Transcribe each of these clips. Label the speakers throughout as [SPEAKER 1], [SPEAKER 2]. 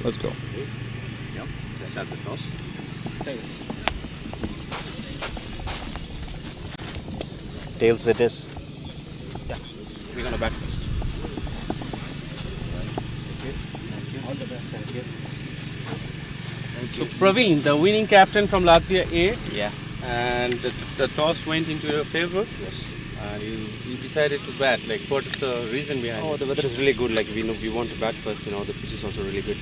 [SPEAKER 1] Let's go.
[SPEAKER 2] Yep. Let's have the toss.
[SPEAKER 3] Tails.
[SPEAKER 2] Tails it is.
[SPEAKER 3] Yeah. We're gonna bat first.
[SPEAKER 2] Thank you.
[SPEAKER 3] All the best.
[SPEAKER 2] Thank you.
[SPEAKER 4] So Praveen, the winning captain from Latvia A,
[SPEAKER 2] Yeah.
[SPEAKER 4] and the toss went into your favor.
[SPEAKER 2] Yes.
[SPEAKER 4] And you decided to bat. Like, what is the reason behind
[SPEAKER 2] Oh,
[SPEAKER 4] it?
[SPEAKER 2] the weather is really good. Like we know we want to bat first. You know, the pitch is also really good.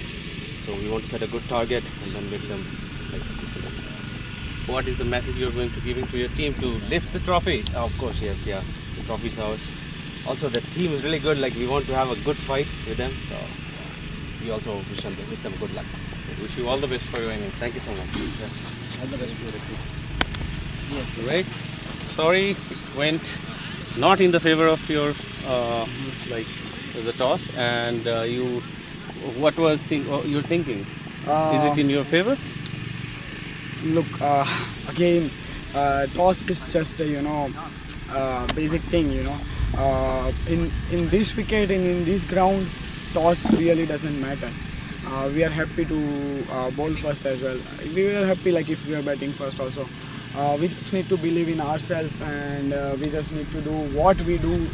[SPEAKER 2] So we want to set a good target and then make them like defenders.
[SPEAKER 4] What is the message you're going to giving to your team to lift the trophy?
[SPEAKER 2] Of course, yes, yeah. The trophy's ours. Also, the team is really good. Like we want to have a good fight with them. So we also wish them good luck.
[SPEAKER 4] Wish you all the best for your innings.
[SPEAKER 2] Thank you so much. Yes.
[SPEAKER 3] All the best for the team. Yes.
[SPEAKER 4] Great. Sorry, it went not in the favor of your like the toss, and you. What was you're thinking? Is it in your favor?
[SPEAKER 5] Look, again, toss is just a, basic thing, in this wicket and in this ground, toss really doesn't matter. We are happy to bowl first as well. We were happy like if we are batting first also. We just need to believe in ourselves, and we just need to do what we do,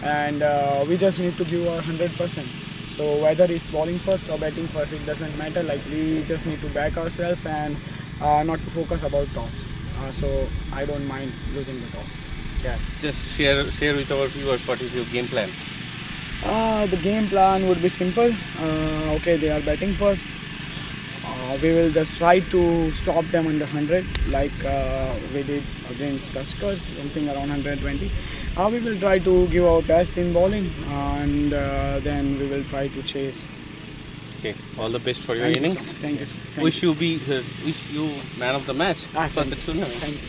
[SPEAKER 5] and we just need to give our 100%. So whether it's bowling first or batting first, it doesn't matter. Like we just need to back ourselves and not to focus about toss. So I don't mind losing the toss.
[SPEAKER 4] Yeah. Just share with our viewers what is your game plan.
[SPEAKER 5] The game plan would be simple. Okay, they are batting first. We will just try to stop them under 100, like we did against Tuskers, something around 120. We will try to give our best in bowling, and then we will try to chase.
[SPEAKER 4] Okay, all the best for your
[SPEAKER 5] Thank you
[SPEAKER 4] innings.
[SPEAKER 5] so much. Thank you.
[SPEAKER 4] Wish you man of the match for
[SPEAKER 5] Thank
[SPEAKER 4] the
[SPEAKER 5] you.
[SPEAKER 4] tournament.
[SPEAKER 5] Thank you.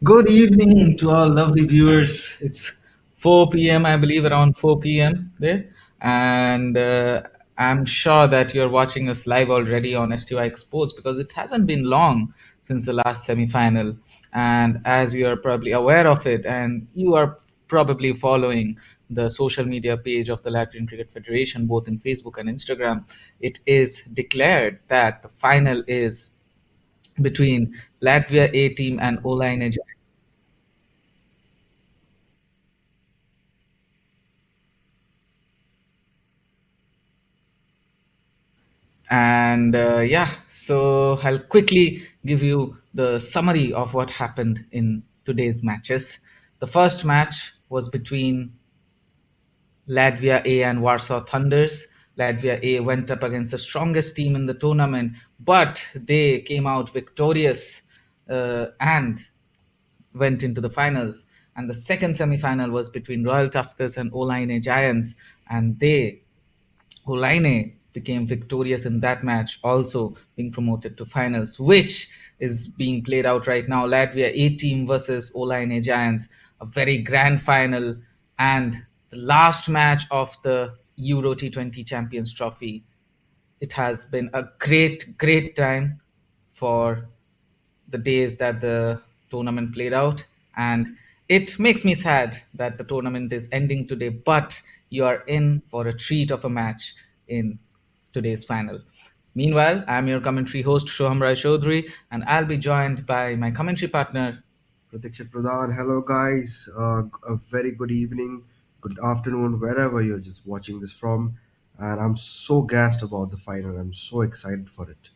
[SPEAKER 1] Good evening to all lovely viewers. It's 4 p.m., I believe, around 4 p.m. there. And I'm sure that you're watching us live already on STY Exports because it hasn't been long since the last semi final. And as you are probably aware of it, and you are probably following the social media page of the Latvian Cricket Federation, both in Facebook and Instagram, it is declared that the final is between Latvia A Team and Olaine. And yeah, so I'll quickly give you the summary of what happened in today's matches. The first match was between Latvia A and Warsaw Thunders. Latvia A went up against the strongest team in the tournament, but they came out victorious and went into the finals. And the second semi-final was between Royal Tuskers and Olaine Giants, and Olaine became victorious in that match, also being promoted to finals, which is being played out right now. Latvia A Team versus Olaine Giants, a very grand final, and the last match of the Euro T20 Champions Trophy. It has been a great, great time for the days that the tournament played out. And it makes me sad that the tournament is ending today, but you are in for a treat of a match in today's final. Meanwhile, I'm your commentary host, Shoham Rai Chaudhary, and I'll be joined by my commentary partner.
[SPEAKER 6] Pratikshit Pradhan. Hello, guys. A very good evening, good afternoon, wherever you're just watching this from. And I'm so gassed about the final. I'm so excited for it.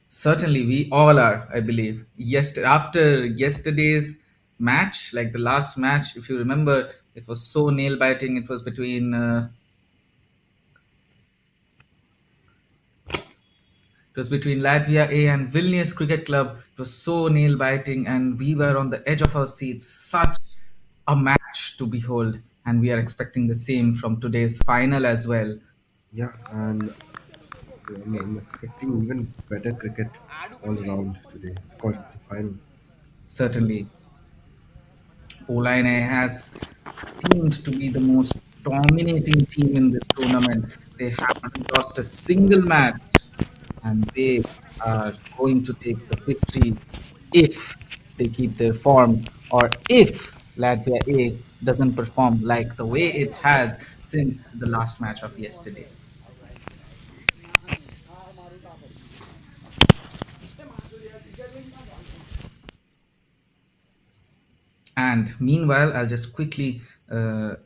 [SPEAKER 1] Certainly, we all are, I believe. After yesterday's match, like the last match, if you remember, it was so nail biting. It was between Latvia A and Vilnius Cricket Club. It was so nail biting, and we were on the edge of our seats. Such a match to behold, and we are expecting the same from today's final as well.
[SPEAKER 6] Yeah, and I'm expecting even better cricket all around today. Of course, it's a final.
[SPEAKER 1] Certainly, Olaine has seemed to be the most dominating team in this tournament. They haven't lost a single match, and they are going to take the victory if they keep their form, or if Latvia A doesn't perform like the way it has since the last match of yesterday. And meanwhile, I'll just quickly I'll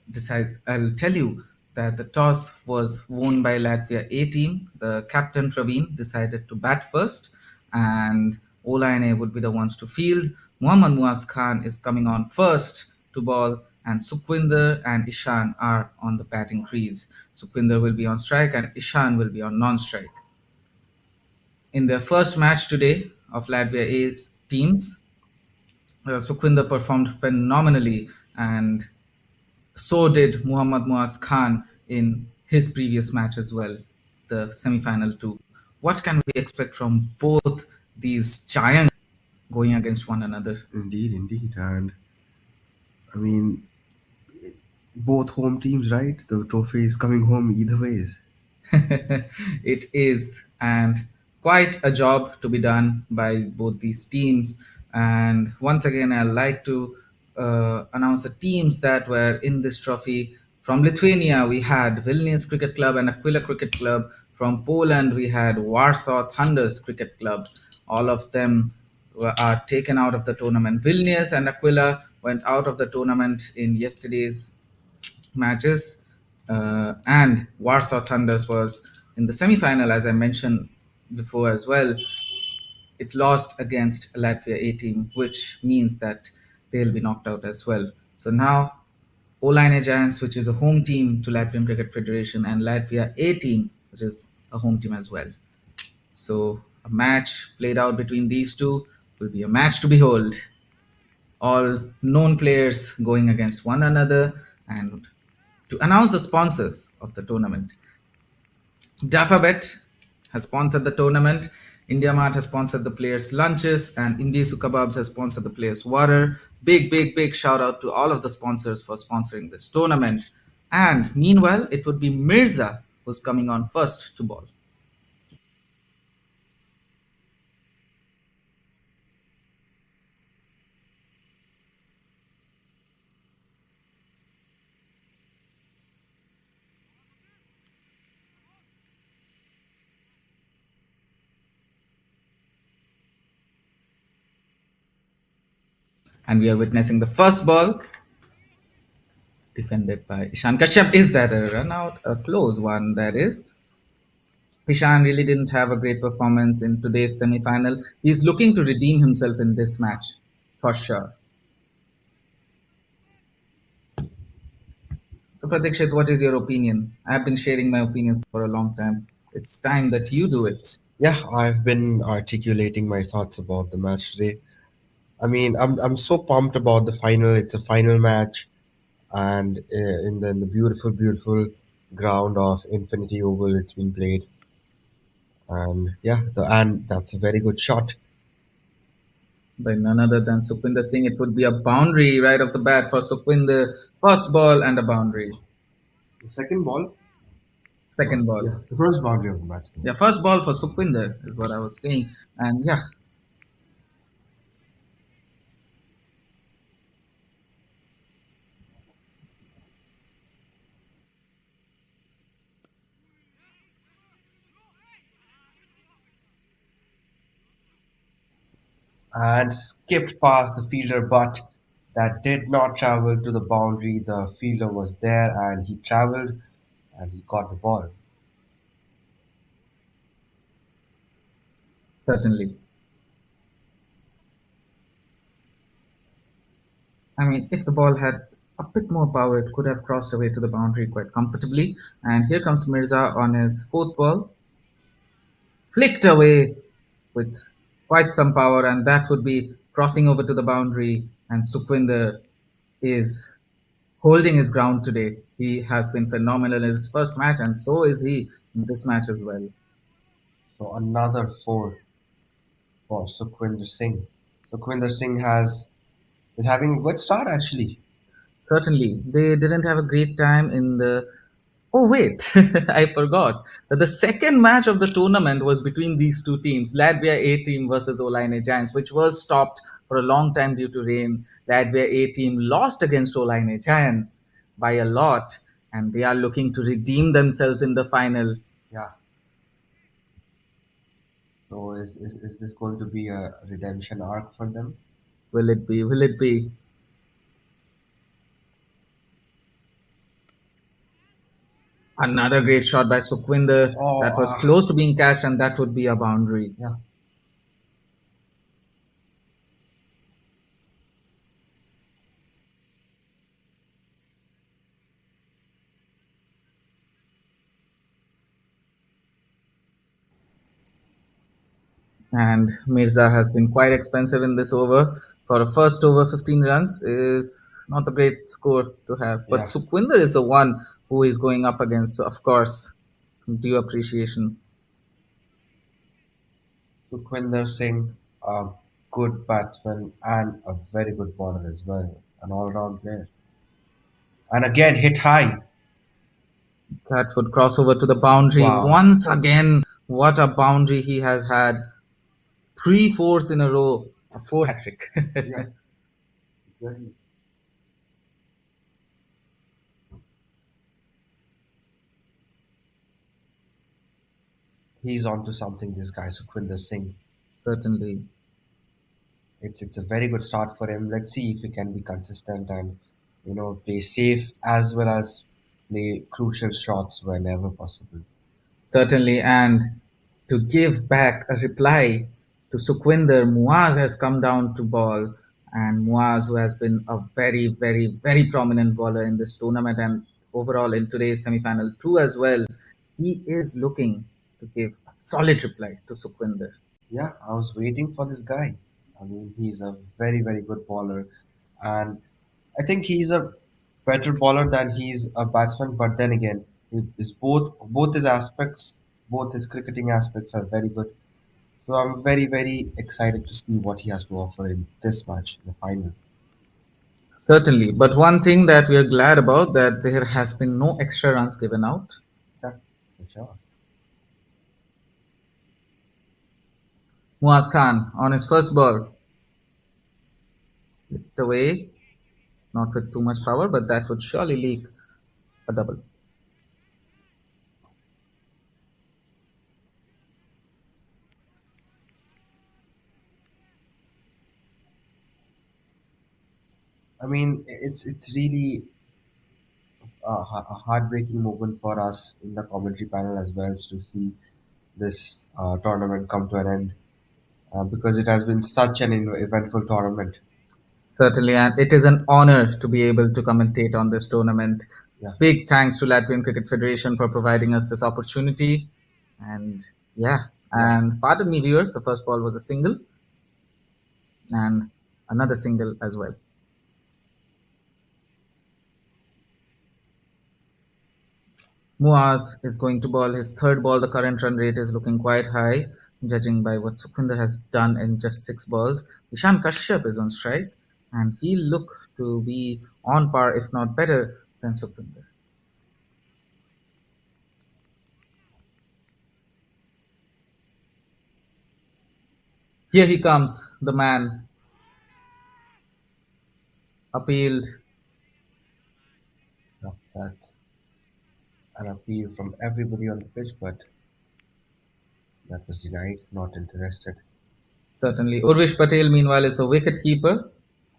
[SPEAKER 1] tell you that the toss was won by Latvia A team. The captain Praveen decided to bat first, and Olaine would be the ones to field. Muhammad Muaz Khan is coming on first to ball, and Sukhwinder and Ishan are on the batting crease. Sukhwinder will be on strike, and Ishan will be on non-strike. In their first match today of Latvia A's teams, Sukhwinder performed phenomenally, and so did Muhammad Muaz Khan in his previous match as well, the semi-final too. What can we expect from both these giants going against one another?
[SPEAKER 6] Indeed, indeed. And I mean, both home teams, right? The trophy is coming home either ways.
[SPEAKER 1] It is, and quite a job to be done by both these teams. And once again, I'd like to announce the teams that were in this trophy. From Lithuania, we had Vilnius Cricket Club and Aquila Cricket Club. From Poland, we had Warsaw Thunders Cricket Club. All of them are taken out of the tournament. Vilnius and Aquila went out of the tournament in yesterday's matches, and Warsaw Thunders was in the semi-final, as I mentioned before as well. It lost against Latvia A team, which means that they'll be knocked out as well. So now Olaine Giants, which is a home team to Latvian Cricket Federation, and Latvia A team, which is a home team as well. So a match played out between these two will be a match to behold. All known players going against one another. And to announce the sponsors of the tournament, Dafabet has sponsored the tournament. India Mart has sponsored the players' lunches, and Indie Kebabs has sponsored the players' water. Big, big, big shout out to all of the sponsors for sponsoring this tournament. And meanwhile, it would be Mirza who's coming on first to ball. And we are witnessing the first ball defended by Ishan Kashyap. Is that a run out? A close one, that is. Ishan really didn't have a great performance in today's semi-final. He's looking to redeem himself in this match, for sure. So Pratikshit, what is your opinion? I've been sharing my opinions for a long time. It's time that you do it.
[SPEAKER 6] Yeah, I've been articulating my thoughts about the match today. I mean, I'm so pumped about the final. It's a final match, and in the beautiful, beautiful ground of Infinity Oval, it's been played. And yeah, and that's a very good shot.
[SPEAKER 1] By none other than Sukhwinder Singh. It would be a boundary right off the bat for Sukhwinder. First ball and a boundary.
[SPEAKER 6] The second ball,
[SPEAKER 1] Second ball.
[SPEAKER 6] yeah, the first boundary of the match.
[SPEAKER 1] Yeah, first ball for Sukhwinder is what I was saying. And yeah,
[SPEAKER 6] And skipped past the fielder, but that did not travel to the boundary. The fielder was there and he traveled and he got the ball.
[SPEAKER 1] certainly. I mean, if the ball had a bit more power, it could have crossed away to the boundary quite comfortably. And here comes Mirza on his fourth ball, flicked away with quite some power, and that would be crossing over to the boundary. And Sukhwinder is holding his ground today. He has been phenomenal in his first match, and so is he in this match as well.
[SPEAKER 6] So another four for Sukhwinder Singh. Sukhwinder Singh is having a good start actually.
[SPEAKER 1] Certainly, they didn't have a great time in the. Oh, wait, I forgot that the second match of the tournament was between these two teams, Latvia A Team versus Olaine Giants, which was stopped for a long time due to rain. Latvia A Team lost against Olaine Giants by a lot, and they are looking to redeem themselves in the final.
[SPEAKER 6] Yeah. So is this going to be a redemption arc for them?
[SPEAKER 1] Will it be? Will it be? Another great shot by Sukhwinder.
[SPEAKER 6] Oh,
[SPEAKER 1] That was close to being catched, and that would be a boundary.
[SPEAKER 6] yeah.
[SPEAKER 1] And Mirza has been quite expensive in this over. For a first over, 15 runs is not a great score to have. But
[SPEAKER 6] Yeah.
[SPEAKER 1] Sukhwinder is the one who is going up against, so of course, due appreciation.
[SPEAKER 6] Sukhwinder Singh, a good batsman and a very good bowler as well, an all-round player. And again, hit high.
[SPEAKER 1] That would cross over to the boundary
[SPEAKER 6] Wow.
[SPEAKER 1] once again. What a boundary he has had. Three fours in a row. A four hat trick.
[SPEAKER 6] Yeah, very. He's on to something, this guy, Sukhwinder Singh.
[SPEAKER 1] Certainly.
[SPEAKER 6] It's a very good start for him. Let's see if he can be consistent and play safe as well as play crucial shots whenever possible.
[SPEAKER 1] Certainly, and to give back a reply to Sukhwinder, Muaz has come down to ball, and Muaz, who has been a very, very, very prominent bowler in this tournament and overall in today's semi-final too as well, he is looking to give a solid reply to Sukhwinder.
[SPEAKER 6] Yeah, I was waiting for this guy. I mean, he's a very, very good bowler, and I think he's a better bowler than he's a batsman. But then again, both his aspects, both his cricketing aspects are very good. So I'm very, very excited to see what he has to offer in this match, in the final.
[SPEAKER 1] Certainly. But one thing that we are glad about that there has been no extra runs given out.
[SPEAKER 6] Yeah, for sure.
[SPEAKER 1] Muaz Khan on his first ball, licked away, not with too much power, but that would surely leak a double.
[SPEAKER 6] I mean, it's really a heartbreaking moment for us in the commentary panel as well to see this tournament come to an end because it has been such an eventful tournament.
[SPEAKER 1] Certainly, and it is an honor to be able to commentate on this tournament.
[SPEAKER 6] Yeah,
[SPEAKER 1] Big thanks to Latvian Cricket Federation for providing us this opportunity. And yeah,
[SPEAKER 6] yeah.
[SPEAKER 1] and pardon me, viewers, the first ball was a single and another single as well. Muaz is going to ball his third ball. The current run rate is looking quite high, judging by what Sukhwinder has done in just 6 balls. Ishan Kashyap is on strike, and he look to be on par, if not better, than Sukhwinder. Here he comes, the man appealed.
[SPEAKER 6] No, that's an appeal from everybody on the pitch, but that was denied. Not interested.
[SPEAKER 1] Certainly, Urvish Patel, meanwhile, is a wicket keeper.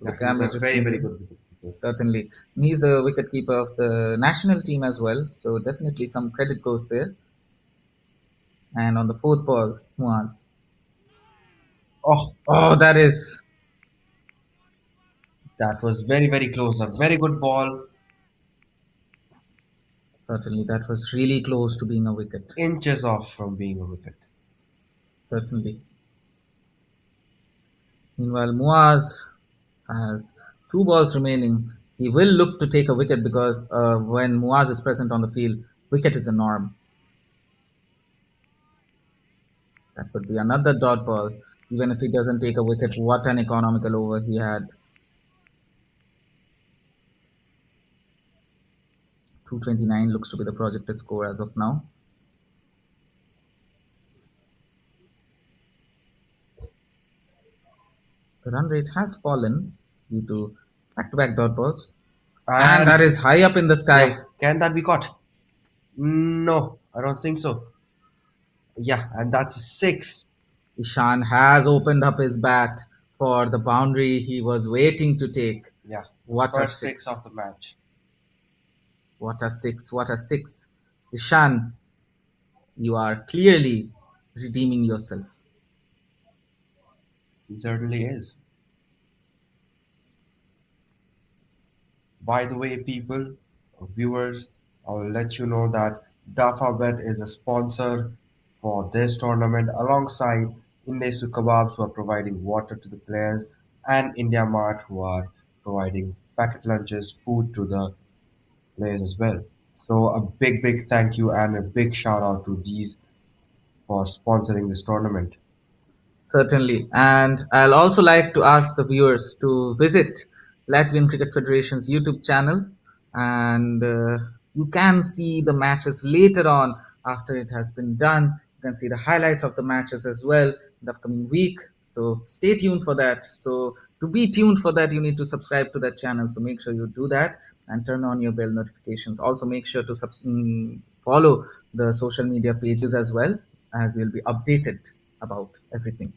[SPEAKER 1] The
[SPEAKER 6] Yeah, he's
[SPEAKER 1] camera
[SPEAKER 6] a
[SPEAKER 1] just
[SPEAKER 6] very,
[SPEAKER 1] zoomed
[SPEAKER 6] very
[SPEAKER 1] in.
[SPEAKER 6] good wicketkeeper.
[SPEAKER 1] Certainly, he's the wicket keeper of the national team as well. So definitely some credit goes there. And on the fourth ball, Muaz.
[SPEAKER 6] Oh,
[SPEAKER 1] Oh, that is
[SPEAKER 6] that was very, very close. A very good ball,
[SPEAKER 1] certainly that was really close to being a wicket.
[SPEAKER 6] inches off from being a wicket.
[SPEAKER 1] Certainly. Meanwhile, Muaz has 2 balls remaining. He will look to take a wicket because when Muaz is present on the field, wicket is a norm. That would be another dot ball. Even if he doesn't take a wicket, what an economical over he had. 229 looks to be the projected score as of now. The run rate has fallen due to back-to-back dot balls. And
[SPEAKER 6] And
[SPEAKER 1] that is high up in the
[SPEAKER 6] yeah,
[SPEAKER 1] sky.
[SPEAKER 6] can that be caught? No, I don't think so. Yeah, and that's a six.
[SPEAKER 1] Ishan has opened up his bat for the boundary he was waiting to take.
[SPEAKER 6] Yeah,
[SPEAKER 1] What a
[SPEAKER 6] first six
[SPEAKER 1] six.
[SPEAKER 6] of the match.
[SPEAKER 1] What a six. What a six. Ishan, you are clearly redeeming yourself.
[SPEAKER 6] He certainly is. By the way, people, viewers, I will let you know that Dafabet is a sponsor for this tournament alongside Indesu Kebabs who are providing water to the players and India Mart who are providing packet lunches, food to the players as well. So a big, big thank you and a big shout out to these for sponsoring this tournament.
[SPEAKER 1] Certainly. And I'll also like to ask the viewers to visit Latvian Cricket Federation's YouTube channel, and you can see the matches later on after it has been done. You can see the highlights of the matches as well in the upcoming week. So stay tuned for that. So to be tuned for that, you need to subscribe to that channel. So make sure you do that and turn on your bell notifications. Also, make sure to follow the social media pages as well, as you'll be updated about everything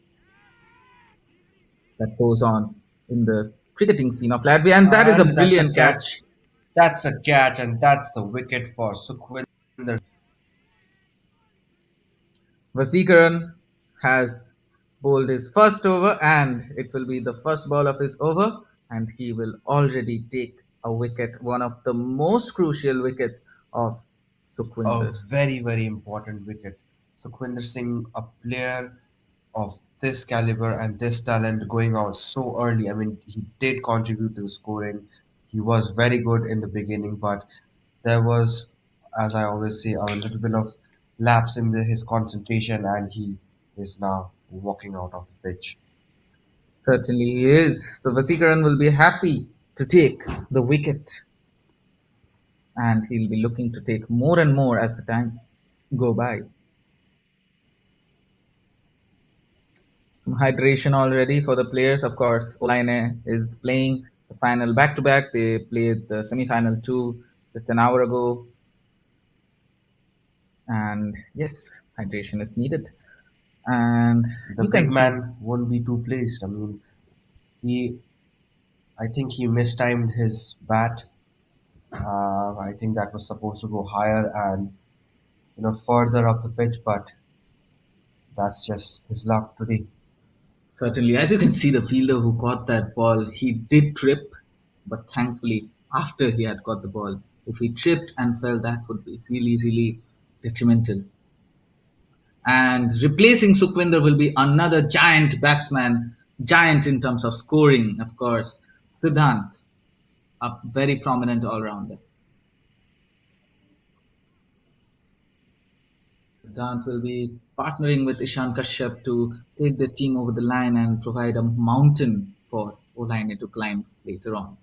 [SPEAKER 1] that goes on in the cricketing scene of Latvia. And that is a
[SPEAKER 6] And that's a
[SPEAKER 1] brilliant
[SPEAKER 6] catch.
[SPEAKER 1] catch.
[SPEAKER 6] That's a catch and that's a wicket for Sukhwinder.
[SPEAKER 1] Vasikaran has bowled his first over, and it will be the first ball of his over, and he will already take a wicket, one of the most crucial wickets of
[SPEAKER 6] A
[SPEAKER 1] Sukhwinder.
[SPEAKER 6] very, very important wicket. Sukhwinder Singh, a player of this caliber and this talent going out so early. I mean, he did contribute to the scoring. He was very good in the beginning, but there was, as I always say, a little bit of lapse in his concentration, and he is now walking out of the pitch.
[SPEAKER 1] Certainly he is. So Vasikaran will be happy to take the wicket, and he'll be looking to take more and more as the time go by. Some hydration already for the players. Of course, Olaine is playing the final back to back. They played the semi final two just an hour ago. And yes, hydration is needed. And
[SPEAKER 6] The
[SPEAKER 1] you can
[SPEAKER 6] big
[SPEAKER 1] see,
[SPEAKER 6] man won't be too pleased. I mean, he, I think he mistimed his bat. I think that was supposed to go higher and further up the pitch, but that's just his luck today.
[SPEAKER 1] certainly, as you can see, the fielder who caught that ball, he did trip, but thankfully, after he had caught the ball, if he tripped and fell, that would be really, really detrimental. And replacing Sukhwinder will be another giant batsman, giant in terms of scoring, of course, Siddhant, a very prominent all-rounder. Siddhant will be partnering with Ishan Kashyap to take the team over the line and provide a mountain for Olaine to climb later on.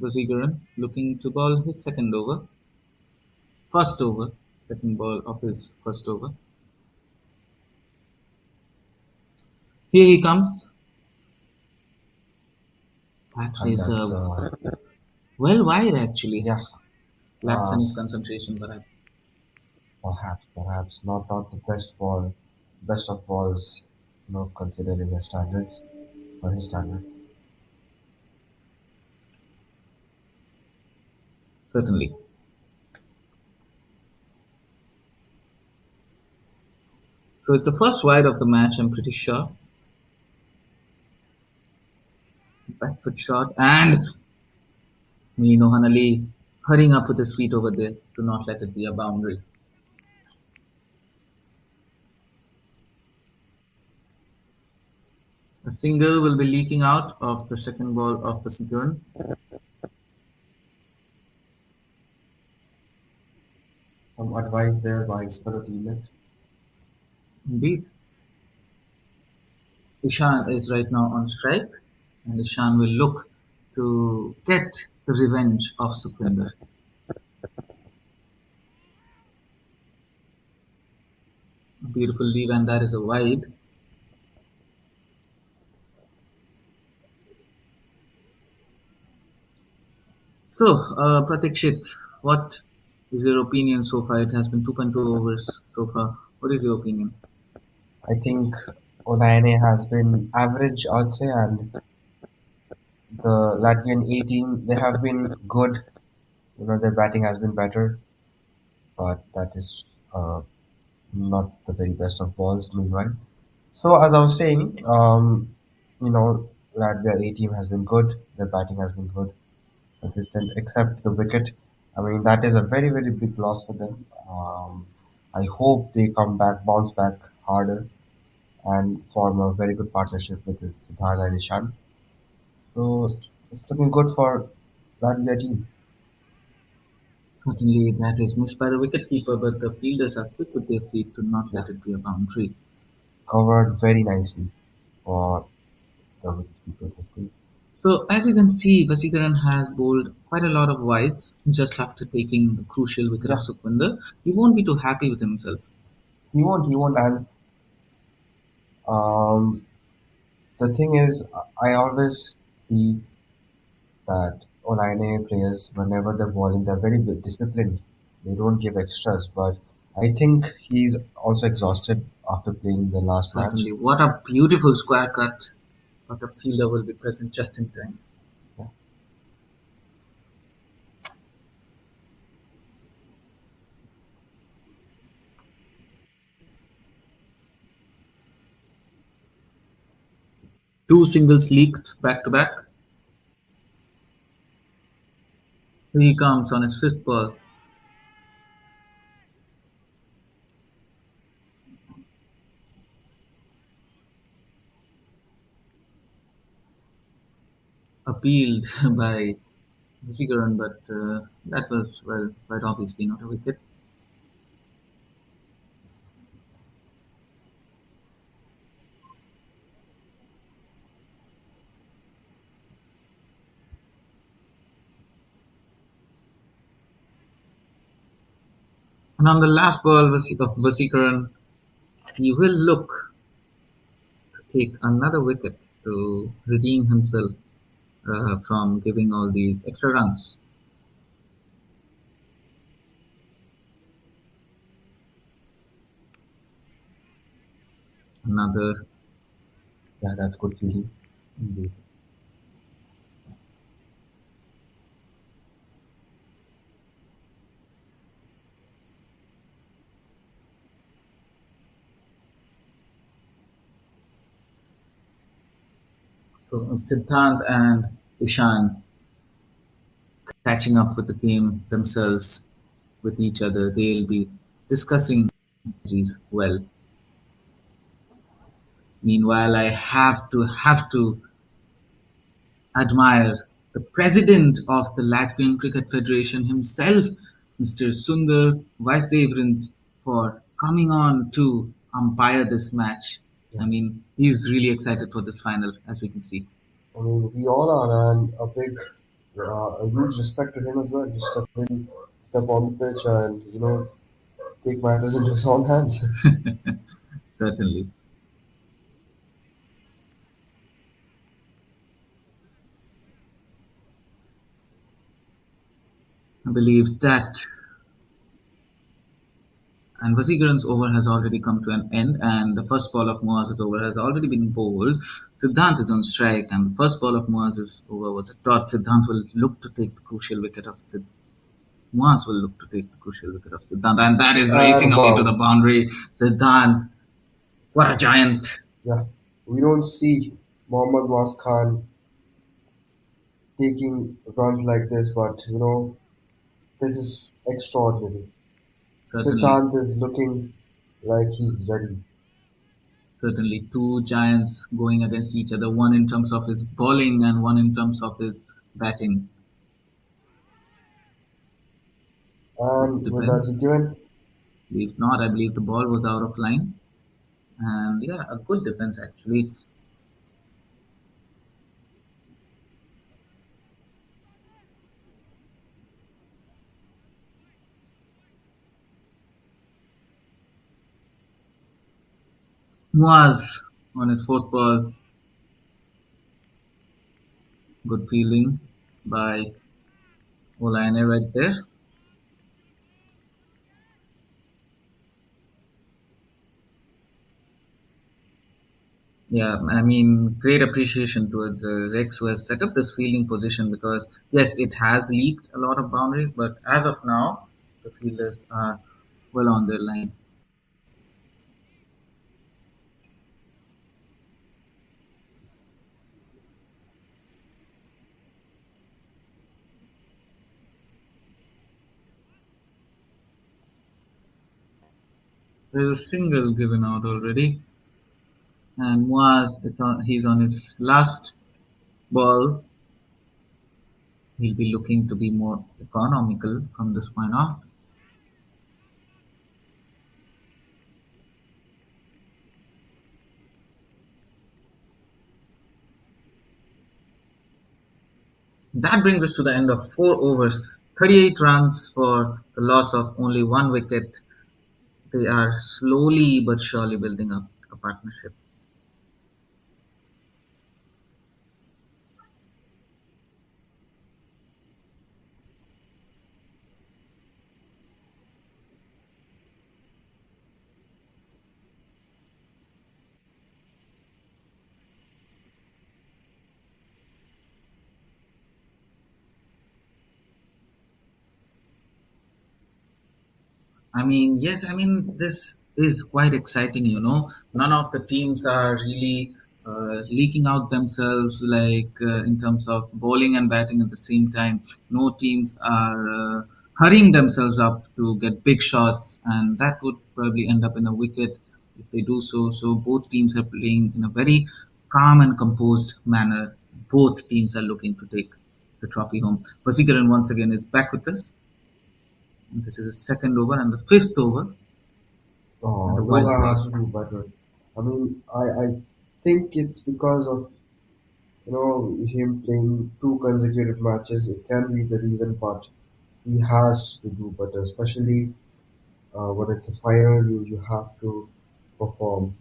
[SPEAKER 1] Vaseegaran looking to bowl his first over, second ball of his first over. Here he comes. That
[SPEAKER 6] And
[SPEAKER 1] is
[SPEAKER 6] that's,
[SPEAKER 1] well wide actually.
[SPEAKER 6] yeah,
[SPEAKER 1] Lapse
[SPEAKER 6] uh,
[SPEAKER 1] in his concentration, perhaps.
[SPEAKER 6] perhaps not the best of balls, considering his standards or his standards.
[SPEAKER 1] Certainly. So it's the first wide of the match, I'm pretty sure. Back foot shot and Mino Hanali hurrying up with his feet over there to not let it be a boundary. A single will be leaking out of the second ball of the Sigun.
[SPEAKER 6] Some advice there by his fellow teammate.
[SPEAKER 1] Indeed. Ishan is right now on strike, and Ishan will look to get the revenge of Sukhwinder. A beautiful leave, and that is a wide. So, Pratikshit, what is your opinion so far? It has been 2.2 overs so far. What is your opinion?
[SPEAKER 6] I think Olaine has been average, I'd say, and the Latvian A team, they have been good. Their batting has been better, but that is not the very best of balls, meanwhile. So, as I was saying, you know, Latvia A team has been good. Their batting has been good, consistent, except the wicket. I mean, that is a very, very big loss for them. I hope they come back, bounce back harder, and form a very good partnership with Siddhartha and Ishan. So, it's looking good for Latvia team.
[SPEAKER 1] Certainly, that is missed by the wicketkeeper, but the fielders are quick with their feet to not
[SPEAKER 6] Yeah,
[SPEAKER 1] let it be a boundary.
[SPEAKER 6] covered very nicely for the wicketkeeper.
[SPEAKER 1] So, as you can see, Vasikaran has bowled quite a lot of wides just after taking the crucial wicket of
[SPEAKER 6] Yeah,
[SPEAKER 1] Sukhwinder. He won't be too happy with himself.
[SPEAKER 6] he won't, and um, the thing is, I always see that Olaine players, whenever they're bowling, they're very disciplined. They don't give extras, but I think he's also exhausted after playing the last match.
[SPEAKER 1] Certainly, what a beautiful square cut, but a fielder will be present just in time.
[SPEAKER 6] Yeah.
[SPEAKER 1] Two singles leaked back to back. Here he comes on his fifth ball. appealed by Vasigaran, but that was, well, quite obviously not a wicket. And on the last ball of Vasigaran, he will look to take another wicket to redeem himself from giving all these extra runs. Another.
[SPEAKER 6] Yeah, that's good feeling.
[SPEAKER 1] Indeed. So Siddhant and Ishan catching up with the game themselves with each other. They'll be discussing strategies well. Meanwhile, I have to admire the president of the Latvian Cricket Federation himself, Mr. Sundar Vaisdevrins, for coming on to umpire this match.
[SPEAKER 6] Yeah.
[SPEAKER 1] I mean, he's really excited for this final, as we can see.
[SPEAKER 6] I mean, we all are, and a huge respect to him as well. Just step on the pitch, and take matters into his own hands.
[SPEAKER 1] Certainly. I believe that. And Vasigaran's over has already come to an end, and the first ball of Moaz's over has already been bowled. Siddhant is on strike, and the first ball of Moaz's over was a dot. Siddhant will look to take the crucial wicket of Sid. Moaz will look to take the crucial wicket of Siddhant, and that is racing
[SPEAKER 6] And
[SPEAKER 1] away to
[SPEAKER 6] wow,
[SPEAKER 1] the boundary. Siddhant, what a giant!
[SPEAKER 6] yeah, we don't see Mohammad Was Khan taking runs like this, but this is extraordinary.
[SPEAKER 1] Certainly,
[SPEAKER 6] Siddhant is looking like he's ready.
[SPEAKER 1] certainly, two giants going against each other. One in terms of his bowling, and one in terms of his batting. Good
[SPEAKER 6] And will that
[SPEAKER 1] defense.
[SPEAKER 6] be given?
[SPEAKER 1] If not, I believe the ball was out of line. And yeah, a good defense actually. Muaz on his fourth ball, good fielding by Olaine right there. Yeah, I mean, great appreciation towards Rex who has set up this fielding position because yes, it has leaked a lot of boundaries, but as of now, the fielders are well on their line. There's a single given out already, and Muaz, he's on his last ball. He'll be looking to be more economical from this point on. That brings us to the end of 4 overs, 38 runs for the loss of only one wicket. They are slowly but surely building up a partnership. I mean, yes, I mean, this is quite exciting. None of the teams are really leaking out themselves, like in terms of bowling and batting at the same time. No teams are hurrying themselves up to get big shots, and that would probably end up in a wicket if they do so. So both teams are playing in a very calm and composed manner, both teams are looking to take the trophy home. Vasikaran once again is back with us. And this is the second over and the fifth over. And
[SPEAKER 6] Oh,
[SPEAKER 1] the wild
[SPEAKER 6] Loga
[SPEAKER 1] play.
[SPEAKER 6] has to do better. I mean, I think it's because of him playing two consecutive matches. It can be the reason, but he has to do better, especially when it's a final. You have to perform.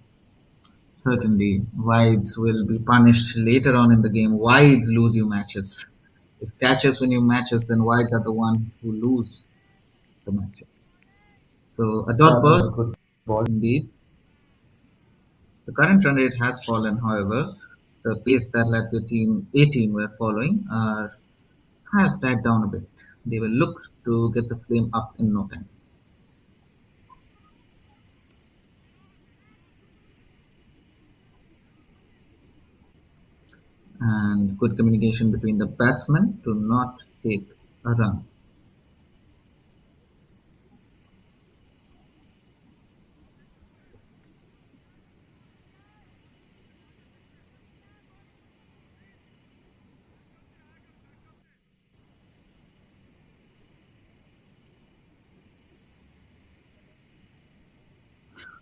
[SPEAKER 1] Certainly, wides will be punished later on in the game. Wides lose you matches. If catches win you matches, then wides are the one who lose the matches. So a dot
[SPEAKER 6] That was
[SPEAKER 1] ball,
[SPEAKER 6] a good ball.
[SPEAKER 1] indeed. The current run rate has fallen, however. The pace that Latvia team A team were following has died down a bit. They will look to get the flame up in no time. And good communication between the batsmen to not take a run.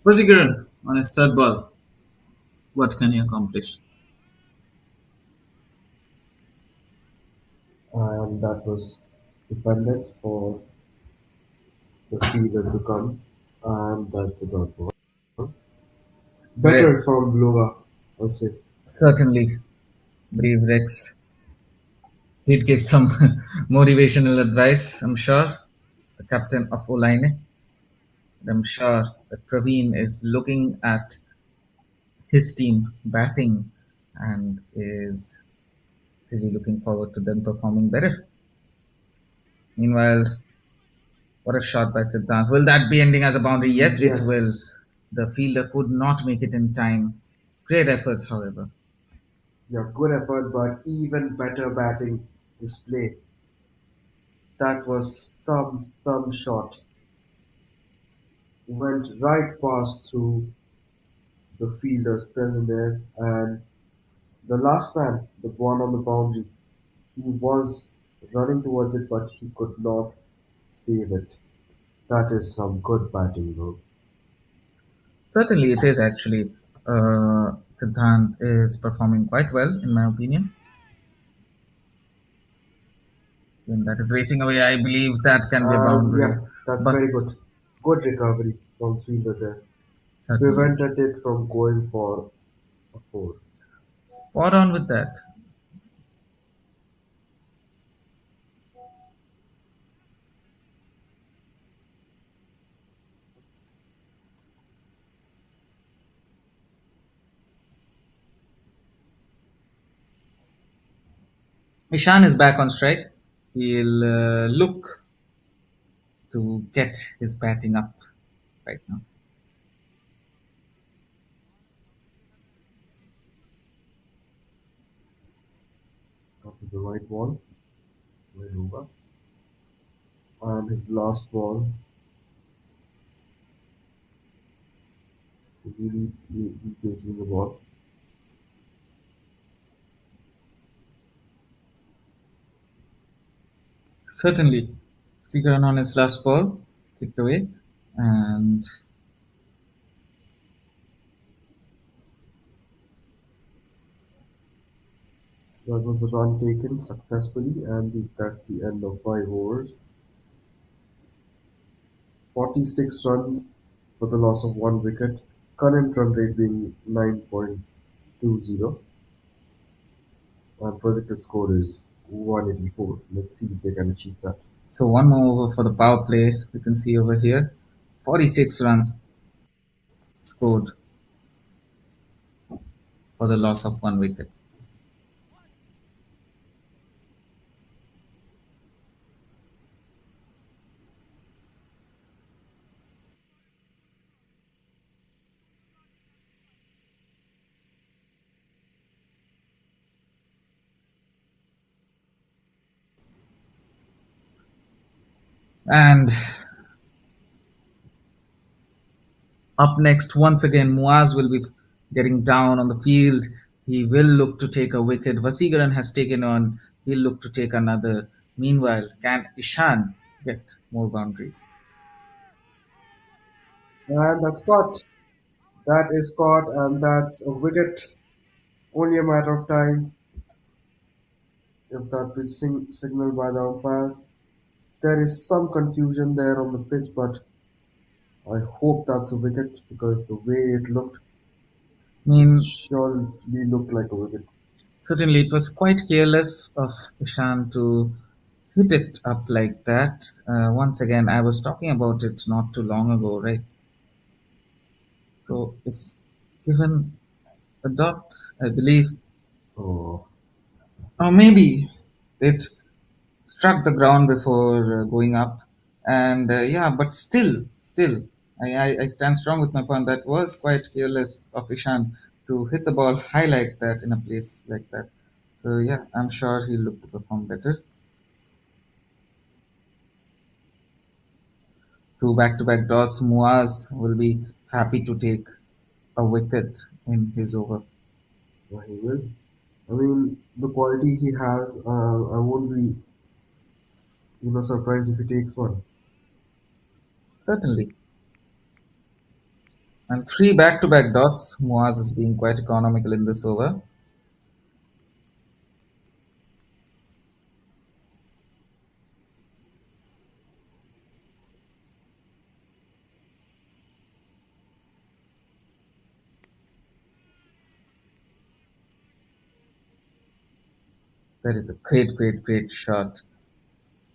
[SPEAKER 1] Vasikaran on his third ball. What can he accomplish?
[SPEAKER 6] And that was dependent for the fielder to come, and that's a dot ball.
[SPEAKER 1] Right.
[SPEAKER 6] Better from Loga, I'll say.
[SPEAKER 1] Certainly, brave Rex did give some motivational advice, I'm sure. The captain of Olaine. I'm sure that Praveen is looking at his team batting and is really looking forward to them performing better. Meanwhile, what a shot by Siddharth. Will that be ending as a boundary? Yes, it will.
[SPEAKER 6] Yes,
[SPEAKER 1] The fielder could not make it in time. Great efforts, however.
[SPEAKER 6] yeah, good effort, but even better batting display. That was some shot. Went right past through the fielders present there, and the last man, the one on the boundary, he was running towards it, but he could not save it. That is some good batting, though.
[SPEAKER 1] Certainly, it is actually. Siddhant is performing quite well, in my opinion. When that is racing away, I believe that can be a boundary.
[SPEAKER 6] Yeah, that's
[SPEAKER 1] But
[SPEAKER 6] very good. Good recovery from fielder there.
[SPEAKER 1] certainly,
[SPEAKER 6] Prevented it from going for a four.
[SPEAKER 1] spot on with that. Ishan is back on strike. He'll look to get his batting up right now.
[SPEAKER 6] That was the right ball, right over. And his last ball, really, really taking the ball.
[SPEAKER 1] Certainly, Sikaran on his last ball, kicked away, and
[SPEAKER 6] That was a run taken successfully, and that's the end of 5 overs. 46 runs for the loss of one wicket. Current run rate being 9.20, and projected score is 184. Let's see if they can achieve that.
[SPEAKER 1] so one more over for the power play. You can see over here, 46 runs scored for the loss of one wicket. And up next, once again, Muaz will be getting down on the field. He will look to take a wicket. Vasigaran has taken on. He'll look to take another. Meanwhile, can Ishan get more boundaries?
[SPEAKER 6] And that's caught. That is caught, and that's a wicket. Only a matter of time if that is signaled by the umpire. There is some confusion there on the pitch, but I hope that's a wicket because the way it looked,
[SPEAKER 1] I
[SPEAKER 6] it
[SPEAKER 1] mean,
[SPEAKER 6] surely looked like a wicket.
[SPEAKER 1] certainly it was quite careless of Ishan to hit it up like that. Once again, I was talking about it not too long ago, right? So it's given a dot, I believe,
[SPEAKER 6] Oh,
[SPEAKER 1] or maybe it struck the ground before going up. And yeah, but still, I stand strong with my point. That was quite careless of Ishan to hit the ball high like that in a place like that. So yeah, I'm sure he'll look to perform better. Two back-to-back dots. Muaz will be happy to take a wicket in his over.
[SPEAKER 6] yeah, he will. I mean, the quality he has, I won't be, surprised if he takes one.
[SPEAKER 1] Certainly. And three back-to-back dots. Muaz is being quite economical in this over. That is a great shot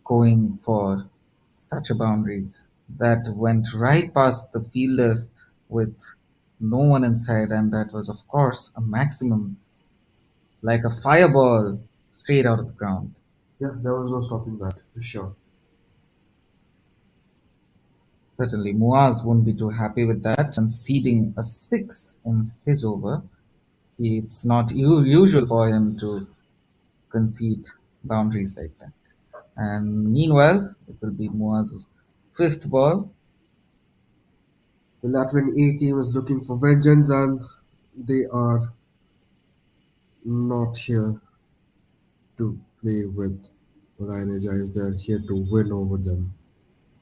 [SPEAKER 1] going for such a boundary that went right past the fielders with no one inside, and that was, of course, a maximum, like a fireball straight out of the ground.
[SPEAKER 6] Yeah, there was no stopping that for sure.
[SPEAKER 1] Certainly, Muaz won't be too happy with that, conceding a six in his over. It's not usual for him to concede boundaries like that. And meanwhile, it will be Muaz's fifth ball.
[SPEAKER 6] The Latvian A team is looking for vengeance, and they are not here to play with Olaine Giants. They are here to win over them.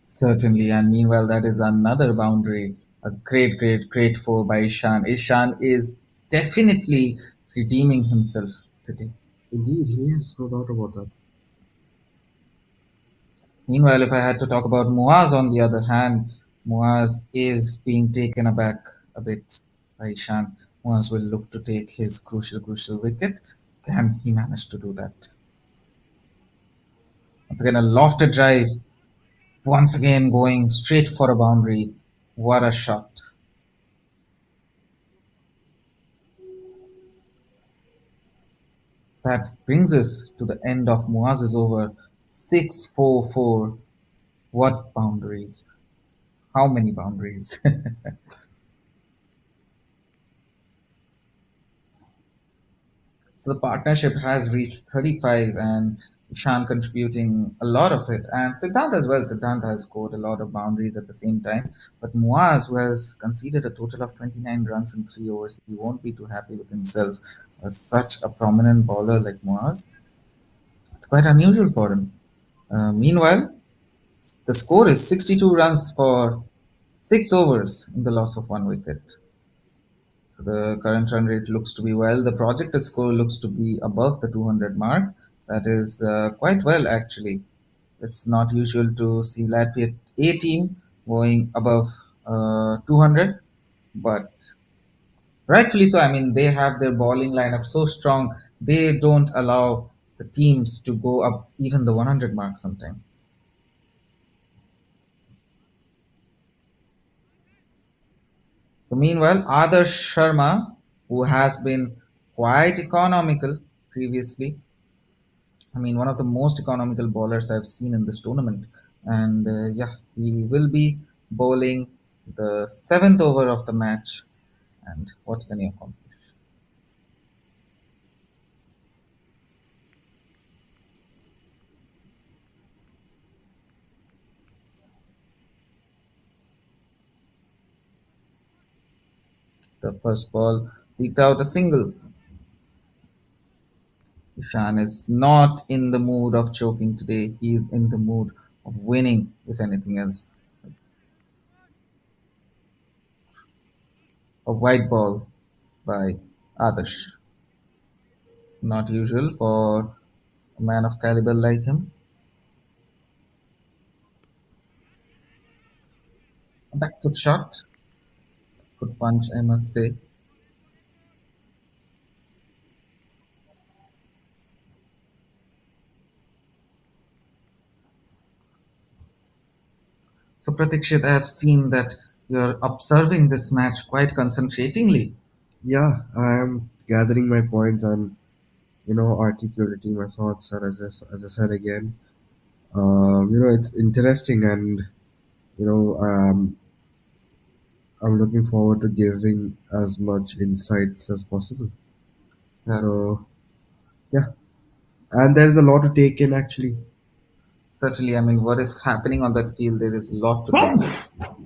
[SPEAKER 1] Certainly, and meanwhile, that is another boundary. A great four by Ishan. Ishan is definitely redeeming himself today.
[SPEAKER 6] Indeed, he is, no doubt about that.
[SPEAKER 1] Meanwhile, if I had to talk about Muaz, on the other hand, Muaz is being taken aback a bit by Ishan. Muaz will look to take his crucial wicket. Can he manage to do that? Once again, a lofted drive. Once again, going straight for a boundary. What a shot. That brings us to the end of Muaz's over. 6-4-4. What boundaries? How many boundaries? So the partnership has reached 35 and Ishan contributing a lot of it. And Siddhant as well. Siddhant has scored a lot of boundaries at the same time. But Muaz, who has conceded a total of 29 runs in 3 overs, he won't be too happy with himself. Such a prominent bowler like Muaz, it's quite unusual for him. Meanwhile, the score is 62 runs for 6 overs in the loss of one wicket. So the current run rate looks to be well. The projected score looks to be above the 200 mark. That is quite well, actually. It's not usual to see Latvia A team going above 200, but rightfully so. I mean, they have their bowling lineup so strong, they don't allow the teams to go up even the 100 mark sometimes. So meanwhile, Adarsh Sharma, who has been quite economical previously, I mean, one of the most economical bowlers I've seen in this tournament. And yeah, he will be bowling the seventh over of the match. And what can he accomplish? The first ball leaked out a single. Ishan is not in the mood of choking today. He is in the mood of winning, if anything else. A white ball by Adarsh. Not usual for a man of caliber like him. A back foot shot. Good punch, I must say. So, Pratikshit, I have seen that you're observing this match quite concentratingly.
[SPEAKER 6] Yeah, I am gathering my points and articulating my thoughts. And as I said again, it's interesting, and you know, I'm looking forward to giving as much insights as possible.
[SPEAKER 1] Yes,
[SPEAKER 6] So yeah, and there's a lot to take in actually.
[SPEAKER 1] certainly. I mean, what is happening on that field, there is a lot to take in.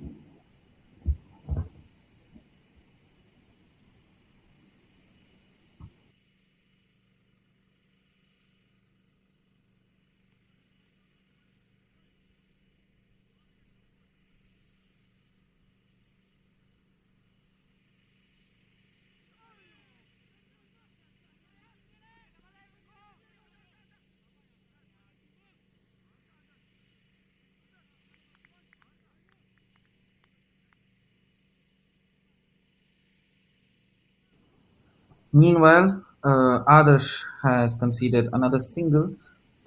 [SPEAKER 1] Meanwhile, Adarsh has conceded another single.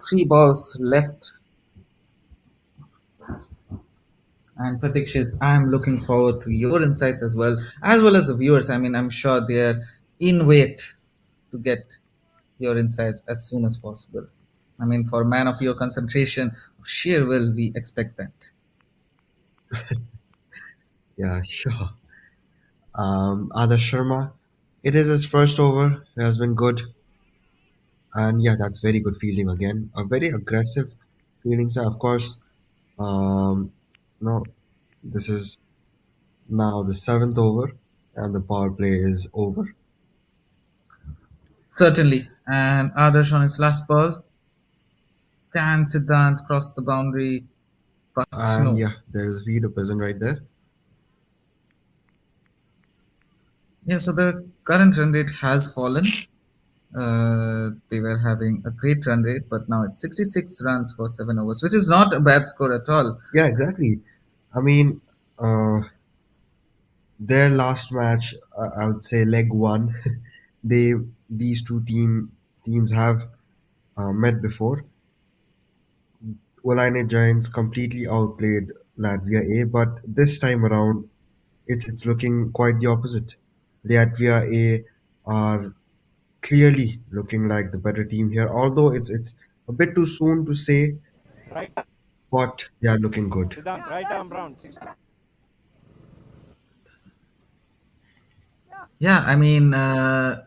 [SPEAKER 1] Three balls left. And Pratikshit, I'm looking forward to your insights as well as the viewers. I mean, I'm sure they're in wait to get your insights as soon as possible. I mean, for a man of your concentration, of sheer will, we expect that.
[SPEAKER 6] Yeah, sure. Adarsh Sharma, it is his first over. It has been good, and yeah, that's very good fielding again. A very aggressive fielding style, of course. No, this is now the seventh over, and the power play is over.
[SPEAKER 1] Certainly. And Adarsh on his last ball, can Siddhant cross the boundary? But
[SPEAKER 6] And
[SPEAKER 1] no.
[SPEAKER 6] yeah, there is Vito present right there.
[SPEAKER 1] Yeah, so the current run rate has fallen. They were having a great run rate, but now it's 66 runs for 7 overs, which is not a bad score at all.
[SPEAKER 6] Yeah, exactly. I mean, uh, their last match, I would say leg one, they these two teams have met before. Olaine Giants completely outplayed Latvia A, but this time around, it's looking quite the opposite. Latvia A are clearly looking like the better team here, although it's a bit too soon to say, but they are looking good.
[SPEAKER 1] Yeah, I mean,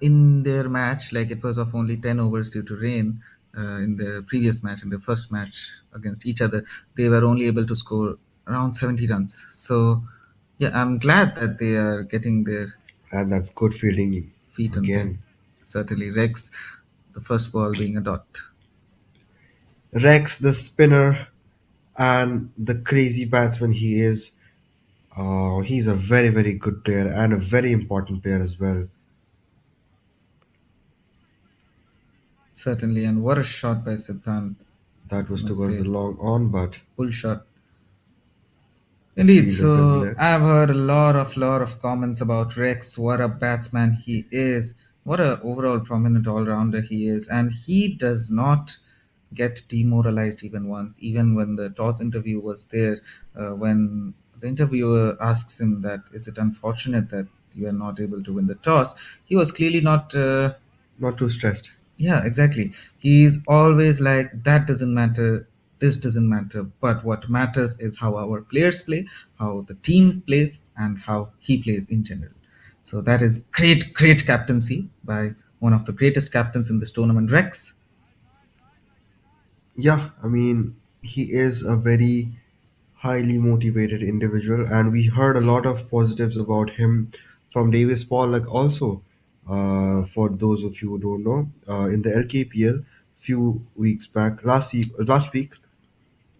[SPEAKER 1] in their match, like it was of only 10 overs due to rain. In the previous match, in the first match against each other, they were only able to score around 70 runs. So, yeah, I'm glad that they are getting their
[SPEAKER 6] And that's good fielding
[SPEAKER 1] feet on time.
[SPEAKER 6] again.
[SPEAKER 1] Certainly, Rex, the first ball being a dot.
[SPEAKER 6] Rex, the spinner, and the crazy batsman he is. He's a very, very good player and a very important player as well.
[SPEAKER 1] Certainly, and what a shot by Siddhant,
[SPEAKER 6] That
[SPEAKER 1] I
[SPEAKER 6] was
[SPEAKER 1] must
[SPEAKER 6] towards the
[SPEAKER 1] say.
[SPEAKER 6] long on, but
[SPEAKER 1] Pull shot.
[SPEAKER 6] the
[SPEAKER 1] Indeed,
[SPEAKER 6] fielder present
[SPEAKER 1] so
[SPEAKER 6] there.
[SPEAKER 1] I've heard a lot of comments about Rex, what a batsman he is, what a overall prominent all-rounder he is, and he does not get demoralized even once, even when the toss interview was there, when the interviewer asks him that, is it unfortunate that you are not able to win the toss? He was clearly not
[SPEAKER 6] Not too stressed.
[SPEAKER 1] yeah, exactly. He's always like, that doesn't matter, this doesn't matter, but what matters is how our players play, how the team plays, and how he plays in general. So that is great, great captaincy by one of the greatest captains in this tournament, Rex.
[SPEAKER 6] Yeah, I mean, he is a very highly motivated individual, and we heard a lot of positives about him from Davis Paul. Like also, For those of you who don't know, in the LKPL, few weeks back, last week,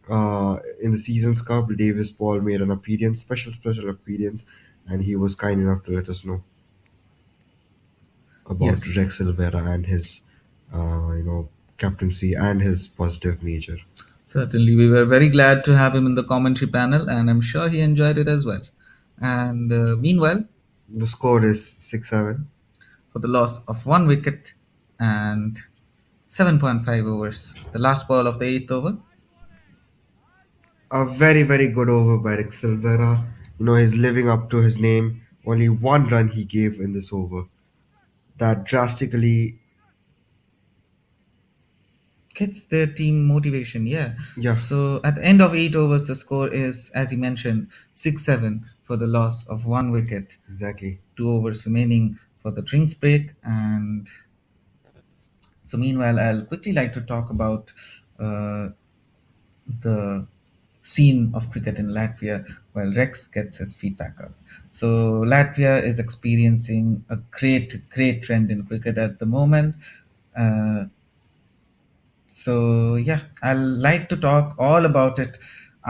[SPEAKER 6] in the Seasons Cup, Davis Paul made an appearance, special appearance, and he was kind enough to let us know about
[SPEAKER 1] Yes,
[SPEAKER 6] Rex Silvera and his, captaincy and his positive nature.
[SPEAKER 1] certainly. We were very glad to have him in the commentary panel, and I'm sure he enjoyed it as well. And meanwhile,
[SPEAKER 6] The score is 6-7.
[SPEAKER 1] for the loss of one wicket and 7.5 overs, the last ball of the eighth over.
[SPEAKER 6] A very, very good over by Rex Silvera. He's living up to his name. Only one run he gave in this over. That drastically,
[SPEAKER 1] Gets their team motivation, yeah.
[SPEAKER 6] yeah,
[SPEAKER 1] So at the end of 8 overs, the score is, as you mentioned, 6-7 for the loss of one wicket.
[SPEAKER 6] exactly.
[SPEAKER 1] 2 overs remaining for the drinks break. And so, meanwhile, I'll quickly like to talk about uh, the scene of cricket in Latvia while Rex gets his feedback up. So, Latvia is experiencing a great trend in cricket at the moment. Uh, So yeah, I'll like to talk all about it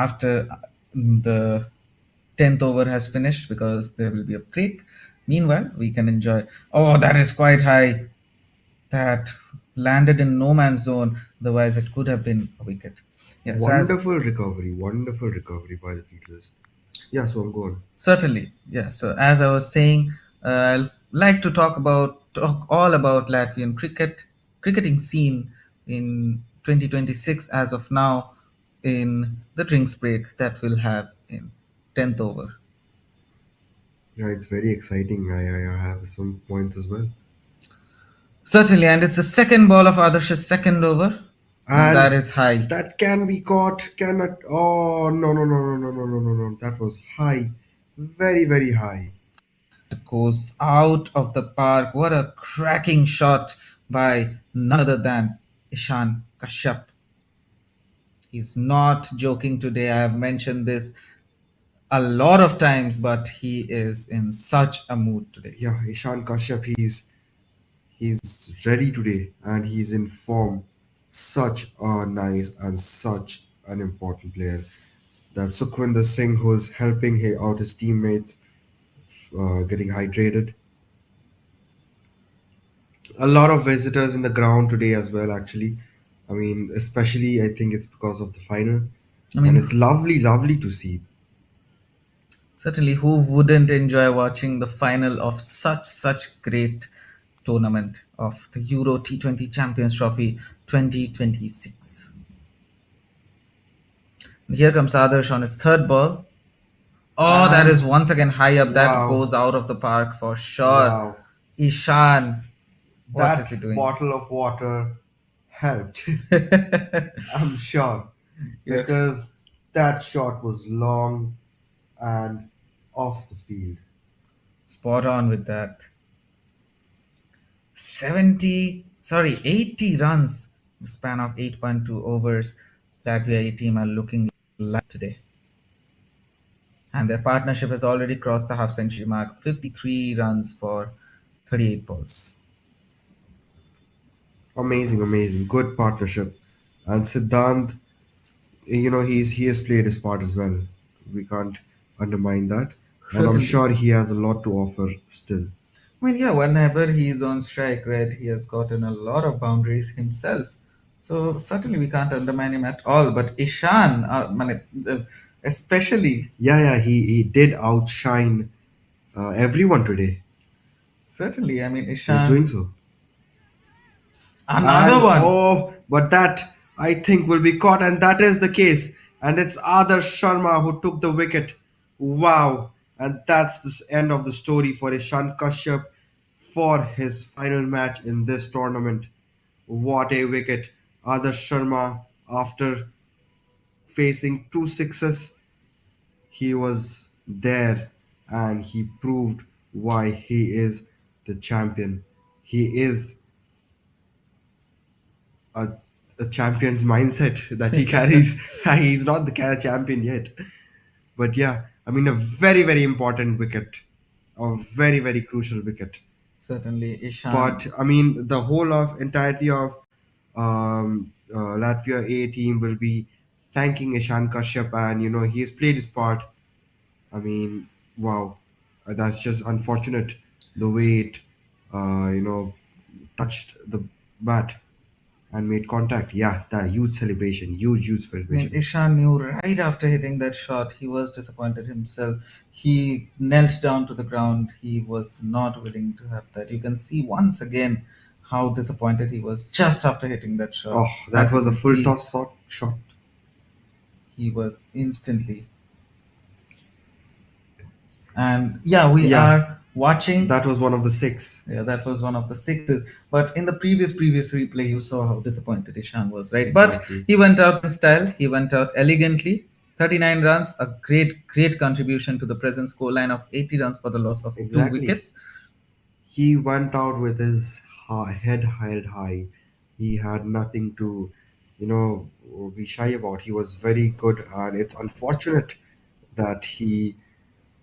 [SPEAKER 1] after the 10th over has finished because there will be a break. Meanwhile, we can enjoy. Oh, that is quite high. That landed in no man's zone. Otherwise, it could have been a wicket. Yeah. So as
[SPEAKER 6] Wonderful recovery by the Beatles. Yeah, so I'm going.
[SPEAKER 1] certainly, yeah. So as I was saying, I'll like to talk all about Latvian cricketing scene in 2026 as of now in the drinks break that we'll have in 10th over.
[SPEAKER 6] Yeah, it's very exciting. I have some points as well.
[SPEAKER 1] Certainly, and it's the second ball of Adarsh's second over, and that
[SPEAKER 6] And
[SPEAKER 1] is high.
[SPEAKER 6] that can be caught. Cannot. Oh, no, no, no, no, no, no, no, no, no. That was high. Very, very high.
[SPEAKER 1] It goes out of the park. What a cracking shot by none other than Ishan Kashyap. He's not joking today. I have mentioned this a lot of times, but he is in such a mood today.
[SPEAKER 6] Yeah, Ishan Kashyap, he's ready today and he's in form. Such a nice and such an important player. That Sukhwinder Singh, who's helping out his teammates, getting hydrated. A lot of visitors in the ground today as well, actually. I mean, especially I think it's because of the final.
[SPEAKER 1] I
[SPEAKER 6] And
[SPEAKER 1] mean,
[SPEAKER 6] it's lovely to see.
[SPEAKER 1] certainly, who wouldn't enjoy watching the final of such great tournament of the Euro T20 Champions Trophy 2026? Here comes Adarsh on his third ball. Oh, that is
[SPEAKER 6] And
[SPEAKER 1] once again high up. That
[SPEAKER 6] wow,
[SPEAKER 1] goes out of the park for sure.
[SPEAKER 6] wow.
[SPEAKER 1] Ishan, what is
[SPEAKER 6] That
[SPEAKER 1] he doing?
[SPEAKER 6] bottle of water helped, I'm sure,
[SPEAKER 1] You're
[SPEAKER 6] because that shot was long and off the field.
[SPEAKER 1] spot on with that. sorry, 80 runs, the span of 8.2 overs. Latvia A Team are looking live today. And their partnership has already crossed the half century mark, 53 runs for 38 balls.
[SPEAKER 6] Amazing, good partnership. And Siddhant, he has played his part as well. We can't undermine that, and I'm
[SPEAKER 1] Certainly.
[SPEAKER 6] sure he has a lot to offer still.
[SPEAKER 1] I mean, yeah, whenever he's on strike, right, he has gotten a lot of boundaries himself. So certainly we can't undermine him at all. But Ishan, especially,
[SPEAKER 6] Yeah, he did outshine everyone today.
[SPEAKER 1] certainly, I mean,
[SPEAKER 6] He's
[SPEAKER 1] Ishan,
[SPEAKER 6] doing so.
[SPEAKER 1] another
[SPEAKER 6] And
[SPEAKER 1] one.
[SPEAKER 6] oh, but that I think will be caught, and that is the case. And it's Adarsh Sharma who took the wicket. Wow. And that's the end of the story for Ishan Kashyap for his final match in this tournament. What a wicket. Adarsh Sharma, after facing two sixes, he was there and he proved why he is the champion. He is a, a champion's mindset that he carries. He's not the champion yet. But yeah, I mean, a very, very important wicket. A very, very crucial wicket.
[SPEAKER 1] Certainly, Ishan.
[SPEAKER 6] But I mean, the whole of entirety of Latvia A team will be thanking Ishan Kashyap, and he's played his part. I mean, wow, that's just unfortunate the way it touched the bat and made contact. Yeah, that huge celebration, huge
[SPEAKER 1] I mean,
[SPEAKER 6] celebration.
[SPEAKER 1] Ishan knew right after hitting that shot, he was disappointed himself. He knelt down to the ground. He was not willing to have that. You can see once again how disappointed he was just after hitting that shot.
[SPEAKER 6] Oh, that
[SPEAKER 1] As you
[SPEAKER 6] was a
[SPEAKER 1] can
[SPEAKER 6] full
[SPEAKER 1] see,
[SPEAKER 6] toss shot.
[SPEAKER 1] he was instantly. And yeah, we
[SPEAKER 6] Yeah,
[SPEAKER 1] are watching.
[SPEAKER 6] that was one of the six.
[SPEAKER 1] Yeah, that was one of the sixes. But in the previous replay, you saw how disappointed Ishan was, right? But
[SPEAKER 6] Exactly.
[SPEAKER 1] he went out in style. He went out elegantly. 39 runs, a great contribution to the present scoreline of 80 runs for the loss of two
[SPEAKER 6] Exactly.
[SPEAKER 1] wickets.
[SPEAKER 6] He went out with his head held high. He had nothing to, you know, be shy about. He was very good, and it's unfortunate that he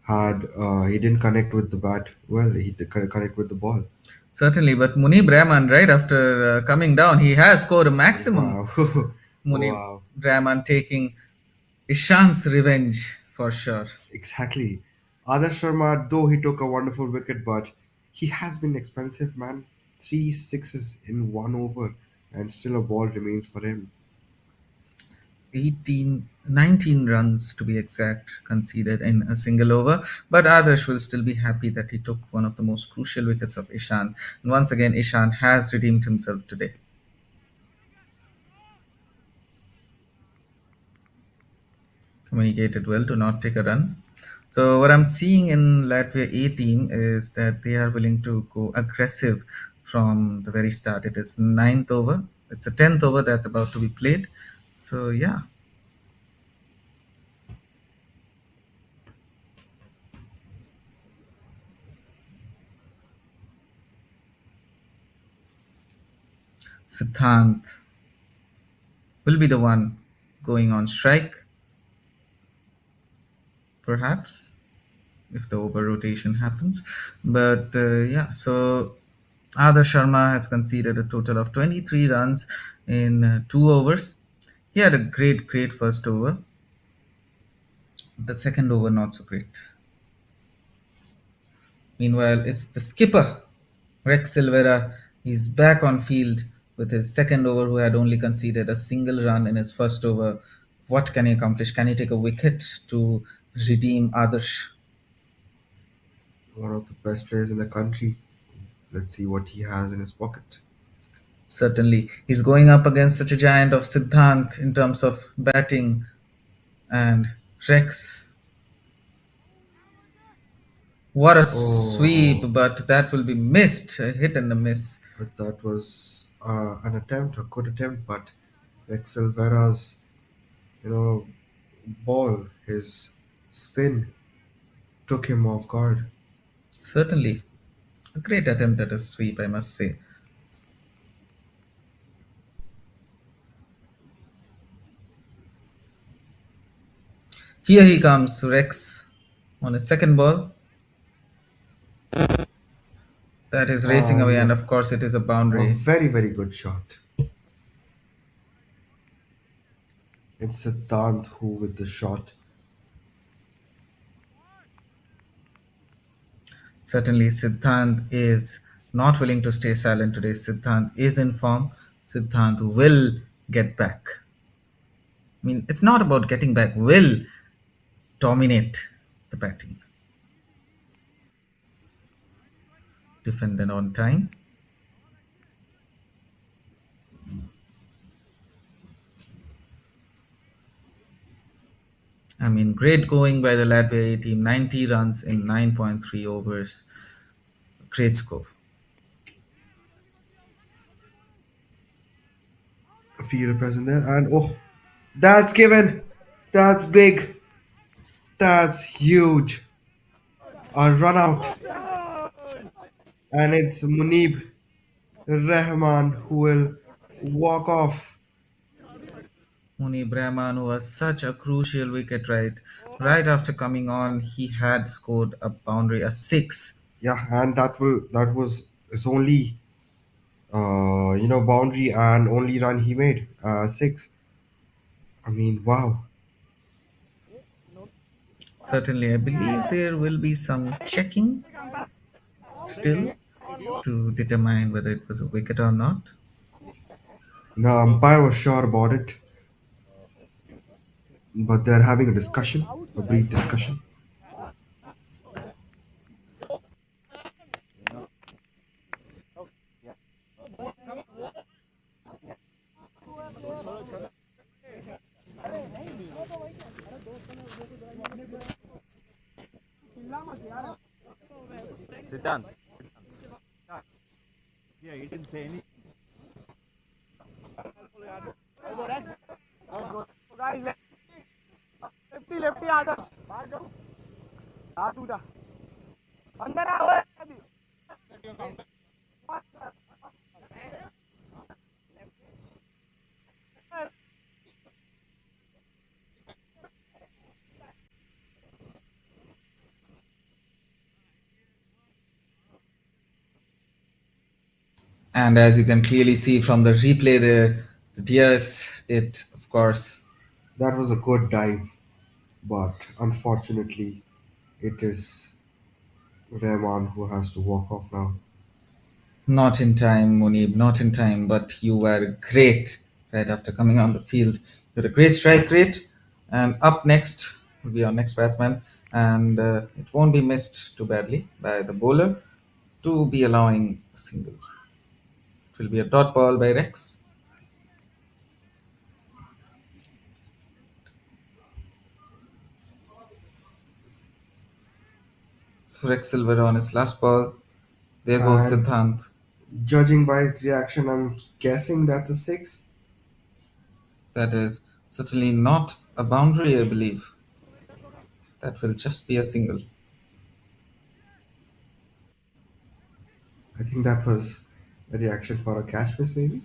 [SPEAKER 6] didn't connect with the bat well. He did connect with the ball.
[SPEAKER 1] Certainly, but Munib Rahman, right after coming down, he has scored a maximum.
[SPEAKER 6] Wow,
[SPEAKER 1] Munib
[SPEAKER 6] wow,
[SPEAKER 1] Rahman taking Ishan's revenge for sure.
[SPEAKER 6] exactly. Adarsh Sharma, though he took a wonderful wicket, but he has been expensive, man. Three sixes in 1 over, and still a ball remains for him.
[SPEAKER 1] 19 runs to be exact conceded in a single over, but Adarsh will still be happy that he took one of the most crucial wickets of Ishan. And once again, Ishan has redeemed himself today. Communicated well to not take a run. So what I'm seeing in Latvia A team is that they are willing to go aggressive from the very start. It is ninth over. It's the 10th over that's about to be played. So yeah, Siddhant will be the one going on strike, perhaps, if the over rotation happens. But yeah, so Adarsh Sharma has conceded a total of 23 runs in 2 overs. He had a great first over. The second over, not so great. Meanwhile, it's the skipper, Rex Silvera. He's back on field with his second over, who had only conceded a single run in his first over. What can he accomplish? Can he take a wicket to redeem Adarsh?
[SPEAKER 6] One of the best players in the country. Let's see what he has in his pocket.
[SPEAKER 1] Certainly. He's going up against such a giant of Siddhant in terms of batting, and Rex. What a sweep,
[SPEAKER 6] Oh,
[SPEAKER 1] but that will be missed. A hit and a miss.
[SPEAKER 6] but that was an attempt, a good attempt, but Rex Silvera's, you know, ball, his spin took him off guard.
[SPEAKER 1] Certainly. A great attempt at a sweep, I must say. Here he comes, Rex, on his second ball. That is racing away, and
[SPEAKER 6] And
[SPEAKER 1] of course, it is a
[SPEAKER 6] a
[SPEAKER 1] boundary.
[SPEAKER 6] very good shot. It's Siddhant who with the shot.
[SPEAKER 1] Certainly, Siddhant is not willing to stay silent today. Siddhant is in form. Siddhant will get back. I mean, it's not about getting back, will dominate the batting. Defended on time. I mean, great going by the Latvia A team. 90 runs in 9.3 overs. Great score.
[SPEAKER 6] Fielder present there, and oh, that's given. That's big. That's huge. A run out, and it's Munib Rahman who will walk off.
[SPEAKER 1] Muni Brahman, who was such a crucial wicket, right? Right after coming on, he had scored a boundary, a six.
[SPEAKER 6] Yeah, and that was his only boundary and only run he made, six. I mean, wow.
[SPEAKER 1] Certainly, I believe there will be some checking still to determine whether it was a wicket or not.
[SPEAKER 6] The umpire was sure about it, but they're having a discussion, a brief discussion.
[SPEAKER 1] And as you can clearly see from the replay there, the DRS, it of course
[SPEAKER 6] That was a good dive, but unfortunately, it is Rahman who has to walk off now.
[SPEAKER 1] not in time, Munib, not in time, but you were great right after coming on the field. You had a great strike rate, and up next will be our next batsman, and it won't be missed too badly by the bowler to be allowing a single. It will be a dot ball by Rex. So Rex Silver on his last ball. There goes
[SPEAKER 6] And
[SPEAKER 1] Siddhant.
[SPEAKER 6] judging by his reaction, I'm guessing that's a six.
[SPEAKER 1] That is certainly not a boundary, I believe. That will just be a single.
[SPEAKER 6] I think that was a reaction for a catch miss, maybe.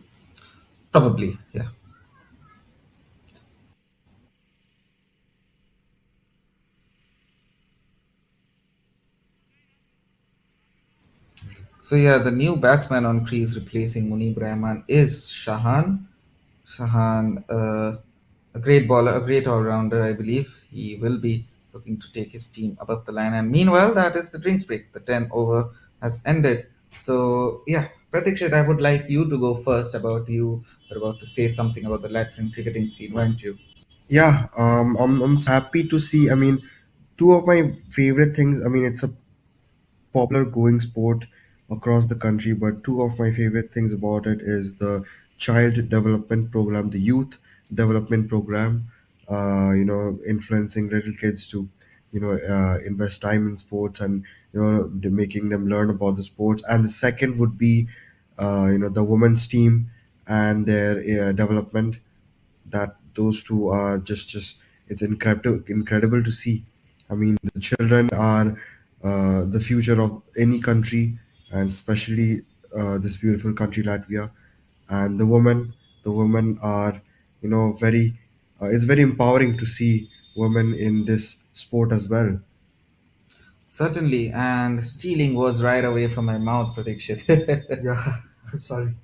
[SPEAKER 1] Probably, yeah. So yeah, the new batsman on crease replacing Munib Rahman is Shahan. Shahan, a great bowler, a great all-rounder, I believe. He will be looking to take his team above the line. And meanwhile, that is the drinks break. The 10 over has ended. So yeah, Pratikshit, I would like you to go first. About you were about to say something about the Latvian cricketing scene, weren't you?
[SPEAKER 6] Yeah, I'm so happy to see. I mean, two of my favorite things. I mean, it's a popular going sport across the country, but two of my favorite things about it is the child development program, the youth development program. Influencing little kids to, invest time in sports and making them learn about the sports. And the second would be, the women's team and their development, that those two are just it's incredible to see. I mean, the children are the future of any country, and especially this beautiful country Latvia. And the women are, very it's very empowering to see women in this sport as well.
[SPEAKER 1] Certainly, and stealing was right away from my mouth, Pratikshit.
[SPEAKER 6] Yeah. I'm sorry.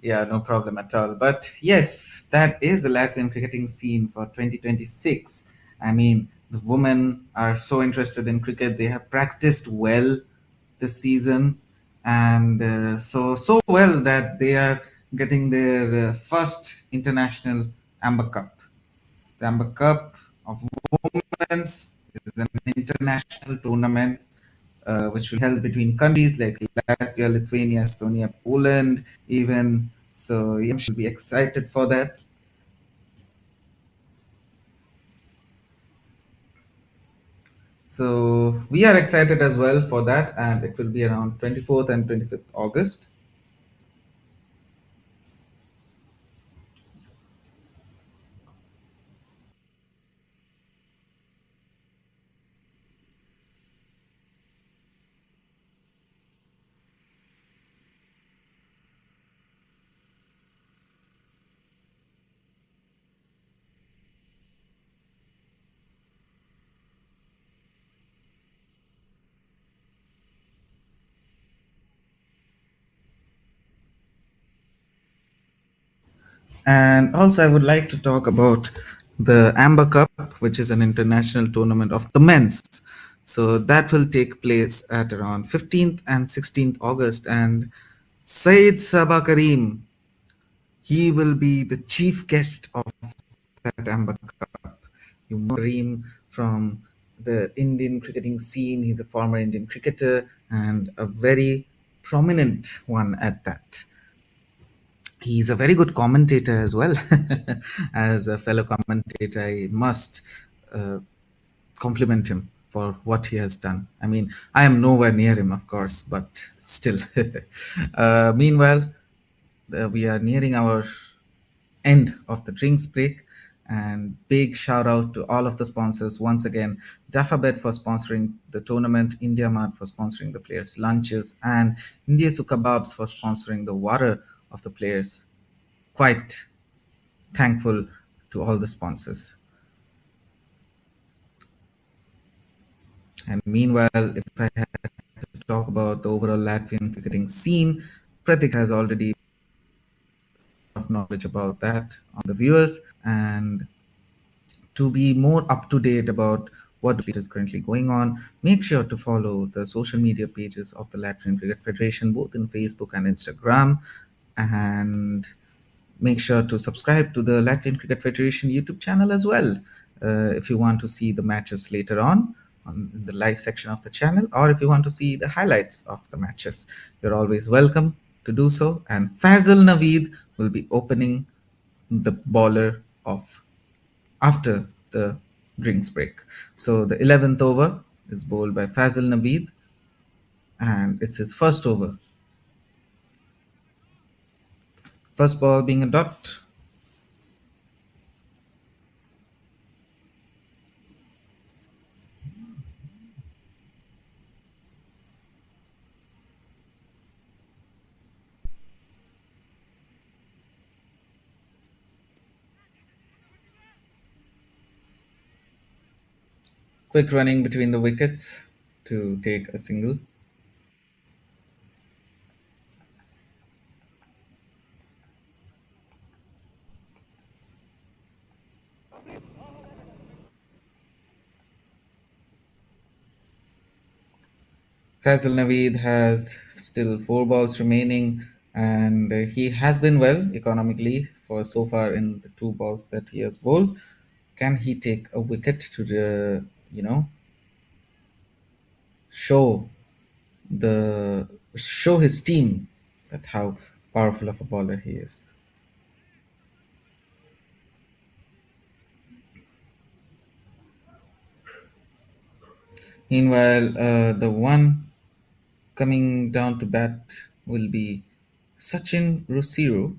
[SPEAKER 1] Yeah, no problem at all. But yes, that is the Latvian cricketing scene for 2026. I mean, the women are so interested in cricket. They have practiced well this season, and so well that they are getting their first international Amber Cup. The Amber Cup of Women's is an international tournament which will be held between countries like Latvia, Lithuania, Estonia, Poland, even. So, yeah, should be excited for that. So, we are excited as well for that, and it will be around 24th and 25th August. And also, I would like to talk about the Amber Cup, which is an international tournament of the men's. So that will take place at around 15th and 16th August. And Saeed Sabah Kareem, he will be the chief guest of that Amber Cup. You know Kareem from the Indian cricketing scene. He's a former Indian cricketer and a very prominent one at that. He's a very good commentator as well. As a fellow commentator, I must uh, compliment him for what he has done. I mean, I am nowhere near him, of course, but still. Meanwhile, we are nearing our end of the drinks break. And big shout out to all of the sponsors once again: Daffabet for sponsoring the tournament, India Mart for sponsoring the players' lunches, and India Sukababs for sponsoring the water of the players. Quite thankful to all the sponsors. And meanwhile, if I had to talk about the overall Latvian cricketing scene, Pratik has already enough knowledge about that on the viewers. And to be more up to date about what is currently going on, make sure to follow the social media pages of the Latvian Cricket Federation, both in Facebook and Instagram. And make sure to subscribe to the Latvian Cricket Federation YouTube channel as well, if you want to see the matches later on the live section of the channel, or if you want to see the highlights of the matches. You're always welcome to do so. And Fazil Naveed will be opening the bowler of after the drinks break. So the 11th over is bowled by Fazil Naveed, and it's his first over. First ball being a dot. Quick running between the wickets to take a single. Faisal Naveed has still 4 balls remaining, and he has been well economically for so far in the 2 balls that he has bowled. Can he take a wicket to show show his team that how powerful of a bowler he is? Meanwhile, the one coming down to bat will be Sachin Rusiru.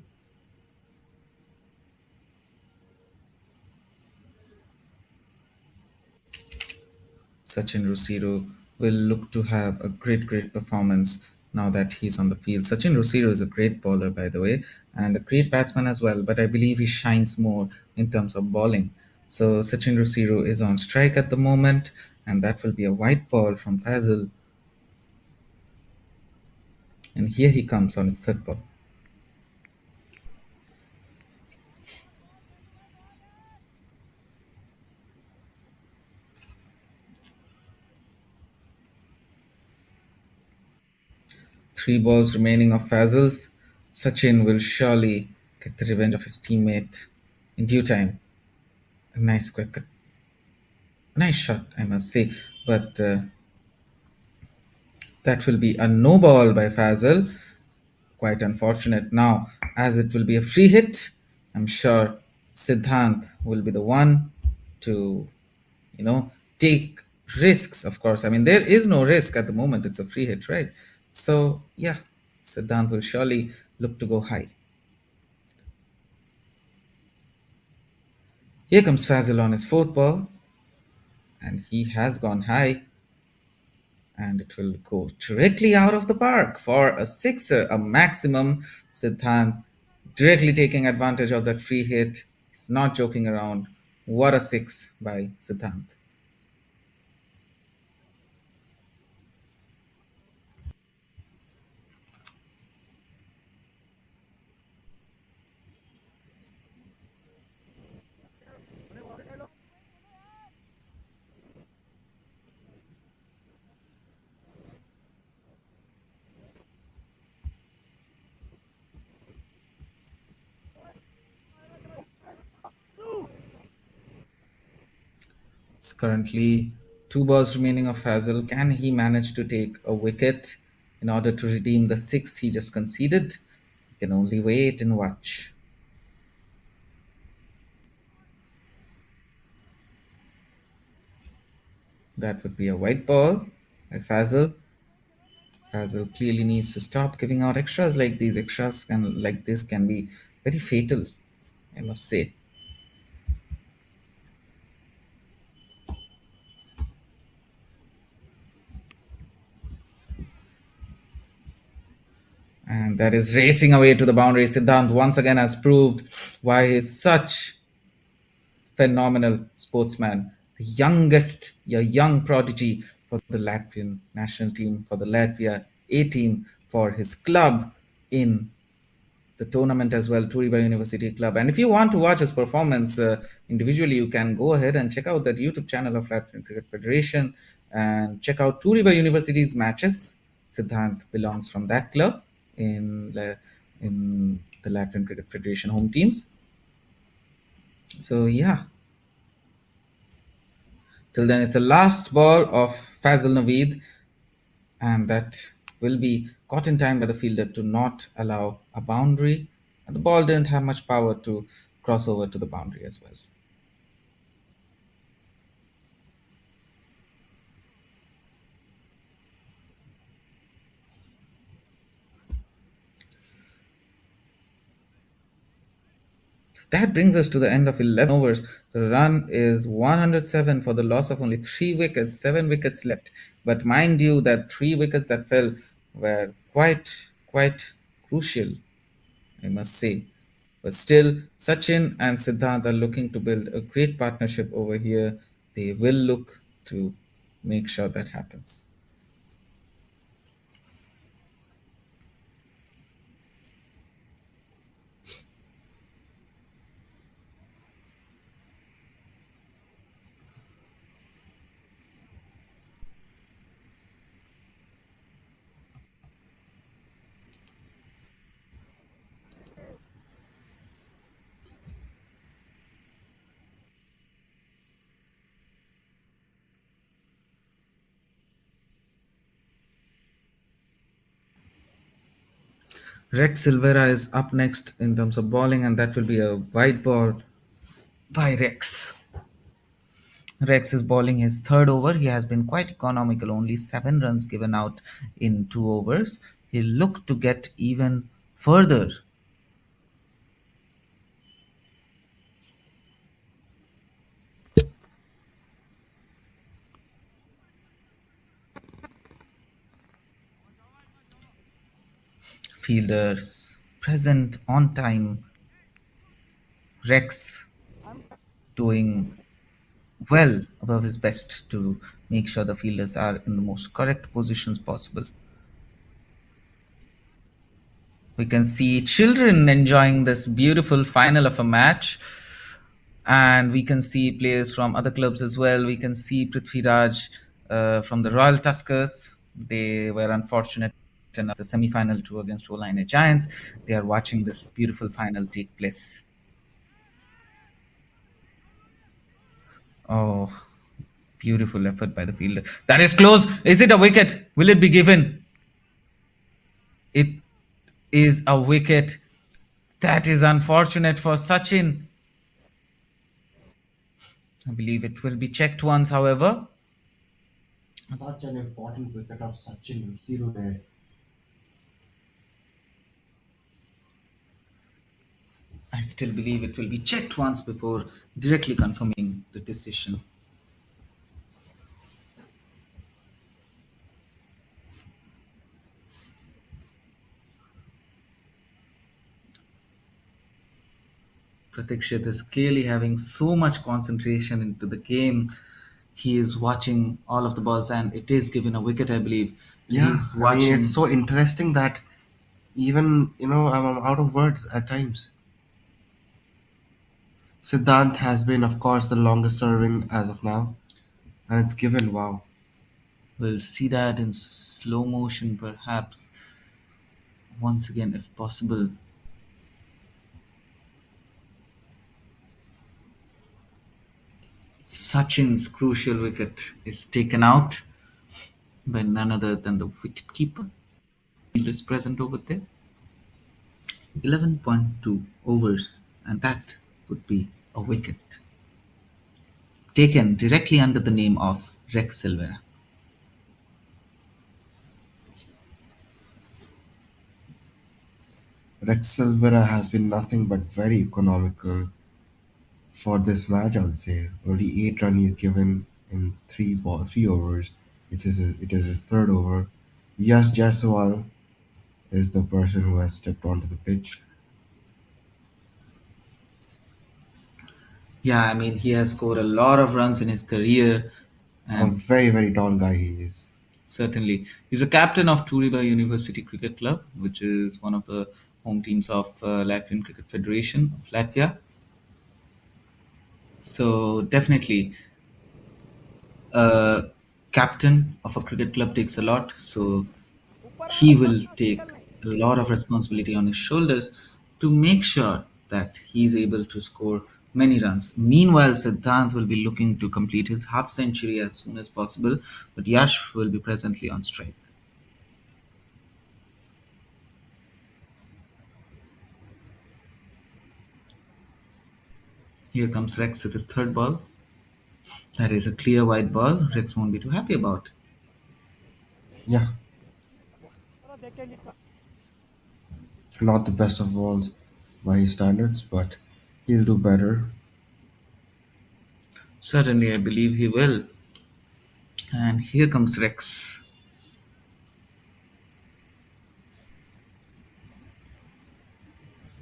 [SPEAKER 1] Sachin Rusiru will look to have a great performance now that he's on the field. Sachin Rusiru is a great bowler, by the way, and a great batsman as well, but I believe he shines more in terms of bowling. So Sachin Rusiru is on strike at the moment, and that will be a white ball from Fazil. And here he comes on his third ball. 3 balls remaining of Fazil's. Sachin will surely get the revenge of his teammate in due time. A nice shot, I must say, but that will be a no ball by Fazil. Quite unfortunate now, as it will be a free hit. I'm sure Siddhant will be the one to, take risks, of course. I mean, there is no risk at the moment. It's a free hit, right? So, yeah, Siddhant will surely look to go high. Here comes Fazil on his fourth ball, and he has gone high, and it will go directly out of the park for a sixer, a maximum. Siddhant directly taking advantage of that free hit. He's not joking around. What a six by Siddhant. currently 2 balls remaining of Fazil. Can he manage to take a wicket in order to redeem the 6 he just conceded? We can only wait and watch. That would be a white ball by Fazil. Fazil clearly needs to stop giving out extras like these. Extras can like this can be very fatal, I must say. And that is racing away to the boundary. Siddhant once again has proved why he's such phenomenal sportsman, the youngest, a young prodigy for the Latvian national team, for the Latvia A team, for his club in the tournament as well, Turiba University Club. And if you want to watch his performance individually, you can go ahead and check out that YouTube channel of Latvian Cricket Federation and check out Turiba University's matches. Siddhant belongs from that club in the Latvian Cricket Federation home teams. So yeah, till then it's the last ball of Fazil Naveed, and that will be caught in time by the fielder to not allow a boundary. And the ball didn't have much power to cross over to the boundary as well. That brings us to the end of 11 overs. The run is 107 for the loss of only 3 wickets, 7 wickets left. But mind you, that 3 wickets that fell were quite crucial, I must say. But still, Sachin and Siddhant are looking to build a great partnership over here. They will look to make sure that happens. Rex Silvera is up next in terms of bowling, and that will be a wide ball by Rex. Rex is bowling his third over. He has been quite economical, only 7 runs given out in 2 overs. He'll look to get even further. Fielders present on time. Rex doing well above his best to make sure the fielders are in the most correct positions possible. We can see children enjoying this beautiful final of a match, and we can see players from other clubs as well. We can see Prithviraj from the Royal Tuskers. They were unfortunate in the semi-final two against Olaine Giants. They are watching this beautiful final take place. Oh, beautiful effort by the fielder. That is close. Is it a wicket? Will it be given? It is a wicket. That is unfortunate for Sachin. I believe it will be checked once, however.
[SPEAKER 6] Such an important wicket of Sachin, zero there.
[SPEAKER 1] I still believe it will be checked once before directly confirming the decision. Pratikshit is clearly having so much concentration into the game. He is watching all of the balls, and it is given a wicket, I believe.
[SPEAKER 6] Yeah,
[SPEAKER 1] He's
[SPEAKER 6] I mean,
[SPEAKER 1] watching.
[SPEAKER 6] it's so interesting that even, I'm out of words at times. Siddhant has been, of course, the longest serving as of now, and it's given. Wow.
[SPEAKER 1] We'll see that in slow motion, perhaps, once again, if possible. Sachin's crucial wicket is taken out by none other than the wicket keeper. Field is present over there. 11.2 overs, and that would be a wicket taken directly under the name of Rex Silvera.
[SPEAKER 6] Rex Silvera has been nothing but very economical for this match, I would say. Only 8 runs he's given in 3 overs. It is his third over. Yash Jaiswal is the person who has stepped onto the pitch.
[SPEAKER 1] Yeah, I mean, he has scored a lot of runs in his career,
[SPEAKER 6] A
[SPEAKER 1] and
[SPEAKER 6] very, very tall guy he is.
[SPEAKER 1] certainly he's a captain of Turiba University Cricket Club, which is one of the home teams of Latvian Cricket Federation of Latvia. So definitely, a captain of a cricket club takes a lot. So he will take a lot of responsibility on his shoulders to make sure that he's able to score many runs. Meanwhile, Siddhant will be looking to complete his half century as soon as possible, but Yash will be presently on strike. Here comes Rex with his third ball. That is a clear white ball. Rex won't be too happy about.
[SPEAKER 6] Yeah, not the best of balls by his standards, but he'll do better.
[SPEAKER 1] Certainly, I believe he will. And here comes Rex.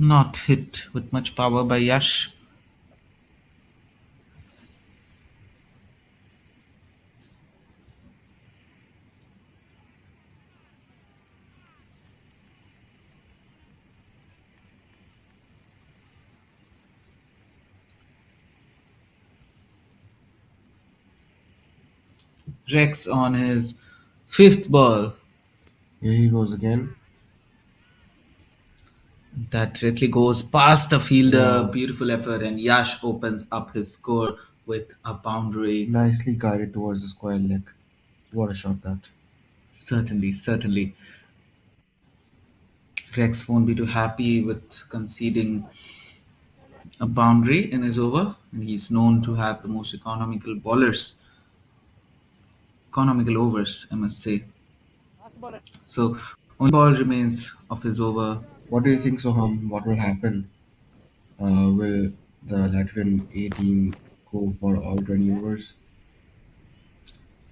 [SPEAKER 1] Not hit with much power by Yash. Rex on his fifth ball.
[SPEAKER 6] Here he goes again.
[SPEAKER 1] That directly goes past the fielder.
[SPEAKER 6] Yeah.
[SPEAKER 1] Beautiful effort, and Yash opens up his score with a boundary.
[SPEAKER 6] Nicely guided towards the square leg. What a shot that.
[SPEAKER 1] Certainly, certainly. Rex won't be too happy with conceding a boundary in his over, and he's known to have the most economical overs, I must say. So, only ball remains of his over.
[SPEAKER 6] What do you think, Soham? What will happen? Will the Latvian A team go for all 20 overs?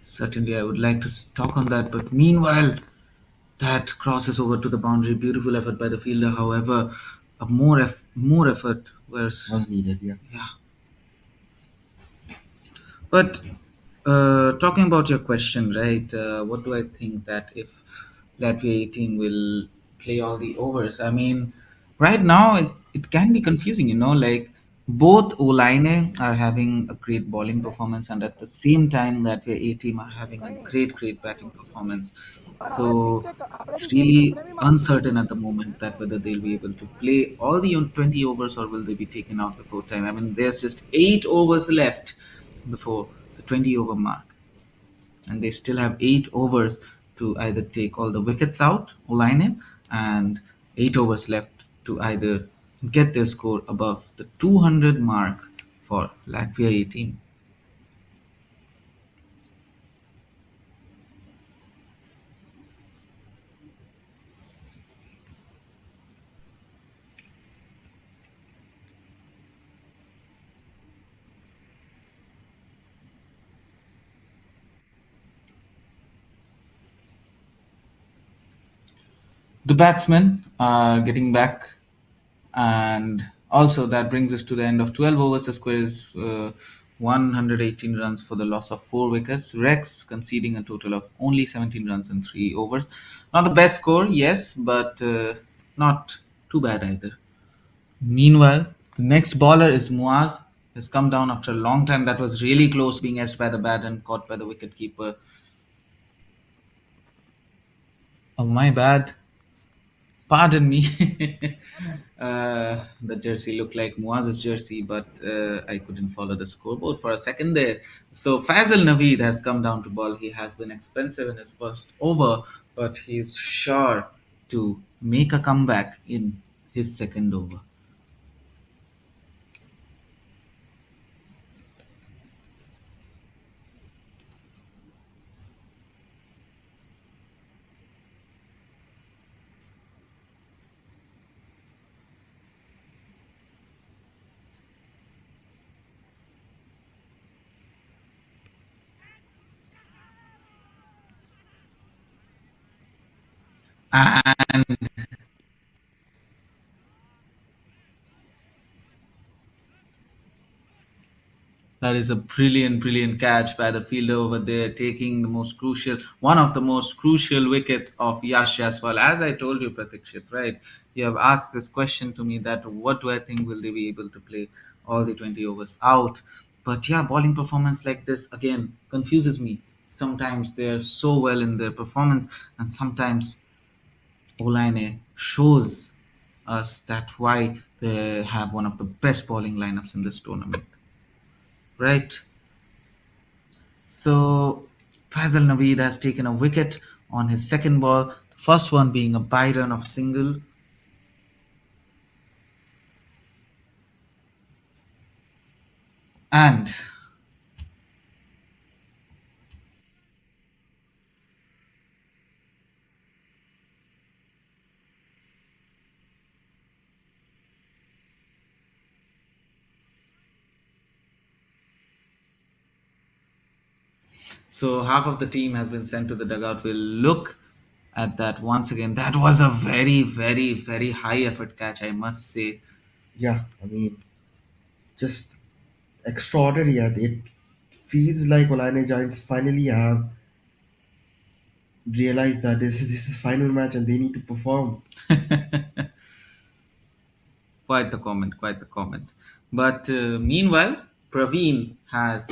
[SPEAKER 1] Certainly, I would like to talk on that, but meanwhile, that crosses over to the boundary. Beautiful effort by the fielder. However, more effort was,
[SPEAKER 6] Was needed, yeah.
[SPEAKER 1] yeah. But talking about your question, right? What do I think that if Latvia A team will play all the overs? I mean, right now it can be confusing, like both Olaine are having a great bowling performance, and at the same time, Latvia A team are having a great batting performance. So it's really uncertain at the moment that whether they'll be able to play all the 20 overs or will they be taken out before time. I mean, there's just 8 overs left before the 20 over mark, and they still have 8 overs to either take all the wickets out or line in, and 8 overs left to either get their score above the 200 mark for Latvia A team. The batsmen are getting back, and also that brings us to the end of 12 overs. The score is 118 runs for the loss of 4 wickets. Rex conceding a total of only 17 runs in 3 overs. Not the best score, yes, but not too bad either. Meanwhile, the next bowler is Muaz. Has come down after a long time. That was really close, being edged by the bat and caught by the wicketkeeper. Oh, my bad. Pardon me. The jersey looked like Muaz's jersey, but I couldn't follow the scoreboard for a second there. So Fazal Naveed has come down to ball. He has been expensive in his first over, but he's sure to make a comeback in his second over. And that is a brilliant, brilliant catch by the fielder over there, taking the most crucial, one of the most crucial wickets of Yash Jaiswal. As I told you, Pratikshit, right? You have asked this question to me that what do I think will they be able to play all the 20 overs out? But yeah, bowling performance like this again confuses me. Sometimes they are so well in their performance, and sometimes Olaine shows us that why they have one of the best bowling lineups in this tournament, right? So Faisal Naveed has taken a wicket on his second ball, first one being a by-run of single. And so half of the team has been sent to the dugout. We'll look at that once again. That was a very, very, very high effort catch, I must say.
[SPEAKER 6] Yeah, I mean, just extraordinary. It feels like Olaine Giants finally have realized that this is final match and they need to perform.
[SPEAKER 1] Quite the comment, quite the comment. But meanwhile, Praveen has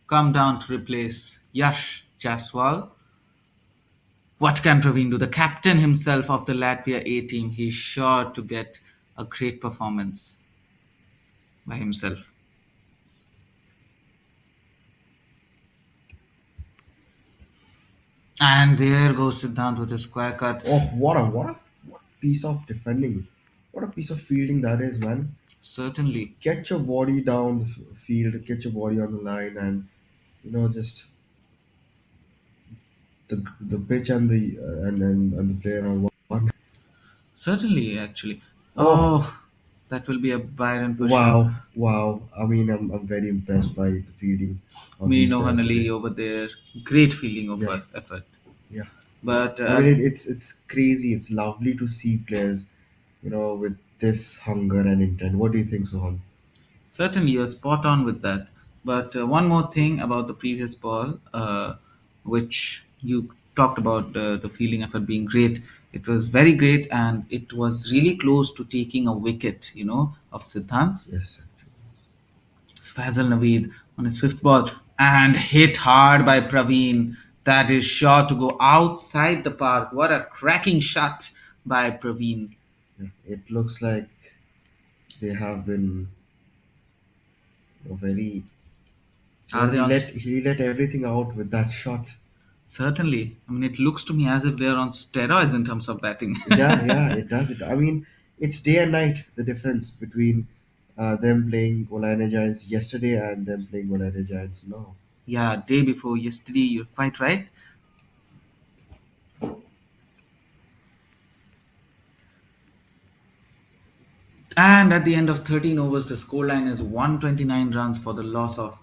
[SPEAKER 1] come down to replace Yash Jaswal. What can Praveen do? The captain himself of the Latvia A team, he's sure to get a great performance by himself. And there goes Siddhant with his square cut.
[SPEAKER 6] Oh, what a piece of defending! What a piece of fielding that is, man.
[SPEAKER 1] Certainly,
[SPEAKER 6] Get your body down the field, get your body on the line, and just the pitch and the player on one.
[SPEAKER 1] certainly, actually.
[SPEAKER 6] Oh,
[SPEAKER 1] Oh, that will be a Byron for sure.
[SPEAKER 6] wow! I mean, I'm very impressed by the fielding of these
[SPEAKER 1] Mino
[SPEAKER 6] players
[SPEAKER 1] Hanali
[SPEAKER 6] today.
[SPEAKER 1] over there. Great fielding of
[SPEAKER 6] Yeah,
[SPEAKER 1] effort.
[SPEAKER 6] yeah.
[SPEAKER 1] But
[SPEAKER 6] I mean, it's crazy. It's lovely to see players, with this hunger and intent. What do you think, Soham?
[SPEAKER 1] certainly, you're spot on with that. But one more thing about the previous ball, which you talked about the fielding effort being great. It was very great, and it was really close to taking a wicket, of Siddhant's.
[SPEAKER 6] Yes.
[SPEAKER 1] Fazal Naveed on his fifth ball and hit hard by Praveen. That is sure to go outside the park. What a cracking shot by Praveen.
[SPEAKER 6] Yeah. It looks like they have been very.
[SPEAKER 1] Are they
[SPEAKER 6] He
[SPEAKER 1] on?
[SPEAKER 6] let everything out with that shot.
[SPEAKER 1] Certainly. I mean, it looks to me as if they're on steroids in terms of batting.
[SPEAKER 6] Yeah, it does it. I mean, it's day and night the difference between them playing Olaine Giants yesterday and them playing Olaine Giants now.
[SPEAKER 1] Yeah, day before yesterday, you're quite right. And at the end of 13 overs, the scoreline is 129 runs for the loss of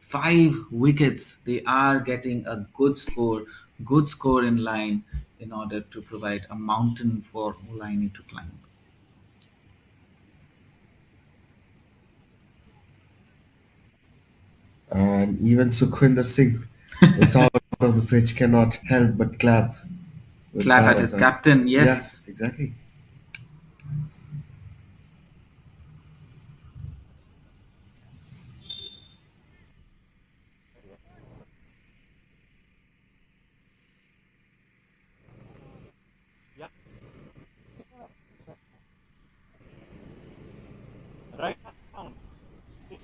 [SPEAKER 1] 5 wickets. They are getting a good score in line in order to provide a mountain for Olaine to climb.
[SPEAKER 6] And even Sukhwinder Singh, who's out of the pitch, cannot help but clap with
[SPEAKER 1] Clap
[SPEAKER 6] that
[SPEAKER 1] at his
[SPEAKER 6] effort.
[SPEAKER 1] captain,
[SPEAKER 6] Yeah,
[SPEAKER 1] yes.
[SPEAKER 6] exactly.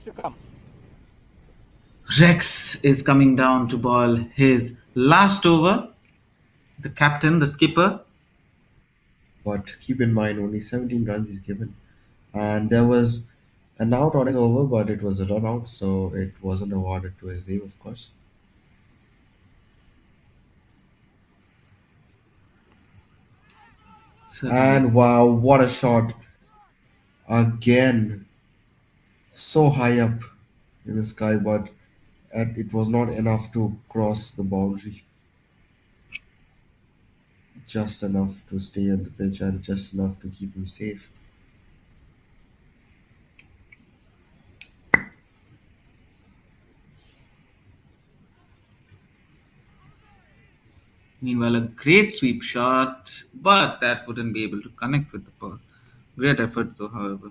[SPEAKER 3] to come.
[SPEAKER 1] Rex is coming down to ball his last over. The captain, the skipper.
[SPEAKER 6] But keep in mind, only 17 runs is given. And there was an out on his over, but it was a run out, so it wasn't awarded to his name, of course.
[SPEAKER 1] Certainly.
[SPEAKER 6] And wow, what a shot! Again, so high up in the sky, but it was not enough to cross the boundary. Just enough to stay on the pitch and just enough to keep him safe.
[SPEAKER 1] Meanwhile, a great sweep shot, but that wouldn't be able to connect with the ball. Great effort, though, however,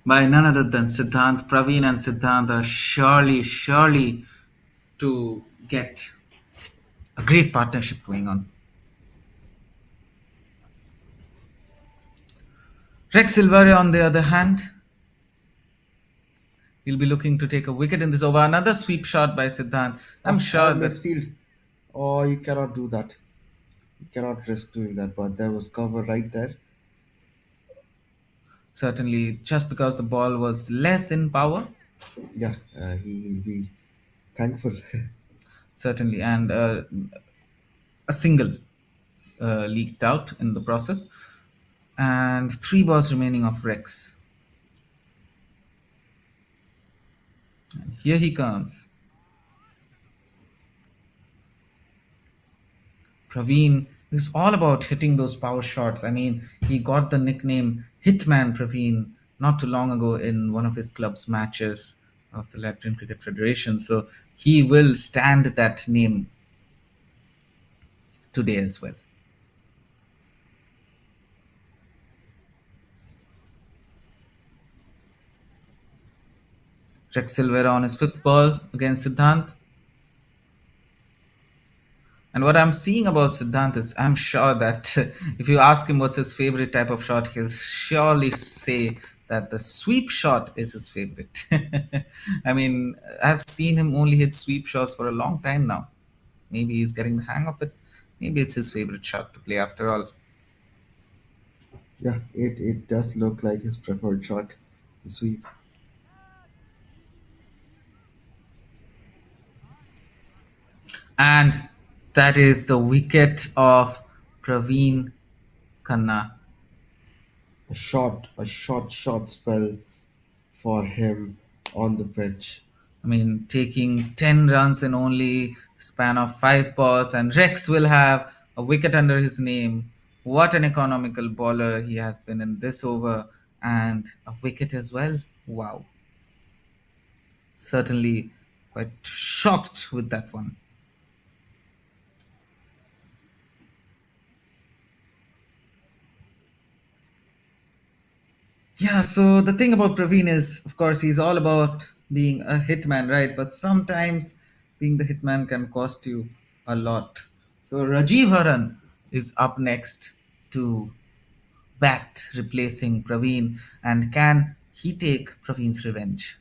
[SPEAKER 1] by none other than Siddhant. Praveen and Siddhant are surely to get a great partnership going on. Rex Silveria, on the other hand, will be looking to take a wicket in this over. Another sweep shot by Siddhant. I'm
[SPEAKER 6] Oh,
[SPEAKER 1] sure
[SPEAKER 6] and
[SPEAKER 1] that
[SPEAKER 6] misfield. Oh, you cannot do that. You cannot risk doing that, but there was cover right there.
[SPEAKER 1] certainly just because the ball was less in power,
[SPEAKER 6] Yeah, he'll be thankful.
[SPEAKER 1] certainly, and a single leaked out in the process, and three balls remaining of Rex. And here he comes. Praveen is all about hitting those power shots. I mean, he got the nickname Hitman Praveen not too long ago in one of his club's matches of the Latvian Cricket Federation. So he will stand that name today as well. Rex Silvera on his fifth ball against Siddhant. And what I'm seeing about Siddhant is I'm sure that if you ask him what's his favorite type of shot, he'll surely say that the sweep shot is his favorite. I mean, I've seen him only hit sweep shots for a long time now. Maybe he's getting the hang of it. Maybe it's his favorite shot to play after all.
[SPEAKER 6] Yeah, it does look like his preferred shot, the sweep.
[SPEAKER 1] And that is the wicket of Praveen Khanna.
[SPEAKER 6] A short spell for him on the pitch.
[SPEAKER 1] I mean, taking 10 runs in only span of 5 balls, and Rex will have a wicket under his name. What an economical bowler he has been in this over, and a wicket as well. Wow. Certainly quite shocked with that one. Yeah, so the thing about Praveen is, of course, he's all about being a hitman, right? But sometimes being the hitman can cost you a lot. So Rajiv Haran is up next to bat, replacing Praveen. And can he take Praveen's revenge?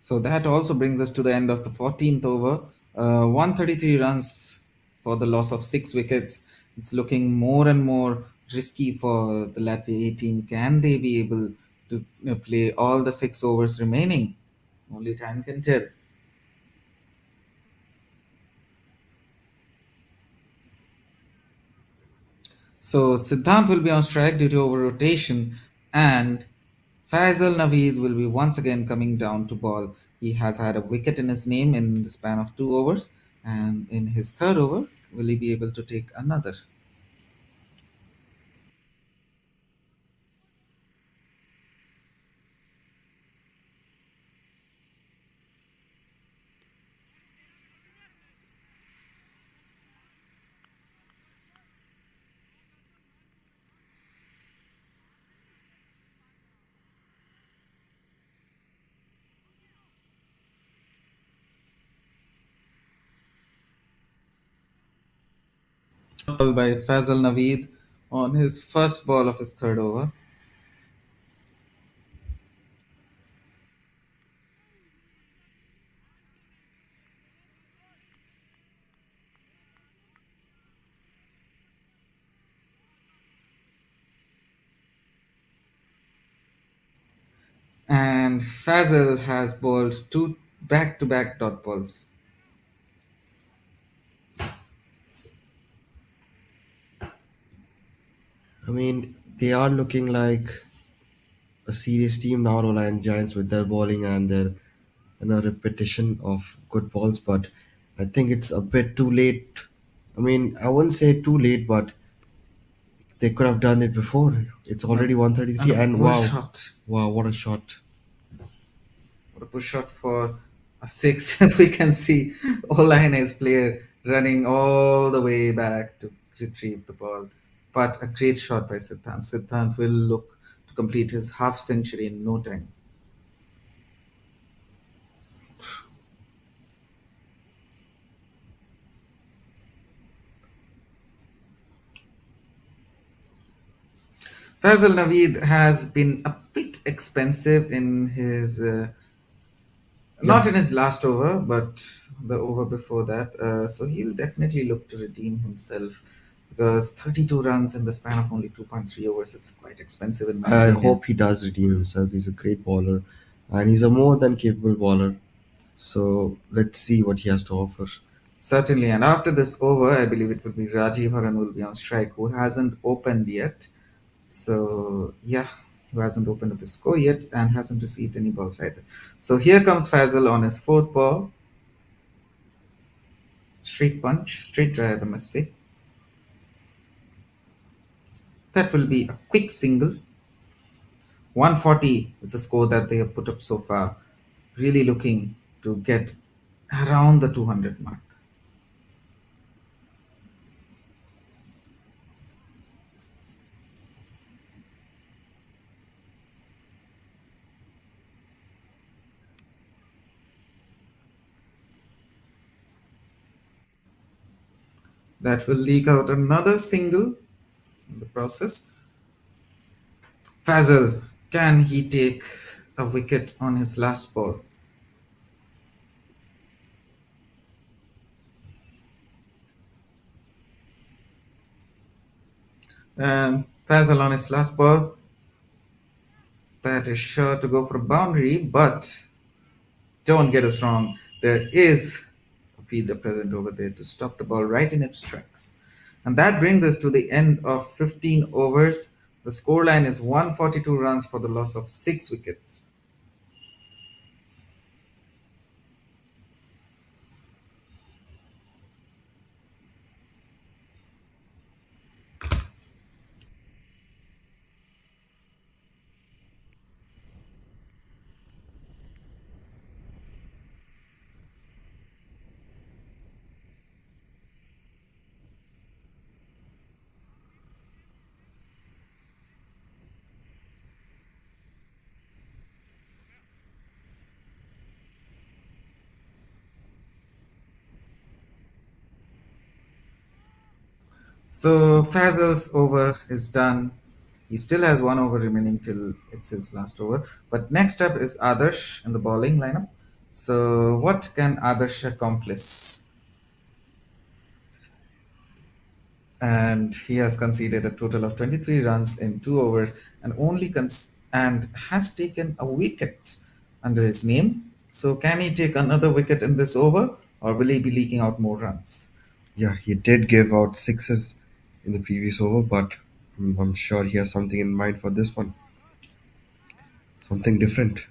[SPEAKER 1] So that also brings us to the end of the 14th over. 133 runs for the loss of 6 wickets. It's looking more and more risky for the Latvia A team. Can they be able to play all the 6 overs remaining? Only time can tell. So Siddhant will be on strike due to over rotation, and Faisal Naveed will be once again coming down to ball. He has had a wicket in his name in the span of 2 overs, and in his third over, will he be able to take another? Ball by Fazal Naveed on his first ball of his third over. And Fazal has bowled two back to back dot balls.
[SPEAKER 6] I mean, they are looking like a serious team now, Olaine Giants, with their bowling and their repetition of good balls. But I think it's a bit too late. I mean, I wouldn't say too late, but they could have done it before. It's already
[SPEAKER 1] And
[SPEAKER 6] 133,
[SPEAKER 1] a
[SPEAKER 6] and
[SPEAKER 1] push
[SPEAKER 6] wow,
[SPEAKER 1] shot.
[SPEAKER 6] wow, what a shot!
[SPEAKER 1] What a push shot for a six. And we can see Olaine's player running all the way back to retrieve the ball. But a great shot by Siddhant. Siddhant will look to complete his half century in no time. Fazal Naveed has been a bit expensive in his,
[SPEAKER 6] Yeah,
[SPEAKER 1] not in his last over, but the over before that. So he'll definitely look to redeem himself because 32 runs in the span of only 2.3 overs, it's quite expensive in my
[SPEAKER 6] I
[SPEAKER 1] opinion.
[SPEAKER 6] hope he does redeem himself. He's a great bowler, and he's a more than capable bowler. So let's see what he has to offer.
[SPEAKER 1] Certainly, and after this over, I believe it will be Rajiv Haran will be on strike, who hasn't opened yet. So yeah, who hasn't opened up his score yet and hasn't received any balls either. So here comes Fazal on his fourth ball. Straight punch, straight drive, I must say. That will be a quick single. 140 is the score that they have put up so far. Really looking to get around the 200 mark. That will leak out another single in the process. Fazal, can he take a wicket on his last ball? And Fazal on his last ball, that is sure to go for a boundary, but don't get us wrong, there is a fielder present over there to stop the ball right in its tracks. And that brings us to the end of 15 overs. The scoreline is 142 runs for the loss of 6 wickets. So Fazal's over is done. He still has one over remaining till it's his last over. But next up is Adarsh in the bowling lineup. So what can Adarsh accomplish? And he has conceded a total of 23 runs in 2 overs and and has taken a wicket under his name. So can he take another wicket in this over, or will he be leaking out more runs?
[SPEAKER 6] Yeah, he did give out sixes in the previous over, but I'm sure he has something in mind for this one. Something different.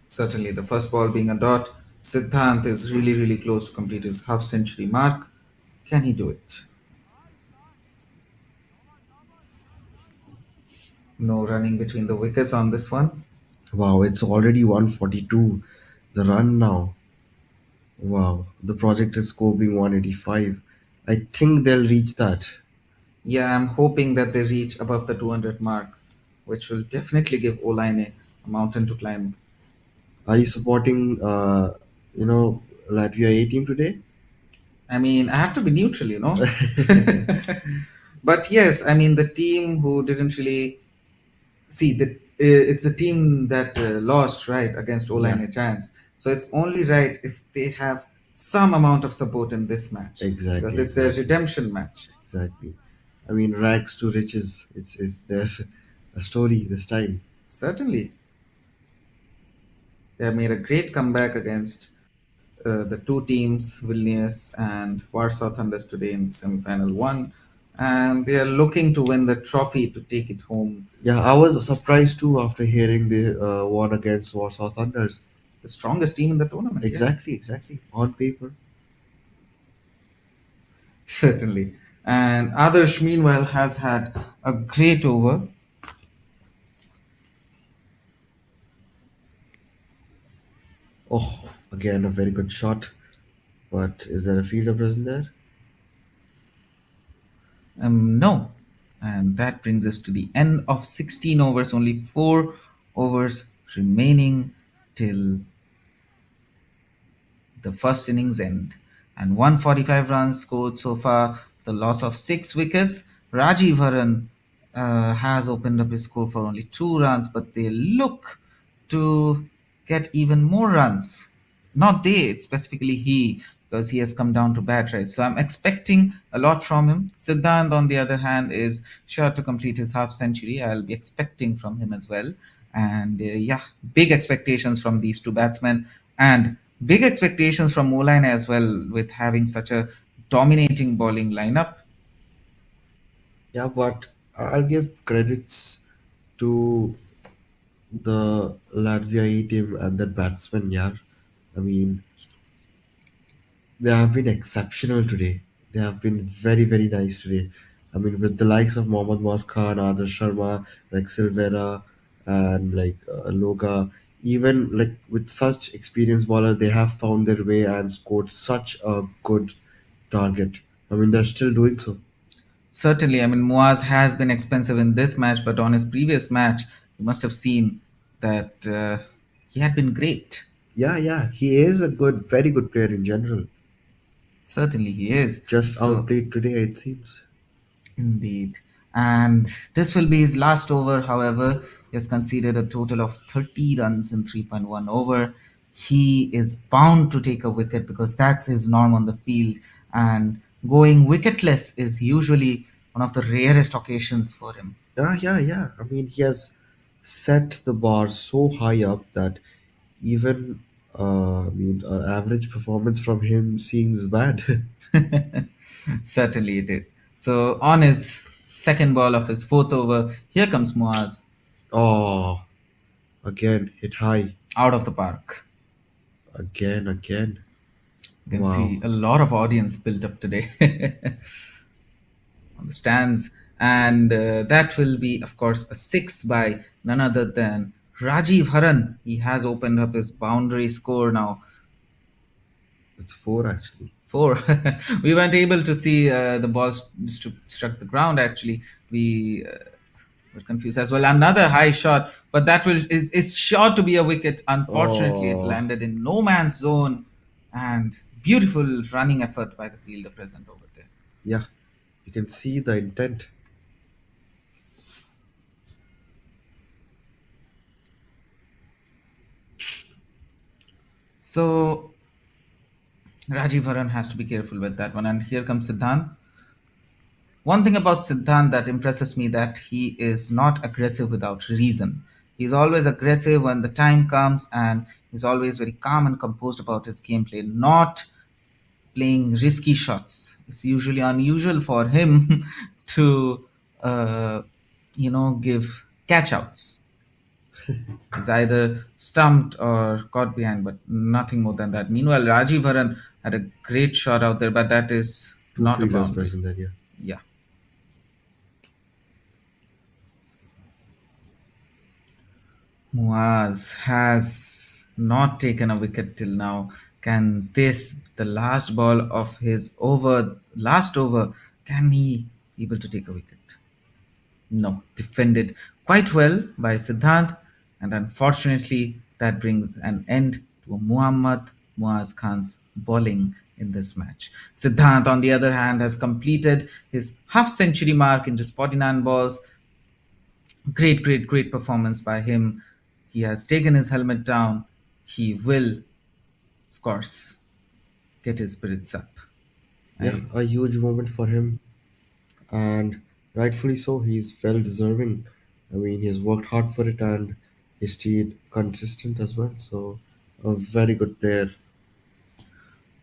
[SPEAKER 1] Certainly, the first ball being a dot. Siddhant is really, really close to complete his half century mark. Can he do it? No running between the wickets on this one.
[SPEAKER 6] Wow, it's already 142. The run now. Wow, the projected score being 185. I think they'll reach that.
[SPEAKER 1] Yeah, I'm hoping that they reach above the 200 mark, which will definitely give Olaine a mountain to climb.
[SPEAKER 6] Are you supporting, you know, Latvia A team today?
[SPEAKER 1] I mean, I have to be neutral. But yes, I mean, the team who didn't really see that it's the team that lost, right, against
[SPEAKER 6] Yeah,
[SPEAKER 1] Olaine Giants. So it's only right if they have some amount of support in this match because
[SPEAKER 6] exactly,
[SPEAKER 1] it's their
[SPEAKER 6] exactly,
[SPEAKER 1] redemption match.
[SPEAKER 6] exactly. I mean, rags to riches. It's their a story this time.
[SPEAKER 1] Certainly, they have made a great comeback against the two teams, Vilnius and Warsaw Thunders, today in semi-final one, and they are looking to win the trophy to take it home.
[SPEAKER 6] Yeah, I was surprised too after hearing they won against Warsaw Thunders.
[SPEAKER 1] The strongest team in the tournament, yeah,
[SPEAKER 6] Exactly, exactly. On paper.
[SPEAKER 1] certainly. And Adarsh, meanwhile, has had a great over.
[SPEAKER 6] Oh, again, a very good shot. But is there a fielder present there?
[SPEAKER 1] No. And that brings us to the end of 16 overs, only 4 overs remaining till the first innings end. And 145 runs scored so far, the loss of 6 wickets. Rajiv Haran has opened up his score for only 2 runs, but they look to get even more runs. Not they, it's specifically he, because he has come down to bat, right? So I'm expecting a lot from him. Siddhant, on the other hand, is sure to complete his half century. I'll be expecting from him as well. And yeah, big expectations from these two batsmen. And big expectations from Olaine as well, with having such a dominating bowling lineup.
[SPEAKER 6] Yeah, but I'll give credits to the Latvia A team and that batsman, yeah. I mean, they have been exceptional today. They have been very, very nice today. I mean, with the likes of Mohammad Moaz Khan, Adarsh Sharma, like Silvera, and like Loga, even like with such experienced bowler, they have found their way and scored such a good target. I mean, they're still doing so.
[SPEAKER 1] Certainly, I mean, Muaz has been expensive in this match, but on his previous match, you must have seen that he had been great.
[SPEAKER 6] Yeah, yeah, he is a good, very good player in general.
[SPEAKER 1] Certainly, he is.
[SPEAKER 6] Just
[SPEAKER 1] So,
[SPEAKER 6] outplayed today, it seems.
[SPEAKER 1] indeed. And this will be his last over, however. He has conceded a total of 30 runs in 3.1 over. He is bound to take a wicket because that's his norm on the field. And going wicketless is usually one of the rarest occasions for him.
[SPEAKER 6] Yeah, yeah, yeah. I mean, he has set the bar so high up that even, average performance from him seems bad.
[SPEAKER 1] Certainly it is. So on his second ball of his fourth over, here comes Muaz
[SPEAKER 6] Oh, again, hit high.
[SPEAKER 1] out of the park.
[SPEAKER 6] Again, again.
[SPEAKER 1] You can
[SPEAKER 6] Wow.
[SPEAKER 1] see a lot of audience built up today on the stands, and that will be, of course, a six by none other than Rajiv Haran. He has opened up his boundary score now.
[SPEAKER 6] It's four actually.
[SPEAKER 1] Four. We weren't able to see the ball struck the ground. Actually, we were confused as well. Another high shot, but that is sure to be a wicket. Unfortunately, it
[SPEAKER 6] Oh,
[SPEAKER 1] landed in no man's zone, and beautiful running effort by the fielder present over there.
[SPEAKER 6] yeah. You can see the intent.
[SPEAKER 1] So Rajiv Haran has to be careful with that one. And here comes Siddhant. One thing about Siddhant that impresses me that he is not aggressive without reason. He's always aggressive when the time comes, and he's always very calm and composed about his gameplay, not playing risky shots. It's usually unusual for him to, uh, give catch outs. He's either stumped or caught behind, but nothing more than that. Meanwhile, Rajiv Haran had a great shot out there, but that is
[SPEAKER 6] Two
[SPEAKER 1] not a
[SPEAKER 6] fielders
[SPEAKER 1] boundary.
[SPEAKER 6] present there, yeah.
[SPEAKER 1] Yeah. Muaz has not taken a wicket till now. Can this, the last ball of his last over, can he be able to take a wicket? No, defended quite well by Siddhant, and unfortunately, that brings an end to Muhammad Muaz Khan's bowling in this match. Siddhant, on the other hand, has completed his half century mark in just 49 balls. Great, great, great performance by him. He has taken his helmet down. He will, of course, get his spirits up.
[SPEAKER 6] Yeah,
[SPEAKER 1] I
[SPEAKER 6] a huge moment for him, and rightfully so. He's well deserving. I mean, he's worked hard for it, and he stayed consistent as well. So, a very good player.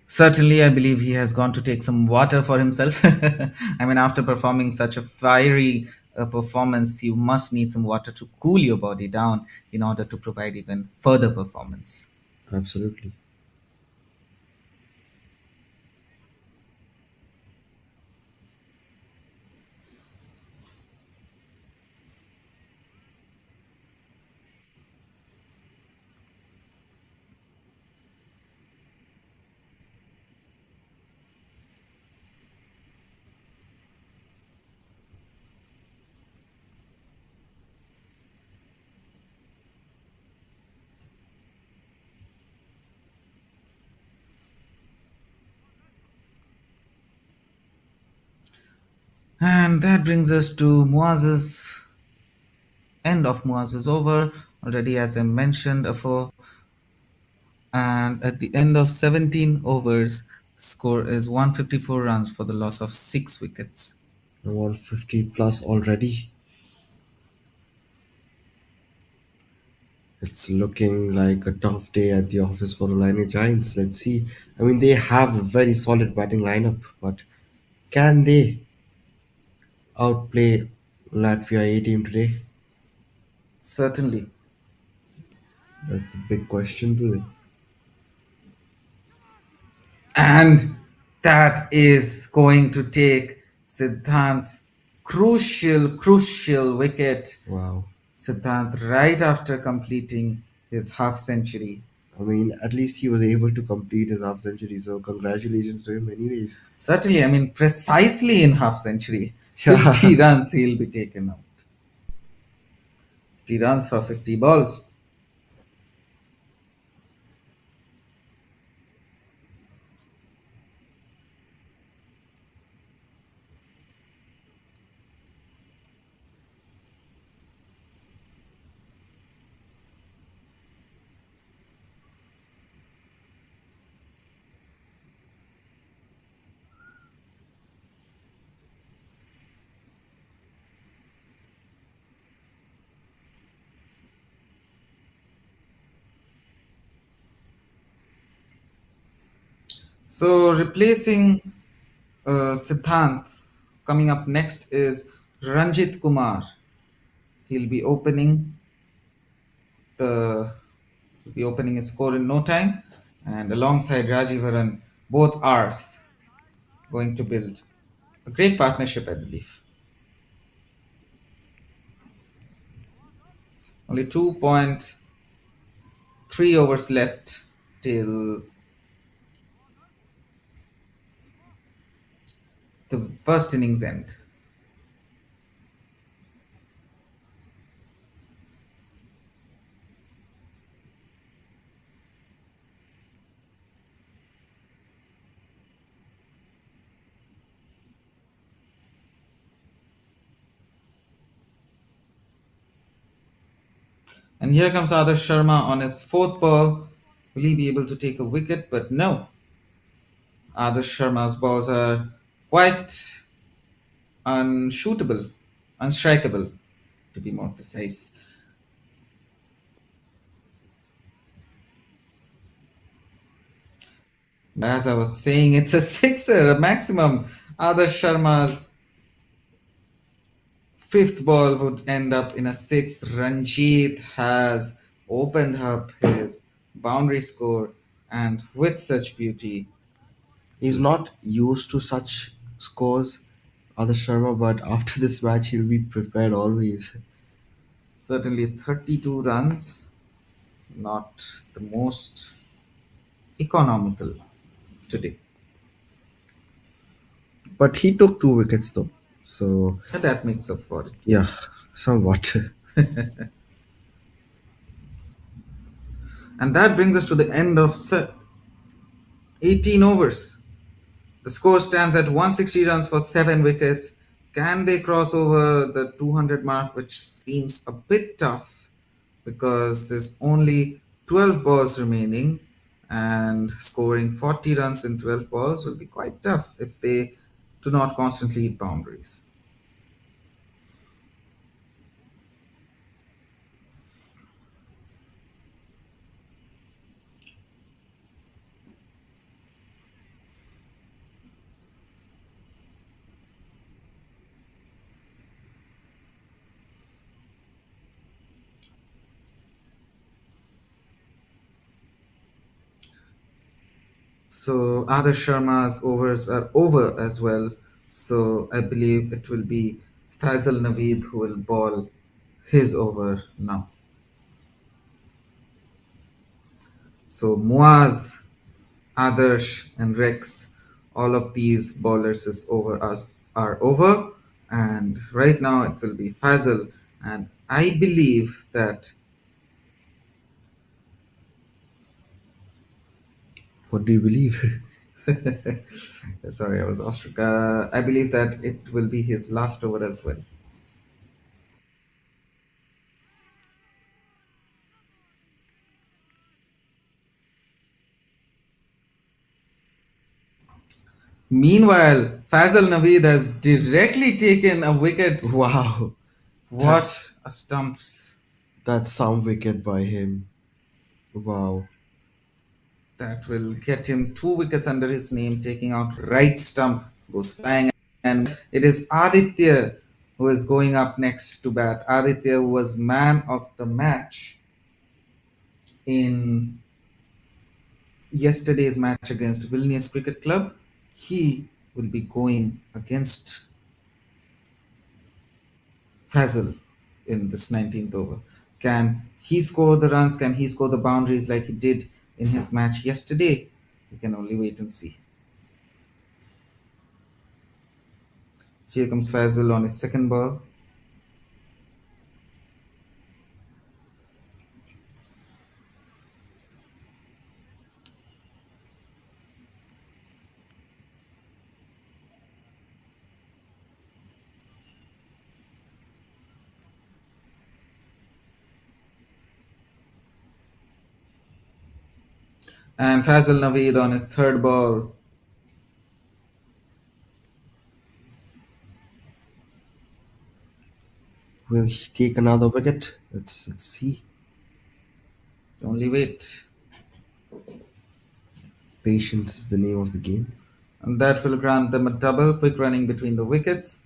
[SPEAKER 1] Certainly, I believe he has gone to take some water for himself. I mean, after performing such a fiery performance, you must need some water to cool your body down in order to provide even further performance.
[SPEAKER 6] Absolutely.
[SPEAKER 1] And that brings us to Muaz's end of Muaz's over. Already, as I mentioned before, and at the end of 17 overs, the score is 154 runs for the loss of 6 wickets.
[SPEAKER 6] 150 plus already. It's looking like a tough day at the office for Olaine Giants. Let's see. I mean, they have a very solid batting lineup, but can they outplay Latvia A Team today?
[SPEAKER 1] Certainly.
[SPEAKER 6] That's the big question today.
[SPEAKER 1] And that is going to take Siddhant's crucial, crucial wicket.
[SPEAKER 6] Wow.
[SPEAKER 1] Siddhant, right after completing his half century.
[SPEAKER 6] I mean, at least he was able to complete his half century, so congratulations to him, anyways.
[SPEAKER 1] Certainly, I mean, precisely in half century.
[SPEAKER 6] Yeah.
[SPEAKER 1] 50 runs he'll be taken out. 50 runs for 50 balls. So, replacing Siddhant, coming up next is Ranjit Kumar. He'll be the opening his score in no time, and alongside Rajivaran, both R's going to build a great partnership, I believe. Only 2.3 overs left till the first innings end. And here comes Adarsh Sharma on his fourth ball. Will he be able to take a wicket? But no. Adarsh Sharma's balls are quite unshootable, unstrikeable, to be more precise. As I was saying, it's a sixer, a maximum. Adarsh Sharma's fifth ball would end up in a six. Ranjit has opened up his boundary score, and with such beauty,
[SPEAKER 6] He's not used to such scores, Adarsh Sharma, but after this match, he'll be prepared always.
[SPEAKER 1] certainly 32 runs, not the most economical today.
[SPEAKER 6] But he took 2 wickets though, so
[SPEAKER 1] And that makes up for it,
[SPEAKER 6] yeah,
[SPEAKER 1] yes.
[SPEAKER 6] somewhat.
[SPEAKER 1] And that brings us to the end of 18 overs. The score stands at 160 runs for 7 wickets. Can they cross over the 200 mark, which seems a bit tough because there's only 12 balls remaining, and scoring 40 runs in 12 balls will be quite tough if they do not constantly hit boundaries. So Adarsh Sharma's overs are over as well. So I believe it will be Faisal Naveed who will ball his over now. So Muaz, Adarsh, and Rex, all of these bowlers is over us are over, and right now it will be Faisal, and I believe that.
[SPEAKER 6] What do you believe?
[SPEAKER 1] Sorry, I was awestruck. I believe that it will be his last over as well. Meanwhile, Faisal Naveed has directly taken a wicket.
[SPEAKER 6] Wow,
[SPEAKER 1] What a stumps!
[SPEAKER 6] that's some wicket by him. Wow.
[SPEAKER 1] That will get him 2 wickets under his name, taking out right stump, goes flying, and it is Aditya who is going up next to bat. Aditya was man of the match in yesterday's match against Vilnius Cricket Club. He will be going against Fazal in this 19th over. Can he score the runs? Can he score the boundaries like he did in his match yesterday? We can only wait and see. Here comes Fazal on his second ball. And Fazal Naveed on his third ball.
[SPEAKER 6] Will he take another wicket? Let's see.
[SPEAKER 1] Only wait.
[SPEAKER 6] Patience is the name of the game.
[SPEAKER 1] And that will grant them a double, quick running between the wickets.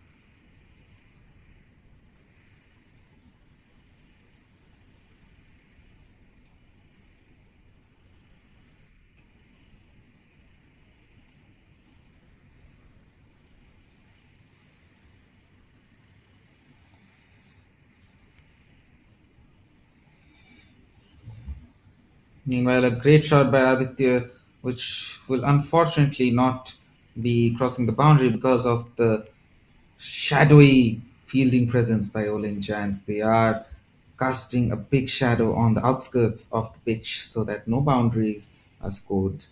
[SPEAKER 1] Meanwhile, a great shot by Aditya, which will unfortunately not be crossing the boundary because of the shadowy fielding presence by Olaine Giants. They are casting a big shadow on the outskirts of the pitch so that no boundaries are scored.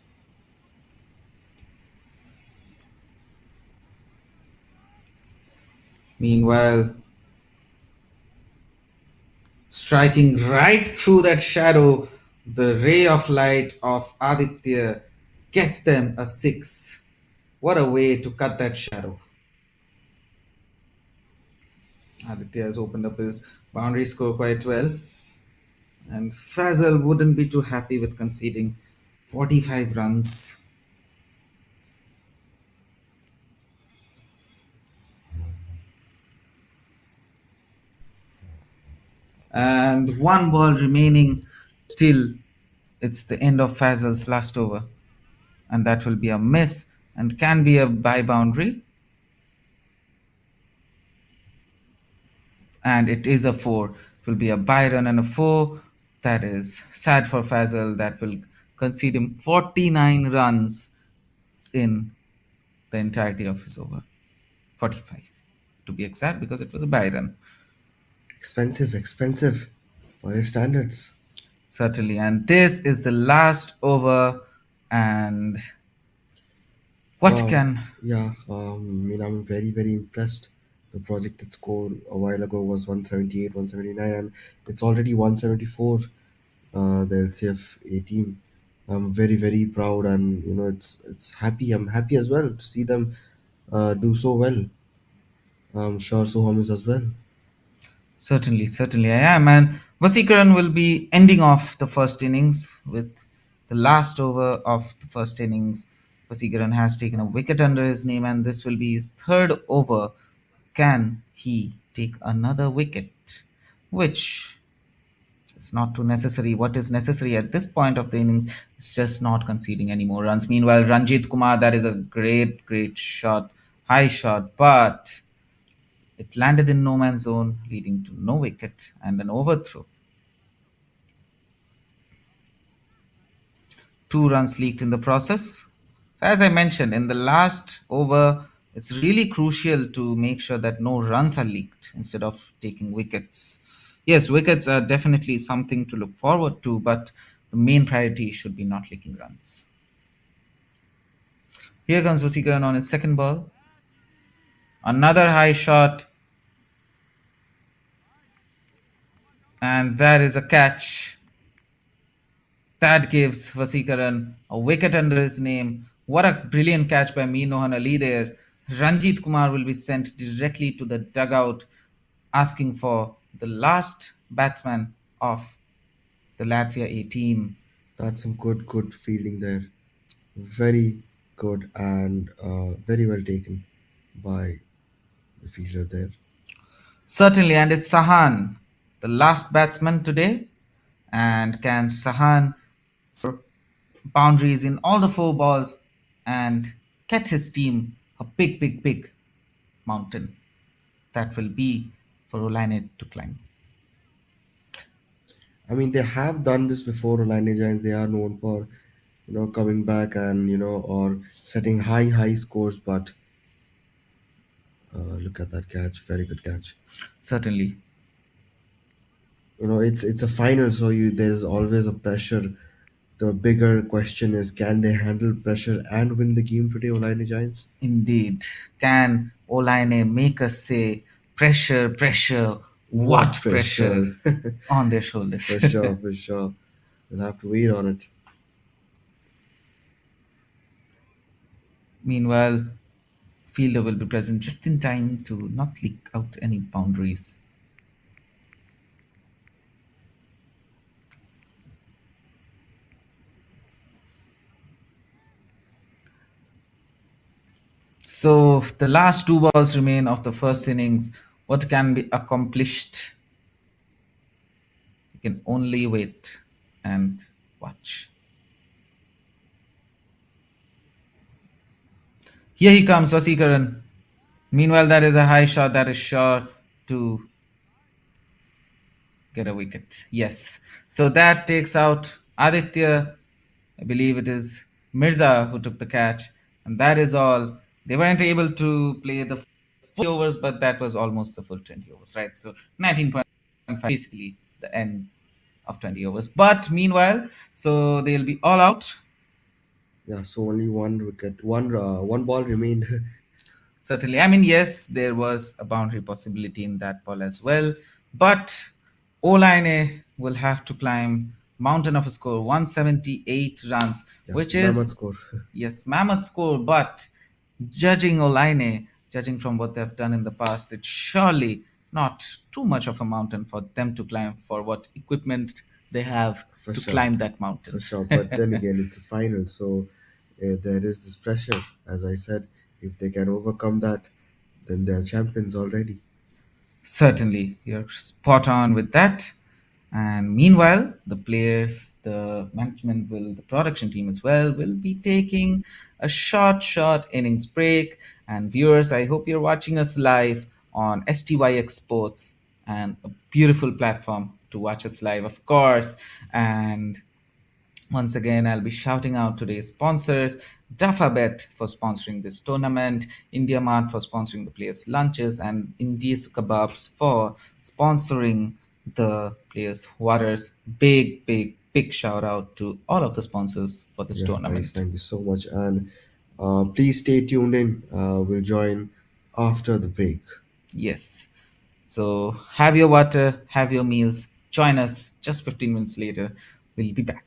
[SPEAKER 1] Meanwhile, striking right through that shadow, the ray of light of Aditya gets them a six. What a way to cut that shadow. Aditya has opened up his boundary score quite well, and Fazal wouldn't be too happy with conceding 45 runs. And one ball remaining till it's the end of Fazal's last over, and that will be a miss and can be a by boundary, and it is a four. It will be a by run and a four. That is sad for Fazal. That will concede him 49 runs in the entirety of his over. 45 to be exact, because it was a by run.
[SPEAKER 6] Expensive for his standards.
[SPEAKER 1] Certainly. And this is the last over, and What
[SPEAKER 6] Wow.
[SPEAKER 1] can
[SPEAKER 6] Yeah. I mean, I'm very, very impressed. The projected score a while ago was 178, 179, and it's already 174. The LCF A team. I'm very, very proud, and it's happy. I'm happy as well to see them do so well. I'm sure Soham is as well.
[SPEAKER 1] Certainly, certainly I am. And Vasikaran will be ending off the first innings with the last over of the first innings. Vasikaran has taken a wicket under his name, and this will be his third over. Can he take another wicket? Which is not too necessary. What is necessary at this point of the innings is just not conceding any more runs. Meanwhile, Ranjit Kumar, that is a great, great shot, high shot, but it landed in no man's zone, leading to no wicket and an overthrow. 2 runs leaked in the process. So, as I mentioned, in the last over, it's really crucial to make sure that no runs are leaked instead of taking wickets. Yes, wickets are definitely something to look forward to, but the main priority should be not leaking runs. Here comes Vasikaran on his second ball. Another high shot, and that is a catch. That gives Vasikaran a wicket under his name. What a brilliant catch by Nohan Ali there. Ranjit Kumar will be sent directly to the dugout asking for the last batsman of the Latvia A team.
[SPEAKER 6] That's some good, good fielding there. Very good and very well taken by the fielder there.
[SPEAKER 1] Certainly, and it's Sahan, the last batsman today. And can Sahan score boundaries in all the 4 balls and get his team a big, big, big mountain that will be for Olaine to climb?
[SPEAKER 6] I mean, they have done this before, Olaine Giants. They are known for, coming back and, or setting high, high scores. But look at that catch. Very good catch.
[SPEAKER 1] Certainly.
[SPEAKER 6] It's a final, so there's always a pressure. The bigger question is, can they handle pressure and win the game today, Olaine Giants?
[SPEAKER 1] Indeed. Can Olaine make us say pressure, pressure,
[SPEAKER 6] What
[SPEAKER 1] what pressure
[SPEAKER 6] pressure?
[SPEAKER 1] on their shoulders?
[SPEAKER 6] For sure, for sure. We'll have to wait on it.
[SPEAKER 1] Meanwhile, fielder will be present just in time to not leak out any boundaries. So the last 2 balls remain of the first innings. What can be accomplished? You can only wait and watch. Here he comes, Vasikaran. Meanwhile, that is a high shot that is sure to get a wicket. Yes. So that takes out Aditya. I believe it is Mirza who took the catch. And that is all. They weren't able to play the 40 overs, but that was almost the full 20 overs, right? So 19.5, basically the end of 20 overs. But meanwhile, so they'll be all out.
[SPEAKER 6] Yeah, so only one wicket, one ball remained.
[SPEAKER 1] Certainly. I mean, yes, there was a boundary possibility in that ball as well. But Olaine will have to climb mountain of a score, 178 runs,
[SPEAKER 6] Yeah,
[SPEAKER 1] which is,
[SPEAKER 6] mammoth score.
[SPEAKER 1] yes, mammoth score. But judging Olaine, judging from what they've done in the past, it's surely not too much of a mountain for them to climb for what equipment they have
[SPEAKER 6] For
[SPEAKER 1] to
[SPEAKER 6] sure,
[SPEAKER 1] climb that
[SPEAKER 6] for
[SPEAKER 1] mountain.
[SPEAKER 6] sure. But then again, it's a final, so there is this pressure. As I said, if they can overcome that, then they're champions already.
[SPEAKER 1] Certainly, you're spot on with that. And meanwhile, the players, the management will, the production team as well, will be taking a short innings break. And viewers, I hope you're watching us live on STYX Sports and a beautiful platform to watch us live, of course. And once again, I'll be shouting out today's sponsors: Dafabet for sponsoring this tournament, India Mart for sponsoring the players' lunches, and India's Kebabs for sponsoring the players' waters. Big shout out to all of the sponsors for this
[SPEAKER 6] Yeah, guys,
[SPEAKER 1] tournament.
[SPEAKER 6] thank you so much. And Please stay tuned in. We'll join after the break.
[SPEAKER 1] Yes. So have your water, have your meals. Join us just 15 minutes later. We'll be back.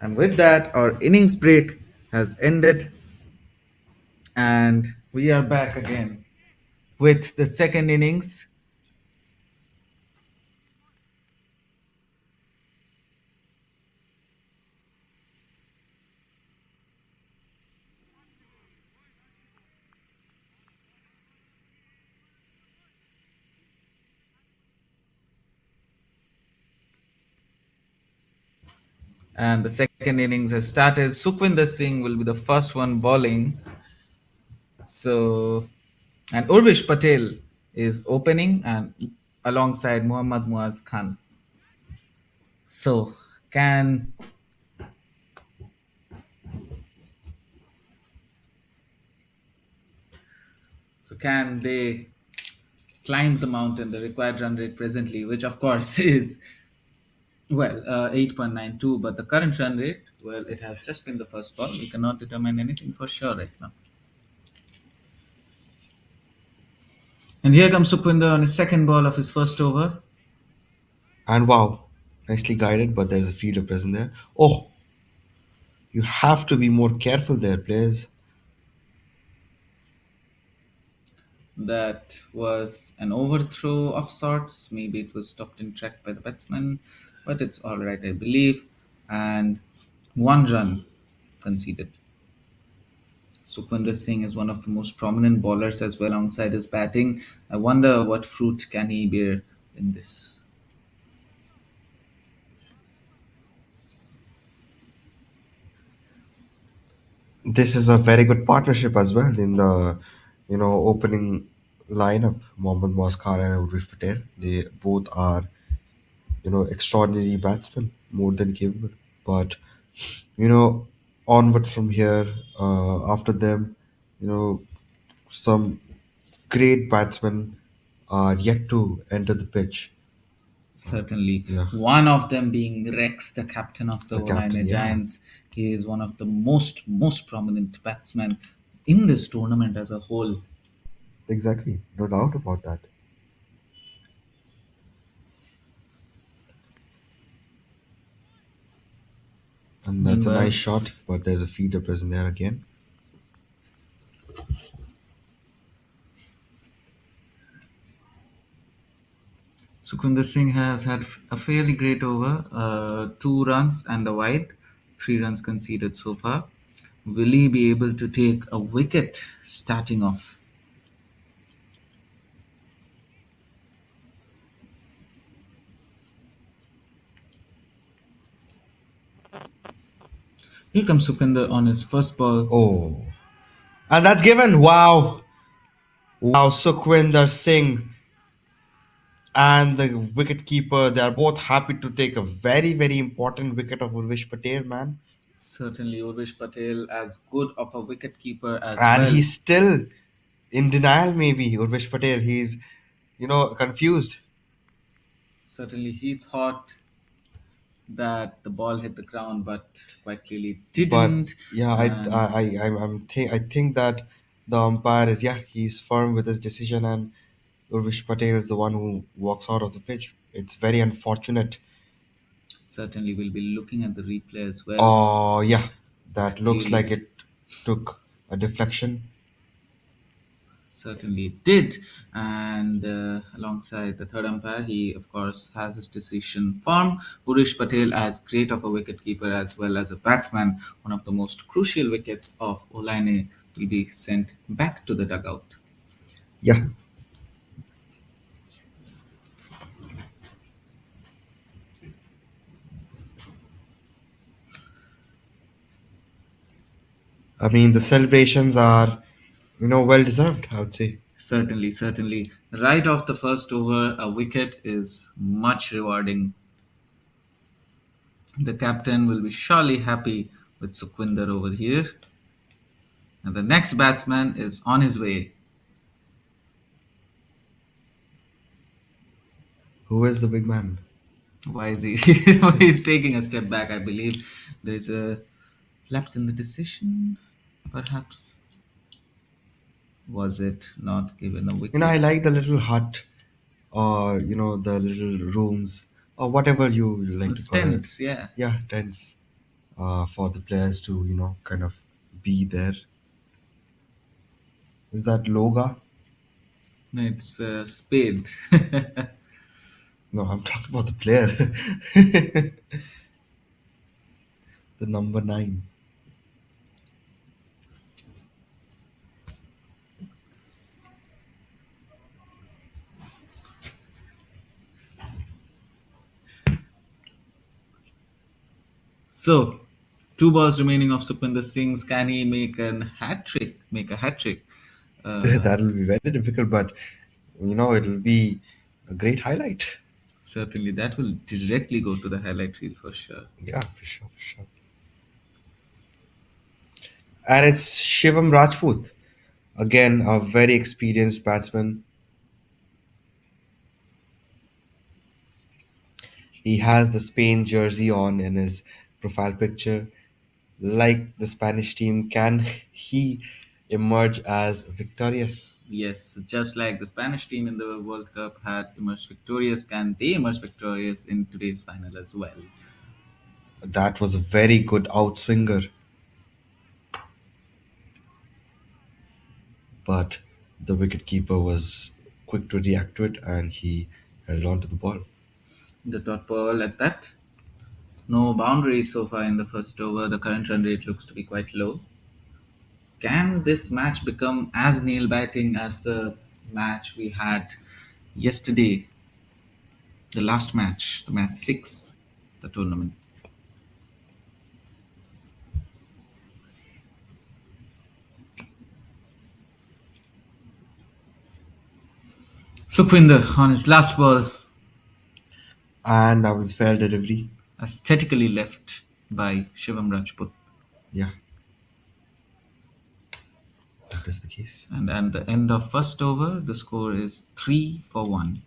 [SPEAKER 1] And with that, our innings break has ended, and we are back again with the second innings. And the second innings has started. Sukhwinder Singh will be the first one bowling. So, and Urvish Patel is opening and alongside Muhammad Muaz Khan. So, can can they climb the mountain, the required run rate presently, which of course is 8.92, but the current run rate, well, it has just been the first ball. We cannot determine anything for sure right now. And here comes Sukhwinder on his second ball of his first over.
[SPEAKER 6] And wow, nicely guided, but there's a fielder present there. Oh, you have to be more careful there, players.
[SPEAKER 1] That was an overthrow of sorts. Maybe it was stopped in track by the batsman, but it's all right, I believe. And one run conceded. Sukhwinder Singh is one of the most prominent bowlers as well alongside his batting. I wonder what fruit can he bear in this.
[SPEAKER 6] This is a very good partnership as well in the, opening lineup. Mohammad Moaz Khan and Urvish Patel. They both are, extraordinary batsmen, more than capable. But you know, onwards from here, after them, you know, some great batsmen are yet to enter the pitch.
[SPEAKER 1] Certainly.
[SPEAKER 6] Yeah,
[SPEAKER 1] One of them being Rex, the captain of the
[SPEAKER 6] the captain.
[SPEAKER 1] Olaine
[SPEAKER 6] Yeah,
[SPEAKER 1] Giants. He is one of the most prominent batsmen in this tournament as a whole.
[SPEAKER 6] exactly. No doubt about that. And that's a nice
[SPEAKER 1] Meanwhile,
[SPEAKER 6] shot, but there's a feeder present there again.
[SPEAKER 1] Sukhwinder Singh has had a fairly great over, 2 runs and a wide, 3 runs conceded so far. Will he be able to take a wicket starting off? Here comes Sukhwinder on his first ball.
[SPEAKER 6] Oh, and that's given. Wow, wow. Sukhwinder Singh and the wicket keeper, they are both happy to take a very important wicket of Urvish Patel, man.
[SPEAKER 1] Certainly, Urvish Patel as good of a wicket keeper as
[SPEAKER 6] And
[SPEAKER 1] well.
[SPEAKER 6] he's still in denial, maybe. Urvish Patel, he's, confused.
[SPEAKER 1] Certainly, he thought that the ball hit the ground, but quite clearly
[SPEAKER 6] But
[SPEAKER 1] didn't.
[SPEAKER 6] yeah,
[SPEAKER 1] And
[SPEAKER 6] I think that the umpire is, yeah, he's firm with his decision, and Urvish Patel is the one who walks out of the pitch. It's very unfortunate.
[SPEAKER 1] certainly, we'll be looking at the replay as well.
[SPEAKER 6] Oh, yeah, that looks like
[SPEAKER 1] Clearly,
[SPEAKER 6] it took a deflection.
[SPEAKER 1] certainly did. And alongside the third umpire, he of course has his decision firm. Purish Patel, as great of a wicketkeeper as well as a batsman, one of the most crucial wickets of Olaine, will be sent back to the dugout.
[SPEAKER 6] Yeah, I mean, the celebrations are, well deserved, I would say.
[SPEAKER 1] Certainly, certainly. Right off the first over, a wicket is much rewarding. The captain will be surely happy with Sukhwinder over here. And the next batsman is on his way.
[SPEAKER 6] Who is the big man?
[SPEAKER 1] Why is he? He's taking a step back, I believe. There's a lapse in the decision, perhaps. Was it not given a
[SPEAKER 6] I
[SPEAKER 1] wicket?
[SPEAKER 6] like the little hut, or, the little rooms, or whatever you like to call it.
[SPEAKER 1] Stints, yeah.
[SPEAKER 6] Yeah, tents. for the players to, kind of be there. Is that Loga?
[SPEAKER 1] No, it's Spade.
[SPEAKER 6] No, I'm talking about the player. The number 9.
[SPEAKER 1] So, 2 balls remaining of Sukhwinder Singh's. Can he make a hat trick? Make a hat trick?
[SPEAKER 6] That'll be very difficult, but it'll be a great highlight.
[SPEAKER 1] Certainly, that will directly go to the highlight reel for sure.
[SPEAKER 6] Yeah, for sure, for sure. And it's Shivam Rajput. Again, a very experienced batsman. He has the Spain jersey on in his profile picture. Like the Spanish team, can he emerge as victorious?
[SPEAKER 1] Yes, just like the Spanish team in the World Cup had emerged victorious, can they emerge victorious in today's final as well?
[SPEAKER 6] That was a very good outswinger, but the wicketkeeper was quick to react to it and he held on to the ball.
[SPEAKER 1] The dot ball at that. No boundaries so far in the first over. The current run rate looks to be quite low. Can this match become as nail biting as the match we had yesterday, the last match, the match 6, the tournament? Sukhwinder on his last ball,
[SPEAKER 6] And that was fair delivery.
[SPEAKER 1] aesthetically left by Shivam Rajput.
[SPEAKER 6] Yeah, that is the case.
[SPEAKER 1] And at the end of first over, the score is 3-1.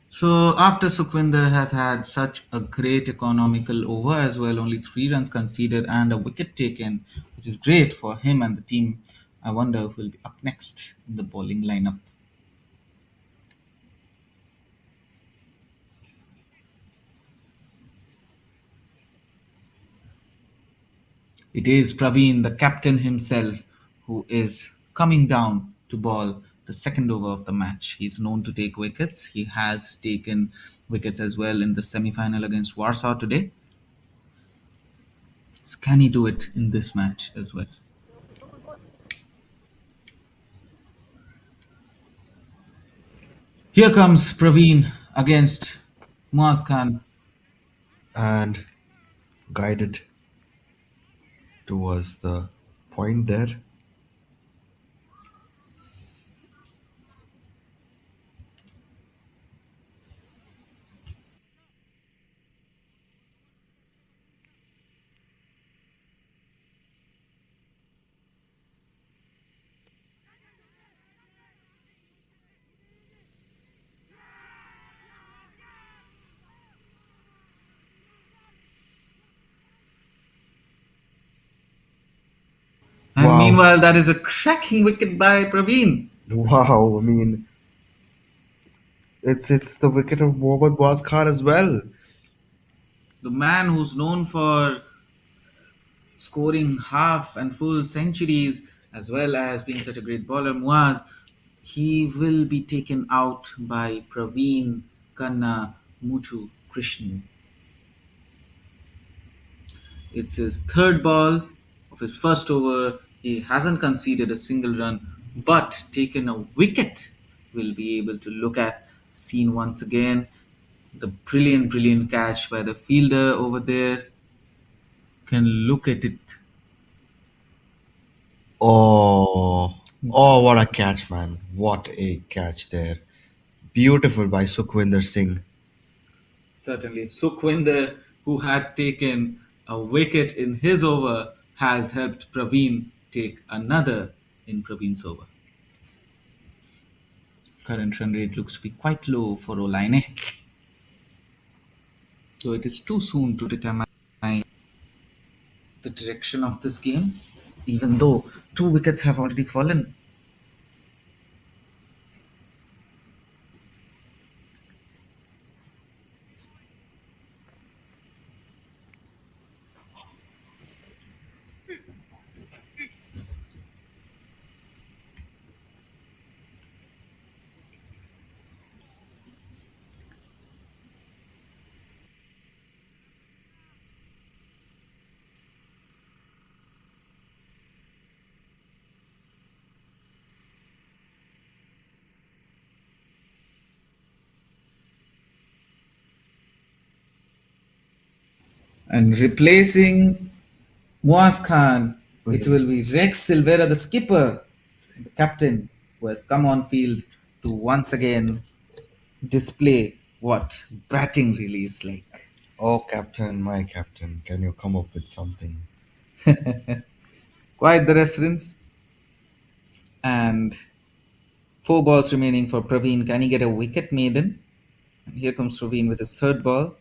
[SPEAKER 1] So after Sukhwinder has had such a great economical over as well, only 3 runs conceded and a wicket taken, which is great for him and the team. I wonder who will be up next in the bowling lineup. It is Praveen, the captain himself, who is coming down to bowl the second over of the match. He's known to take wickets. He has taken wickets as well in the semi-final against Warsaw today. So can he do it in this match as well? Here comes Praveen against Muaz Khan.
[SPEAKER 6] And guided towards the point there.
[SPEAKER 1] And
[SPEAKER 6] Wow.
[SPEAKER 1] meanwhile, that is a cracking wicket by Praveen.
[SPEAKER 6] Wow, I mean, it's the wicket of Mohammad Waz Khan as well.
[SPEAKER 1] The man who's known for scoring half and full centuries as well as being such a great bowler, Muaz, he will be taken out by Praveen Kanna Muthu Krishnan. It's his third ball of his first over. He hasn't conceded a single run, but taken a wicket. We'll be able to look at scene once again. The brilliant, brilliant catch by the fielder over there. Can look at it.
[SPEAKER 6] Oh, what a catch, man. What a catch there. Beautiful by Sukhwinder Singh.
[SPEAKER 1] Certainly, Sukhwinder, who had taken a wicket in his over, has helped Praveen take another in Praveen's over. Current run rate looks to be quite low for Olaine, so it is too soon to determine the the direction of this game, even though two wickets have already fallen. And replacing Muaz Khan, it will be Rex Silvera, the skipper, the captain, who has come on field to once again display what batting really is like.
[SPEAKER 6] Oh, Captain, my Captain, can you come up with something?
[SPEAKER 1] Quite the reference. And four balls remaining for Praveen. Can he get a wicket maiden? And here comes Praveen with his third ball.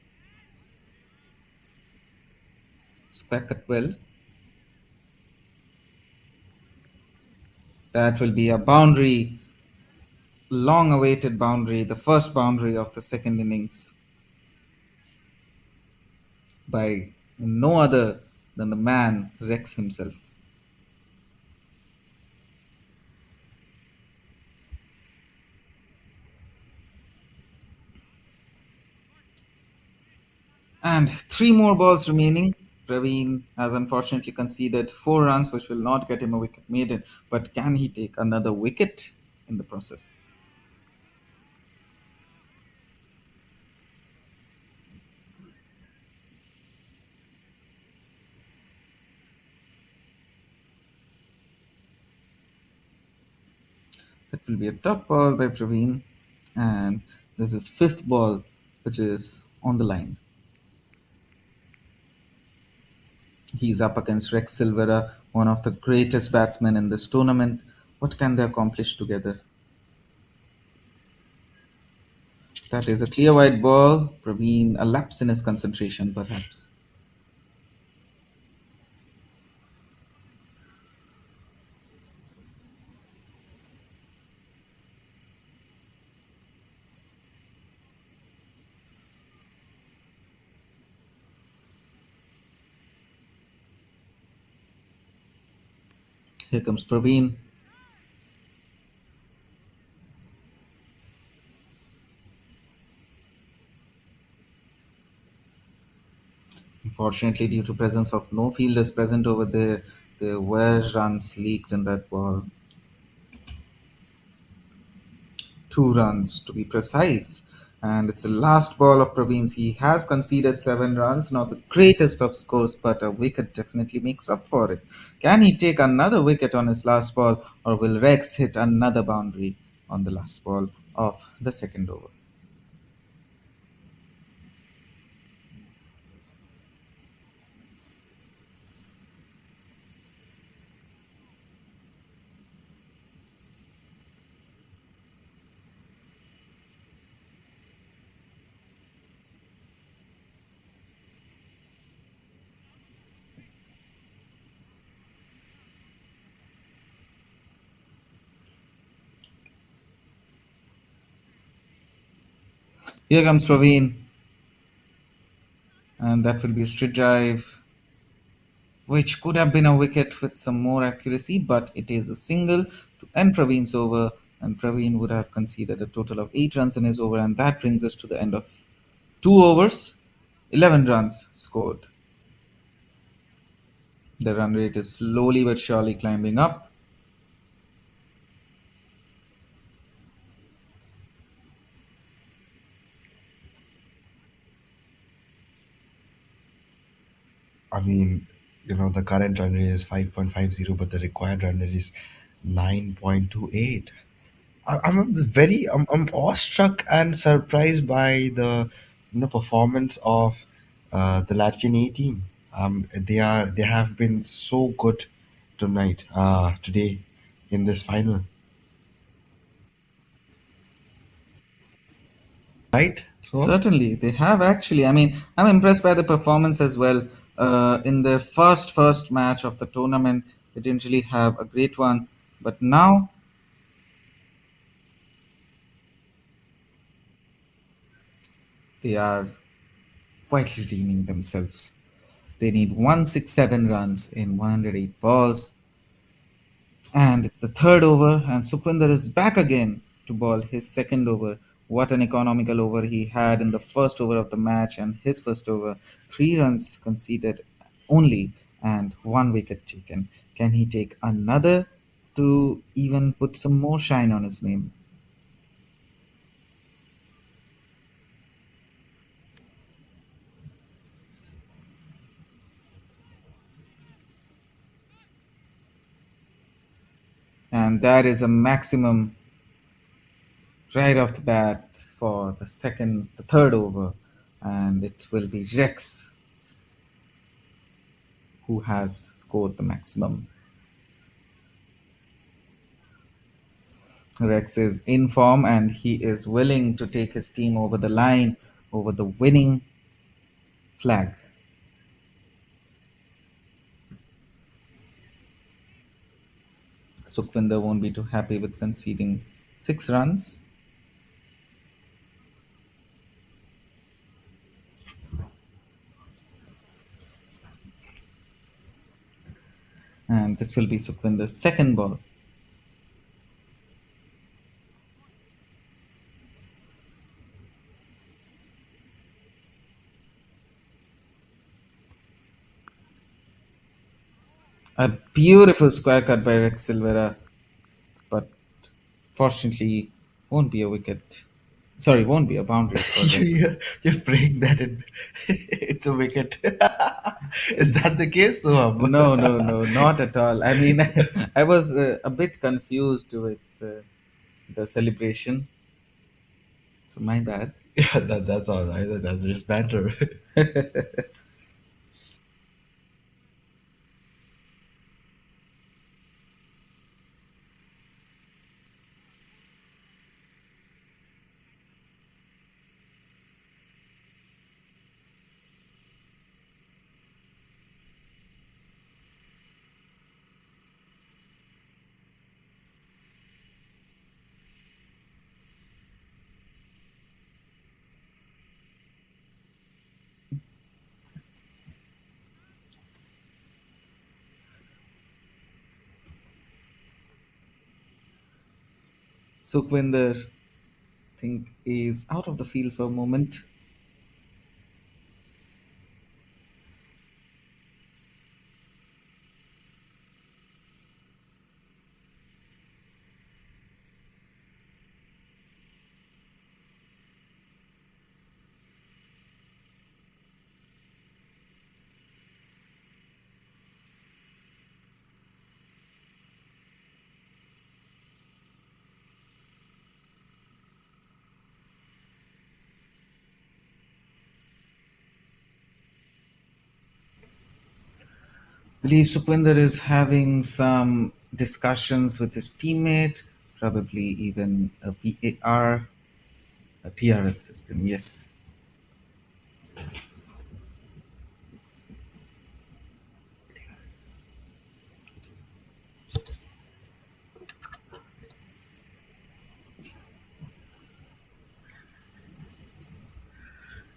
[SPEAKER 1] Square cut well. That will be a boundary, long awaited boundary, the first boundary of the second innings by no other than the man Rex himself. And three more balls remaining. Praveen has unfortunately conceded 4 runs, which will not get him a wicket maiden. But can he take another wicket in the process? That will be a top ball by Praveen. And this is fifth ball, which is on the line. He's up against Rex Silvera, one of the greatest batsmen in this tournament. What can they accomplish together? That is a clear white ball. Praveen, a lapse in his concentration, perhaps. Here comes Praveen. Unfortunately, due to presence of no fielders present over there were runs leaked in that ball. 2 runs to be precise. And it's the last ball of Praveen's. He has conceded 7 runs, not the greatest of scores, but a wicket definitely makes up for it. Can he take another wicket on his last ball, or will Rex hit another boundary on the last ball of the second over? Here comes Praveen, and that will be a straight drive, which could have been a wicket with some more accuracy, but it is a single to end Praveen's over, and Praveen would have conceded a total of 8 runs in his over, and that brings us to the end of 2 overs, 11 runs scored. The run rate is slowly but surely climbing up.
[SPEAKER 6] I mean, the current run rate is 5.50, but the required run rate is 9.28. I'm awestruck and surprised by the performance of the Latvian A team. They have been so good today in this final, right? So
[SPEAKER 1] Certainly, they have actually. I mean, I'm impressed by the performance as well In their first match of the tournament, they didn't really have a great one, but now they are quite redeeming themselves. They need 167 runs in 108 balls, and it's the third over, and Sukhwinder is back again to ball his second over. What an economical over he had in the first over of the match, and his first over, 3 runs conceded only, and 1 wicket taken. Can he take another to even put some more shine on his name? And that is a maximum right off the bat for the third over, and it will be Rex who has scored the maximum. Rex is in form and he is willing to take his team over the line, over the winning flag. Sukhvinder won't be too happy with conceding 6 runs. And this will be Sukhvinder's second ball. A beautiful square cut by Rex Silvera, but fortunately won't be a wicket. Sorry, won't be a boundary for Rex.
[SPEAKER 6] You're praying that it's a wicket. Is that the case, Soham?
[SPEAKER 1] No, no, no, not at all. I mean, I was a bit confused with the celebration, so my bad.
[SPEAKER 6] Yeah, that's all right. That's just banter.
[SPEAKER 1] Sukhwinder, think, is out of the field for a moment. Believe Sukhwinder is having some discussions with his teammate, probably even a VAR, a TRS system. Yes.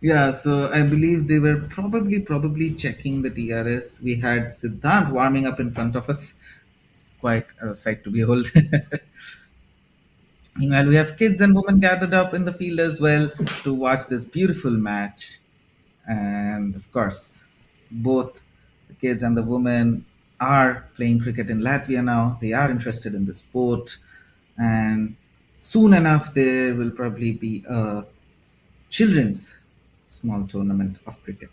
[SPEAKER 1] Yeah, so I believe they were probably checking the TRS. We had Siddhant warming up in front of us. Quite a sight to behold. Meanwhile, we have kids and women gathered up in the field as well to watch this beautiful match. And of course, both the kids and the women are playing cricket in Latvia now. They are interested in the sport. And soon enough, there will probably be a children's small tournament of cricket.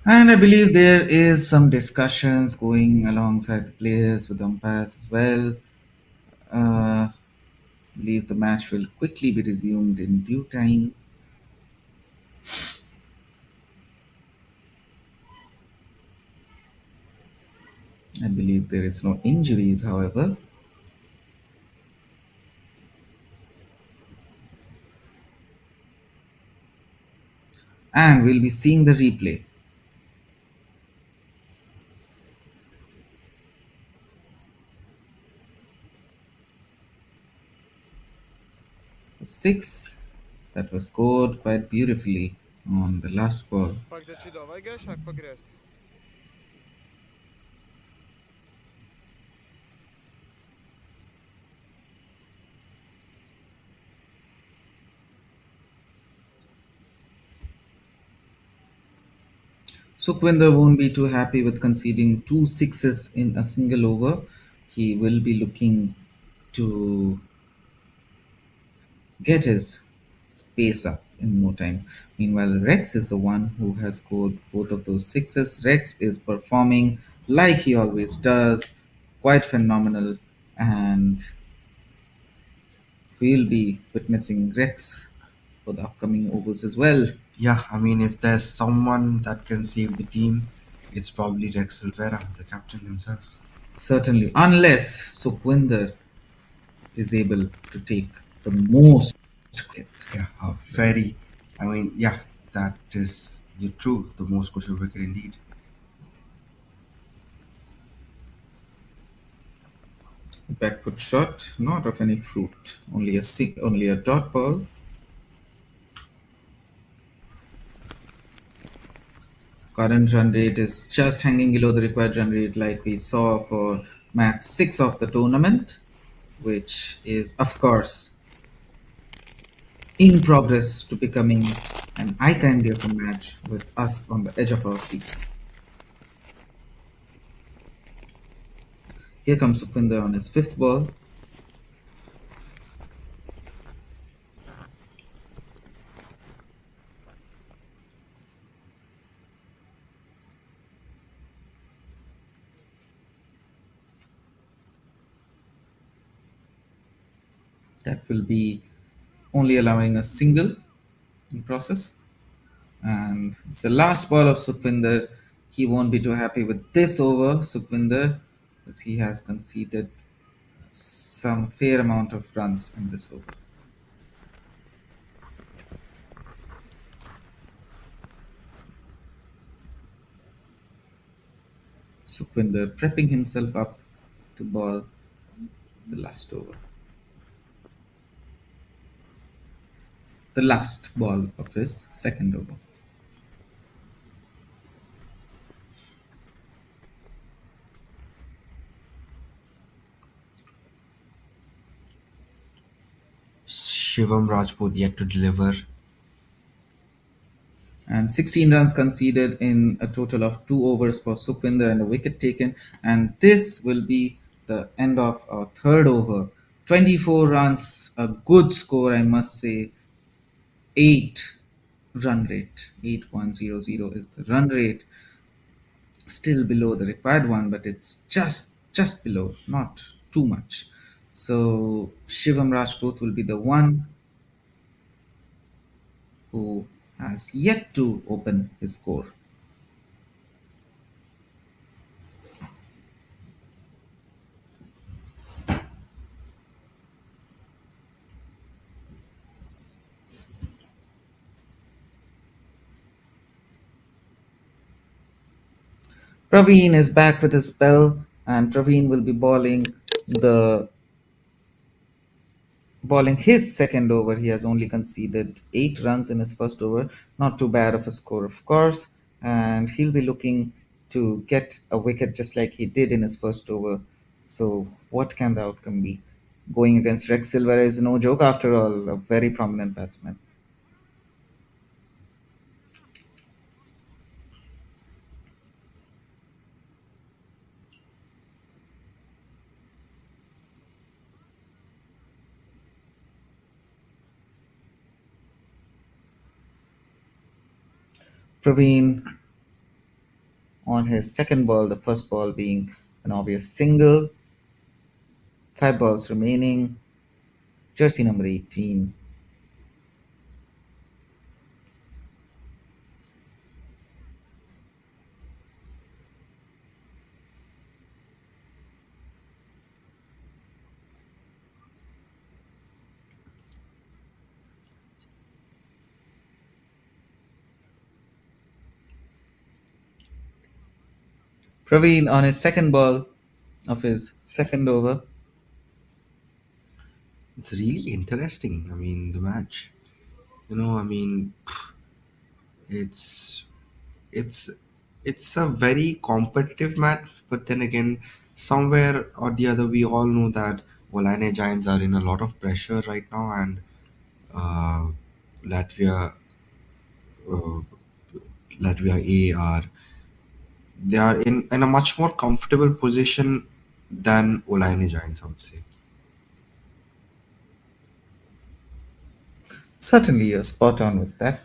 [SPEAKER 1] And I believe there is some discussions going alongside the players with umpires as well. I believe the match will quickly be resumed in due time. I believe there is no injuries, however, and we'll be seeing the replay. The six that was scored quite beautifully on the last ball. Sukhwinder won't be too happy with conceding two sixes in a single over. He will be looking to get his pace up in no time. Meanwhile, Rex is the one who has scored both of those sixes. Rex is performing like he always does, quite phenomenal, and we'll be witnessing Rex for the upcoming overs as well.
[SPEAKER 6] Yeah, I mean, if there's someone that can save the team, it's probably Rex Silvera, the captain himself.
[SPEAKER 1] Certainly, unless Sukhwinder is able to take the most cricket.
[SPEAKER 6] Yeah, very. I mean, yeah, that is true. The most crucial wicket indeed.
[SPEAKER 1] Back foot shot, not of any fruit, only a dot ball. Current run rate is just hanging below the required run rate, like we saw for match 6 of the tournament, which is, of course, in progress to becoming an eye candy of a match with us on the edge of our seats. Here comes Sukhwinder on his fifth ball. That will be only allowing a single in process. And it's the last ball of Sukhwinder. He won't be too happy with this over, Sukhwinder, because he has conceded some fair amount of runs in this over. Sukhwinder prepping himself up to ball the last over. The last ball of his second over.
[SPEAKER 6] Shivam Rajput yet to deliver.
[SPEAKER 1] And 16 runs conceded in a total of 2 overs for Sukhwinder and a wicket taken. And this will be the end of our third over. 24 runs, a good score, I must say. 8 run rate. 8100 is the run rate. Still below the required one, but it's just below, not too much. So Shivam Rajput will be the one who has yet to open his score. Praveen is back with his spell, and Praveen will be the bowling his second over. He has only conceded 8 runs in his first over. Not too bad of a score, of course, and he'll be looking to get a wicket just like he did in his first over. So, what can the outcome be? Going against Rex Silver is no joke after all, a very prominent batsman. Praveen on his second ball, the first ball being an obvious single. 5 balls remaining. Jersey number 18. Praveen on his second ball of his second over.
[SPEAKER 6] It's really interesting. I mean, the match. I mean, it's it's it's a very competitive match. But then again, somewhere or the other, we all know that Olaine Giants are in a lot of pressure right now, and uh, Latvia uh, Latvia A are they are in a much more comfortable position than Olaine Giants, I would say.
[SPEAKER 1] Certainly, you're spot on with that.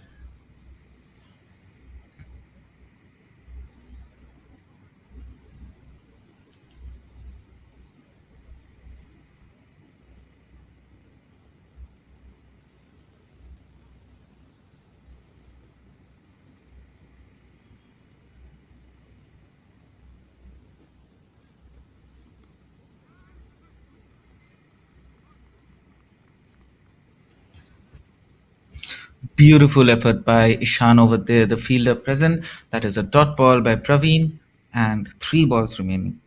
[SPEAKER 1] Beautiful effort by Ishan over there, the fielder present. That is a dot ball by Praveen, and 3 balls remaining.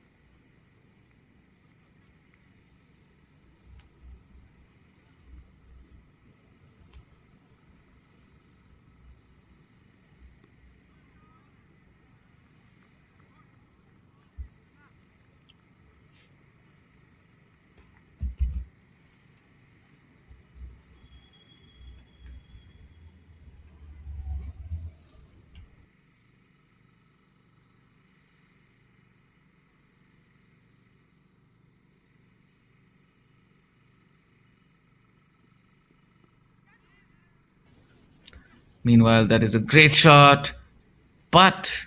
[SPEAKER 1] Meanwhile, that is a great shot, but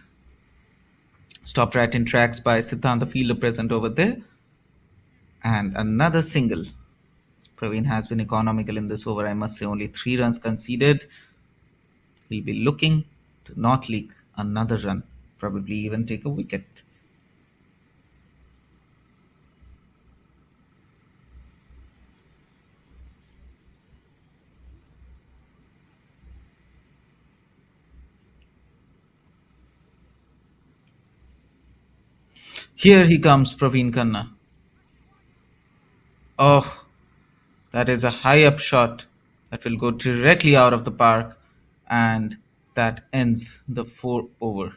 [SPEAKER 1] stopped right in tracks by Siddhant, the fielder present over there, and another single. Praveen has been economical in this over, I must say, only 3 runs conceded. He'll be looking to not leak another run, probably even take a wicket. Here he comes, Praveen Khanna. Oh, that is a high up shot that will go directly out of the park, and that ends the 4 over.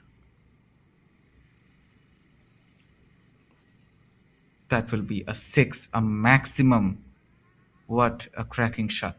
[SPEAKER 1] That will be a 6, a maximum. What a cracking shot.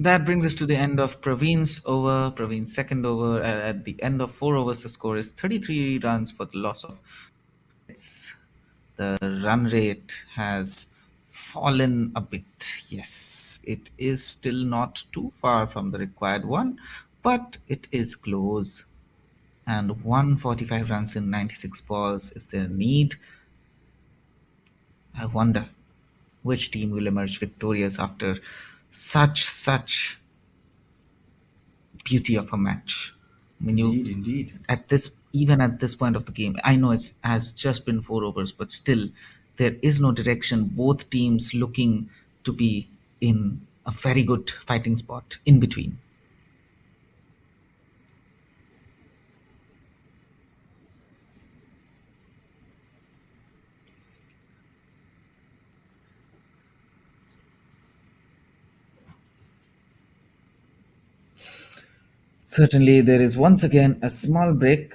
[SPEAKER 1] That brings us to the end of Praveen's over, Praveen's second over. At the end of 4 overs, the score is 33 runs for the loss of. It's the run rate has fallen a bit. Yes, it is still not too far from the required one, but it is close. And 145 runs in 96 balls is their need. I wonder which team will emerge victorious after such beauty of a match. I mean,
[SPEAKER 6] Indeed, indeed.
[SPEAKER 1] at this even at this point of the game, I know it has just been 4 overs, but still, there is no direction. Both teams looking to be in a very good fighting spot in between. Certainly, there is once again a small break.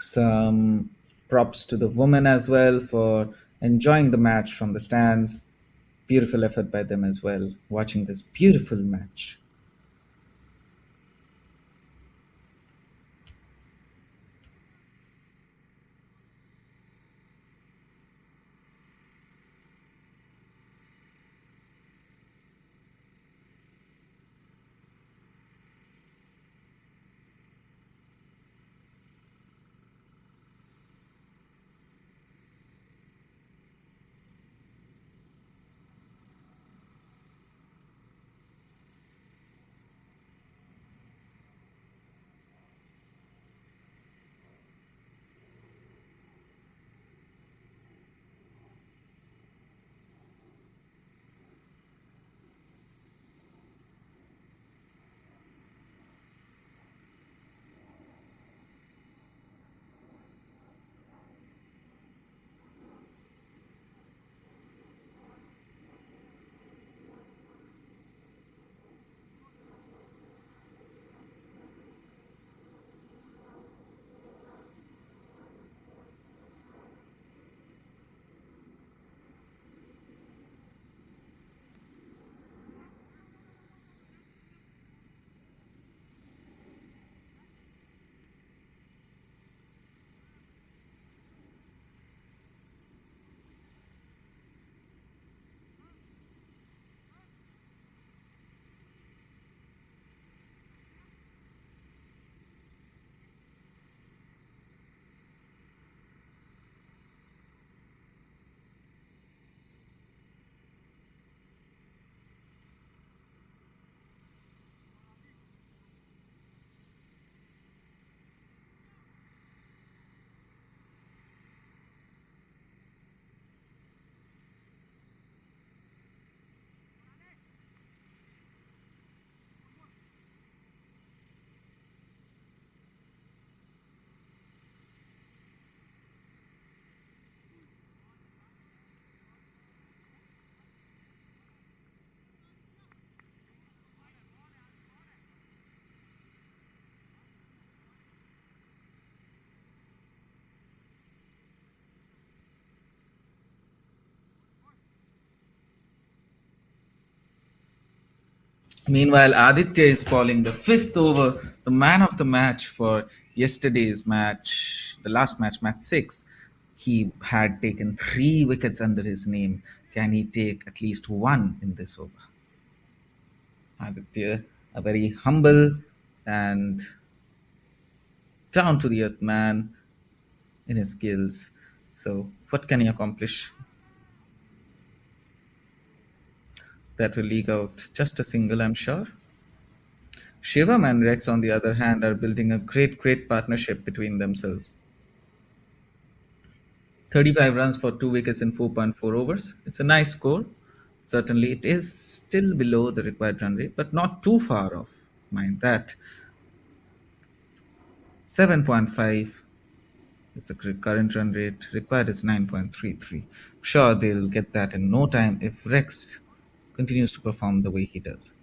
[SPEAKER 1] Some props to the women as well for enjoying the match from the stands. Beautiful effort by them as well, watching this beautiful match. Meanwhile, Aditya is bowling the fifth over, the man of the match for yesterday's match, the last match, match six. He had taken 3 wickets under his name. Can he take at least one in this over? Aditya, a very humble and down to the earth man in his skills. So, what can he accomplish? That will leak out just a single, I'm sure. Shivam and Rex, on the other hand, are building a great partnership between themselves. 35 runs for 2 wickets in 4.4 overs. It's a nice score. Certainly, it is still below the required run rate, but not too far off. Mind that. 7.5 is the current run rate. Required is 9.33. Sure, they'll get that in no time if Rex continues to perform the way he does.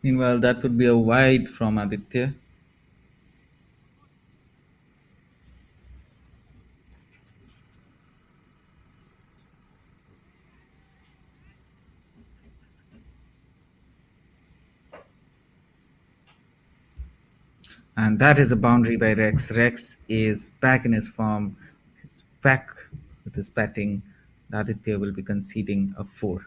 [SPEAKER 1] Meanwhile, that would be a wide from Aditya. And that is a boundary by Rex. Rex is back in his form. He's back with his batting. Aditya will be conceding a 4.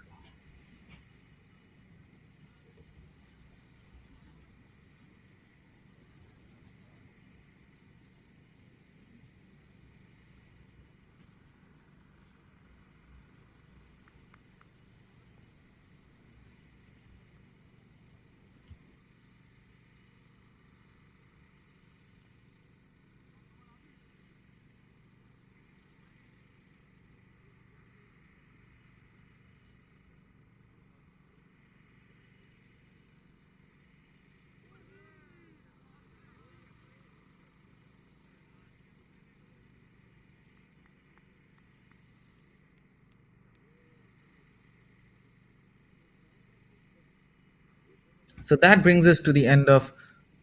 [SPEAKER 1] So that brings us to the end of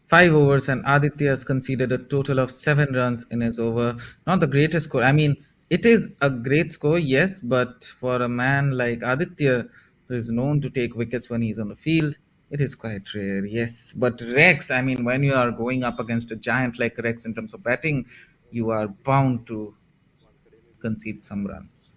[SPEAKER 1] 5 overs, and Aditya has conceded a total of 7 runs in his over. Not the greatest score. I mean, it is a great score, yes, but for a man like Aditya, who is known to take wickets when he's on the field, it is quite rare, yes. But Rex, I mean, when you are going up against a giant like Rex in terms of batting, you are bound to concede some runs.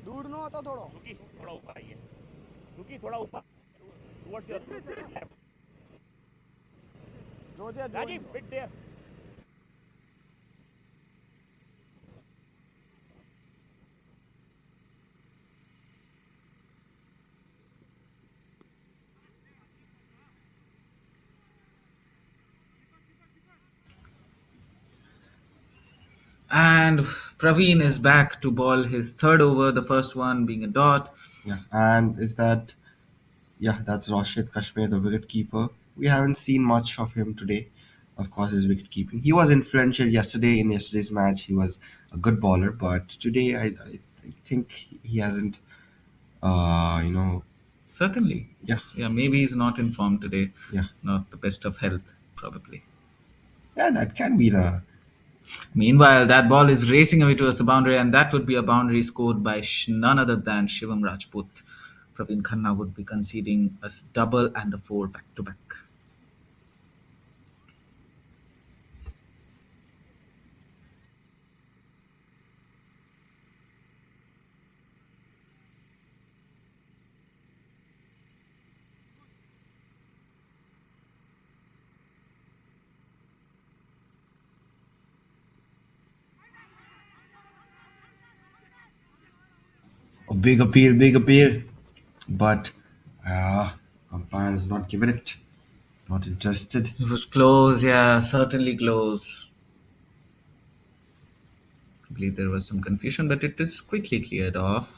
[SPEAKER 5] દૂરનો હતો થોડો. જોજે જોજે.
[SPEAKER 1] And Praveen is back to ball his third over, the first one being a dot.
[SPEAKER 6] Yeah, and that's Rashid Kashmir, the wicketkeeper. We haven't seen much of him today. Of course, his wicketkeeping. He was influential yesterday in yesterday's match. He was a good bowler, but today I think he hasn't. You know,
[SPEAKER 1] Certainly.
[SPEAKER 6] yeah,
[SPEAKER 1] Yeah, maybe he's not in form today.
[SPEAKER 6] yeah,
[SPEAKER 1] Not the best of health, probably.
[SPEAKER 6] yeah. That can be the.
[SPEAKER 1] Meanwhile, that ball is racing away towards the boundary, and that would be a boundary scored by none other than Shivam Rajput. Praveen Khanna would be conceding a double and a four back to back.
[SPEAKER 6] A big appeal, but umpire is not giving it. Not interested.
[SPEAKER 1] It was close, yeah, certainly close. I believe there was some confusion, but it is quickly cleared off.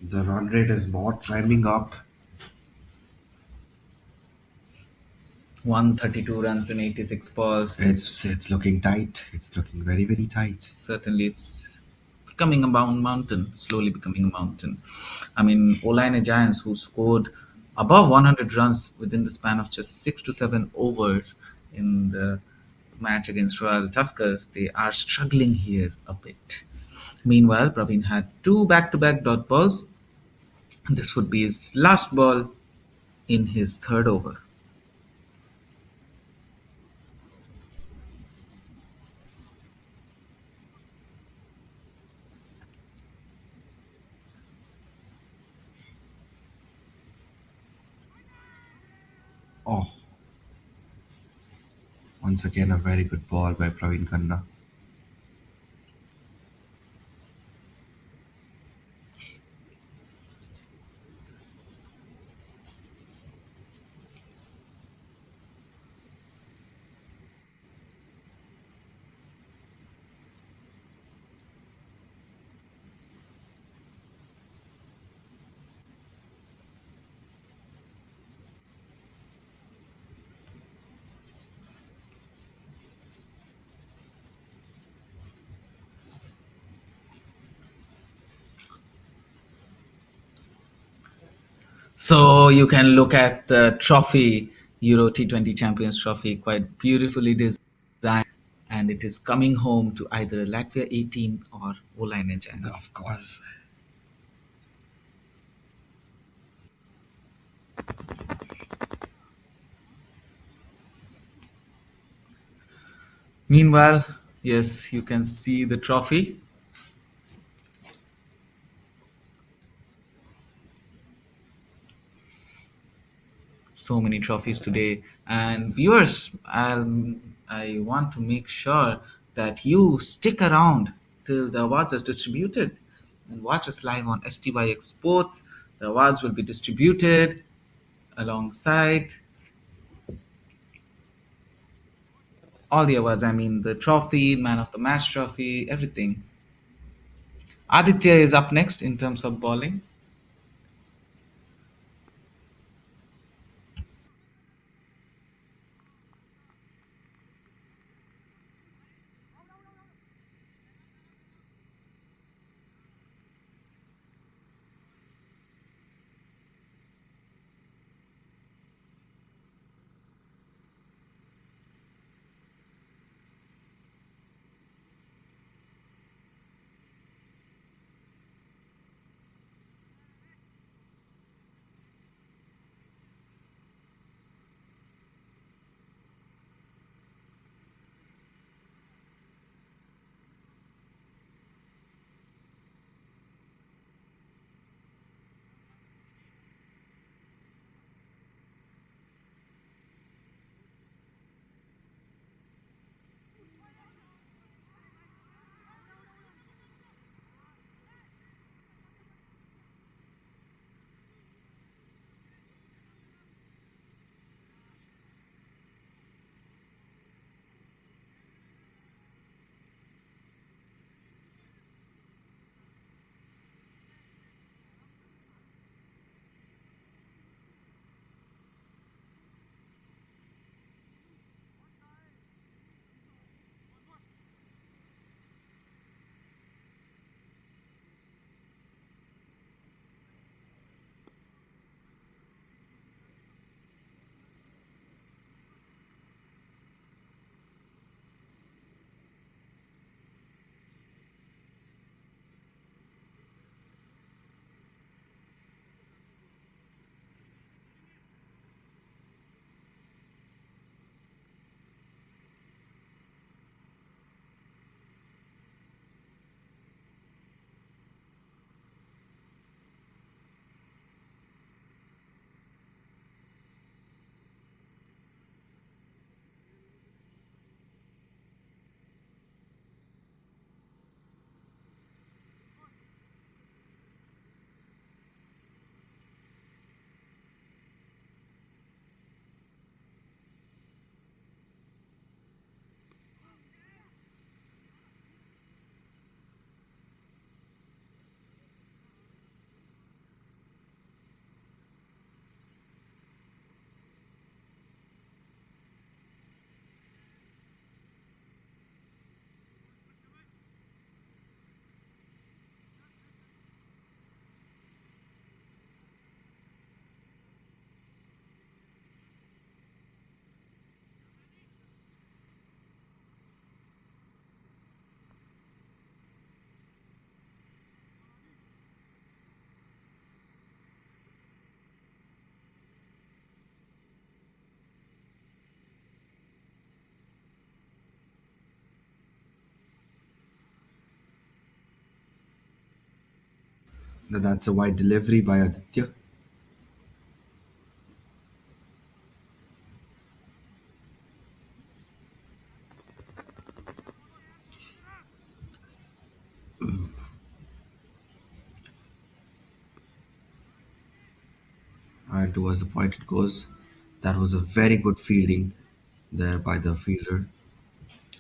[SPEAKER 6] The run rate is not climbing up.
[SPEAKER 1] 132 runs in 86 balls.
[SPEAKER 6] It's looking tight. It's looking very tight.
[SPEAKER 1] Certainly, it's becoming a mountain, slowly becoming a mountain. I mean, Olaine Giants, who scored above 100 runs within the span of just 6 to 7 overs in the match against Royal Tuskers, they are struggling here a bit. Meanwhile, Praveen had two back-to-back dot balls, and this would be his last ball in his third over.
[SPEAKER 6] Oh, once again a very good ball by Praveen Khanna.
[SPEAKER 1] So you can look at the trophy, Euro T20 Champions Trophy, quite beautifully designed, and it is coming home to either Latvia A Team or Olaine Giants.
[SPEAKER 6] Of course.
[SPEAKER 1] Meanwhile, yes, you can see the trophy. So many trophies today. And viewers, I want to make sure that you stick around till the awards are distributed and watch us live on STY Exports. The awards will be distributed alongside all the awards. I mean, the trophy, man of the match trophy, everything. Aditya is up next in terms of bowling.
[SPEAKER 6] That's a wide delivery by Aditya. And towards the point it goes. That was a very good fielding there by the fielder.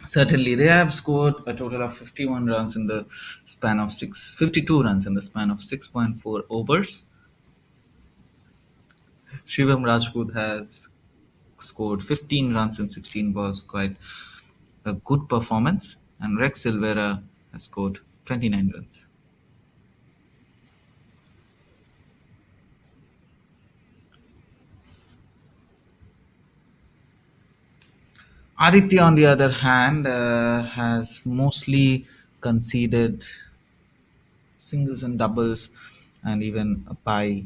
[SPEAKER 1] Certainly, they have scored a total of 51 runs in the span of 52 runs in the span of 6.4 overs. Shivam Rajput has scored 15 runs in 16 balls, quite a good performance. And Rex Silvera has scored 29 runs. Aditya, on the other hand, has mostly conceded singles and doubles and even a bye.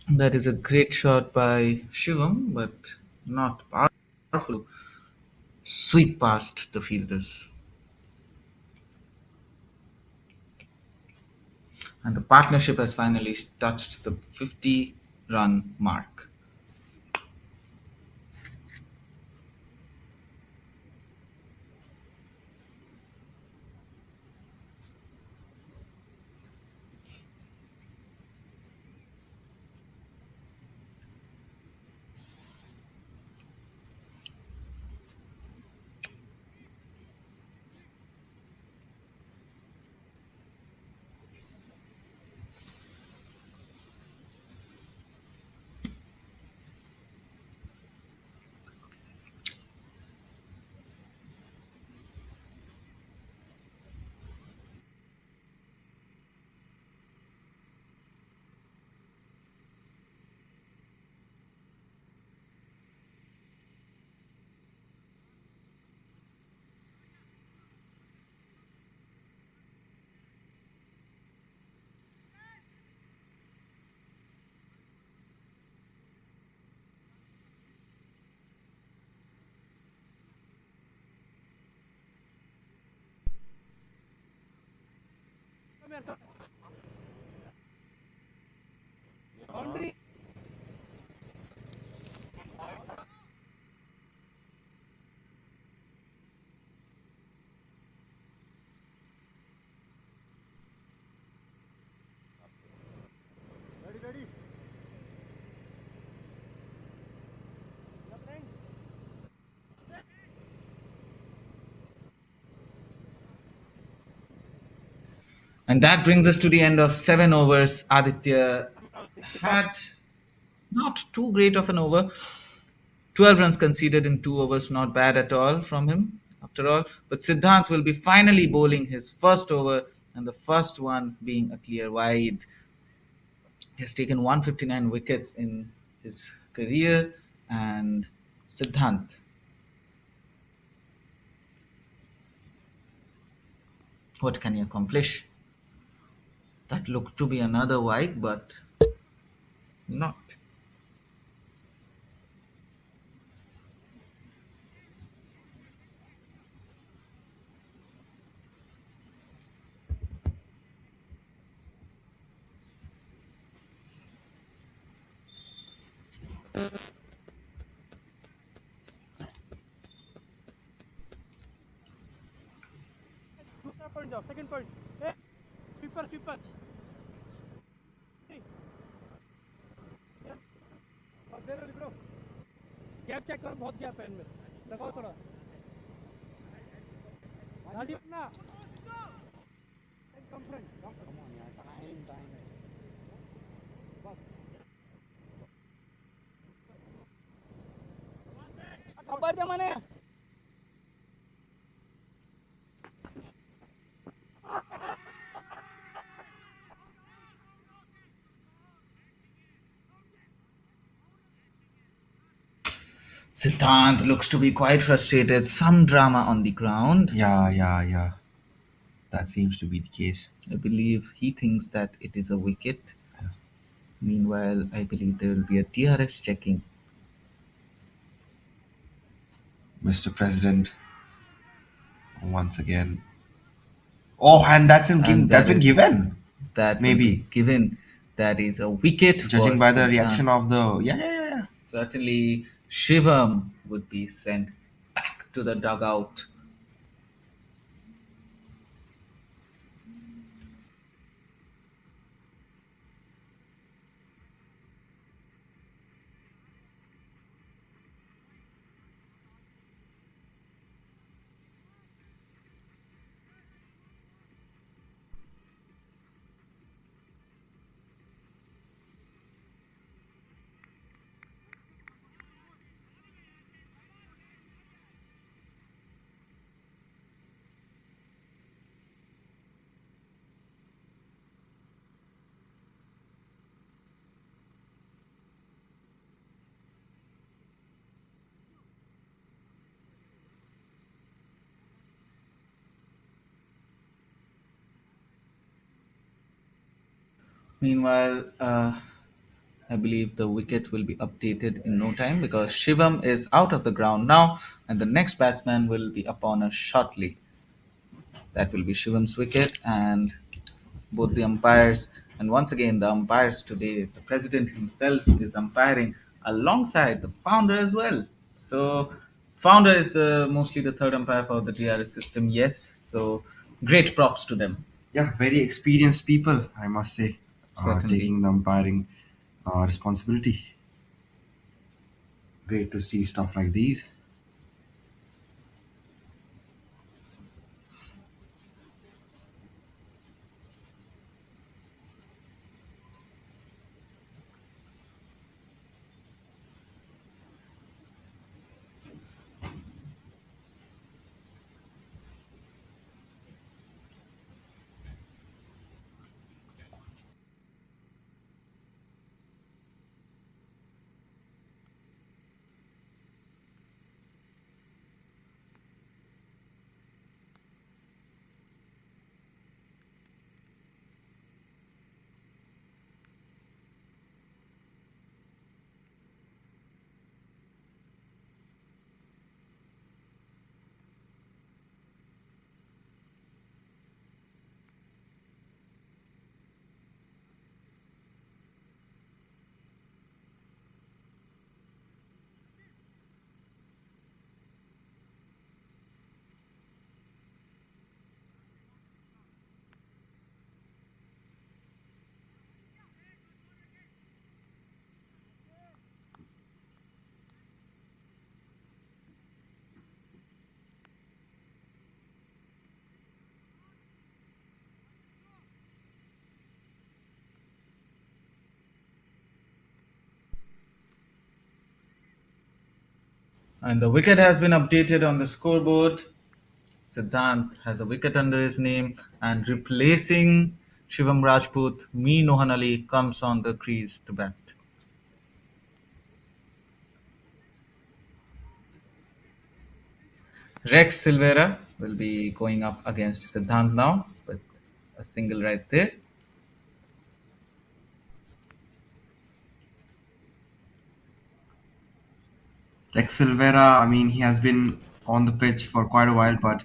[SPEAKER 1] That is a great shot by Shivam, but not powerful. Sweep past the fielders. And the partnership has finally touched the 50-run mark. And that brings us to the end of 7 overs. Aditya had not too great of an over. 12 runs conceded in 2 overs, not bad at all from him, after all. But Siddhant will be finally bowling his first over, and the first one being a clear wide. He has taken 159 wickets in his career, and Siddhant, what can he accomplish? That looked to be another wide, but not.
[SPEAKER 3] Second point. Hey, sweeper, sweeper. Gap check कर बहुत gap है इनमें लगाओ थोड़ा डाल दिया ना कम front come on यार टाइम है खबर दे मैंने
[SPEAKER 1] Siddhant looks to be quite frustrated. Some drama on the ground.
[SPEAKER 6] Yeah. That seems to be the case.
[SPEAKER 1] I believe he thinks that it is a wicket. Meanwhile, I believe there will be a DRS checking.
[SPEAKER 6] Mr. President, once again. Oh, and that's
[SPEAKER 1] And
[SPEAKER 6] been given.
[SPEAKER 1] That will
[SPEAKER 6] Maybe.
[SPEAKER 1] be given. That is a wicket.
[SPEAKER 6] Judging
[SPEAKER 1] for
[SPEAKER 6] by the
[SPEAKER 1] Siddhant.
[SPEAKER 6] reaction of the yeah.
[SPEAKER 1] Certainly, Shivam would be sent back to the dugout. Meanwhile, I believe the wicket will be updated in no time because Shivam is out of the ground now, and the next batsman will be upon us shortly. That will be Shivam's wicket, and both the umpires, and once again, the umpires today, the president himself is umpiring alongside the founder as well. So, founder is mostly the third umpire for the DRS system, yes. So, great props to them,
[SPEAKER 6] Yeah, very experienced people, I must say,
[SPEAKER 1] certainly.
[SPEAKER 6] taking the umpiring responsibility. Great to see stuff like these.
[SPEAKER 1] And the wicket has been updated on the scoreboard. Siddhant has a wicket under his name, and replacing Shivam Rajput, Me Nohan Ali comes on the crease to bat. Rex Silvera will be going up against Siddhant now with a single right there.
[SPEAKER 6] Lex Silvera, I mean, he has been on the pitch for quite a while, but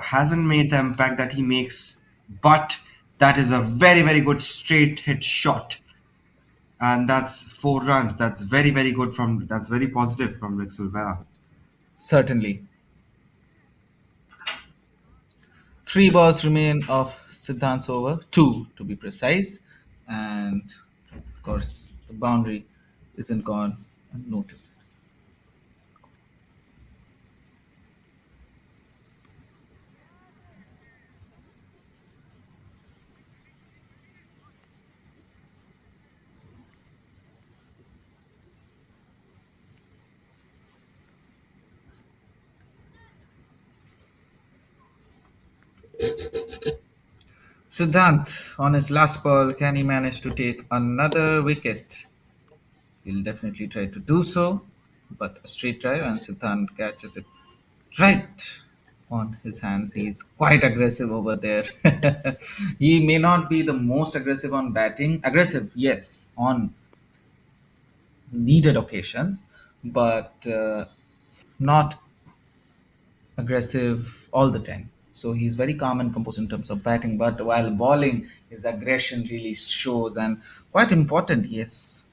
[SPEAKER 6] hasn't made the impact that he makes. But that is a very, very good straight hit shot, and that's 4 runs. That's very, very good from. That's very positive from Lex Silvera.
[SPEAKER 1] Certainly. Three balls remain of Siddhant's over, two to be precise, and of course the boundary isn't gone unnoticed. Siddhant, on his last ball, can he manage to take another wicket? He'll definitely try to do so, but a straight drive and Siddhant catches it right on his hands. He's quite aggressive over there. He may not be the most aggressive on batting. Aggressive, yes, on needed occasions, but not aggressive all the time. So he's very calm and composed in terms of batting, but while bowling, his aggression really shows and quite important, yes.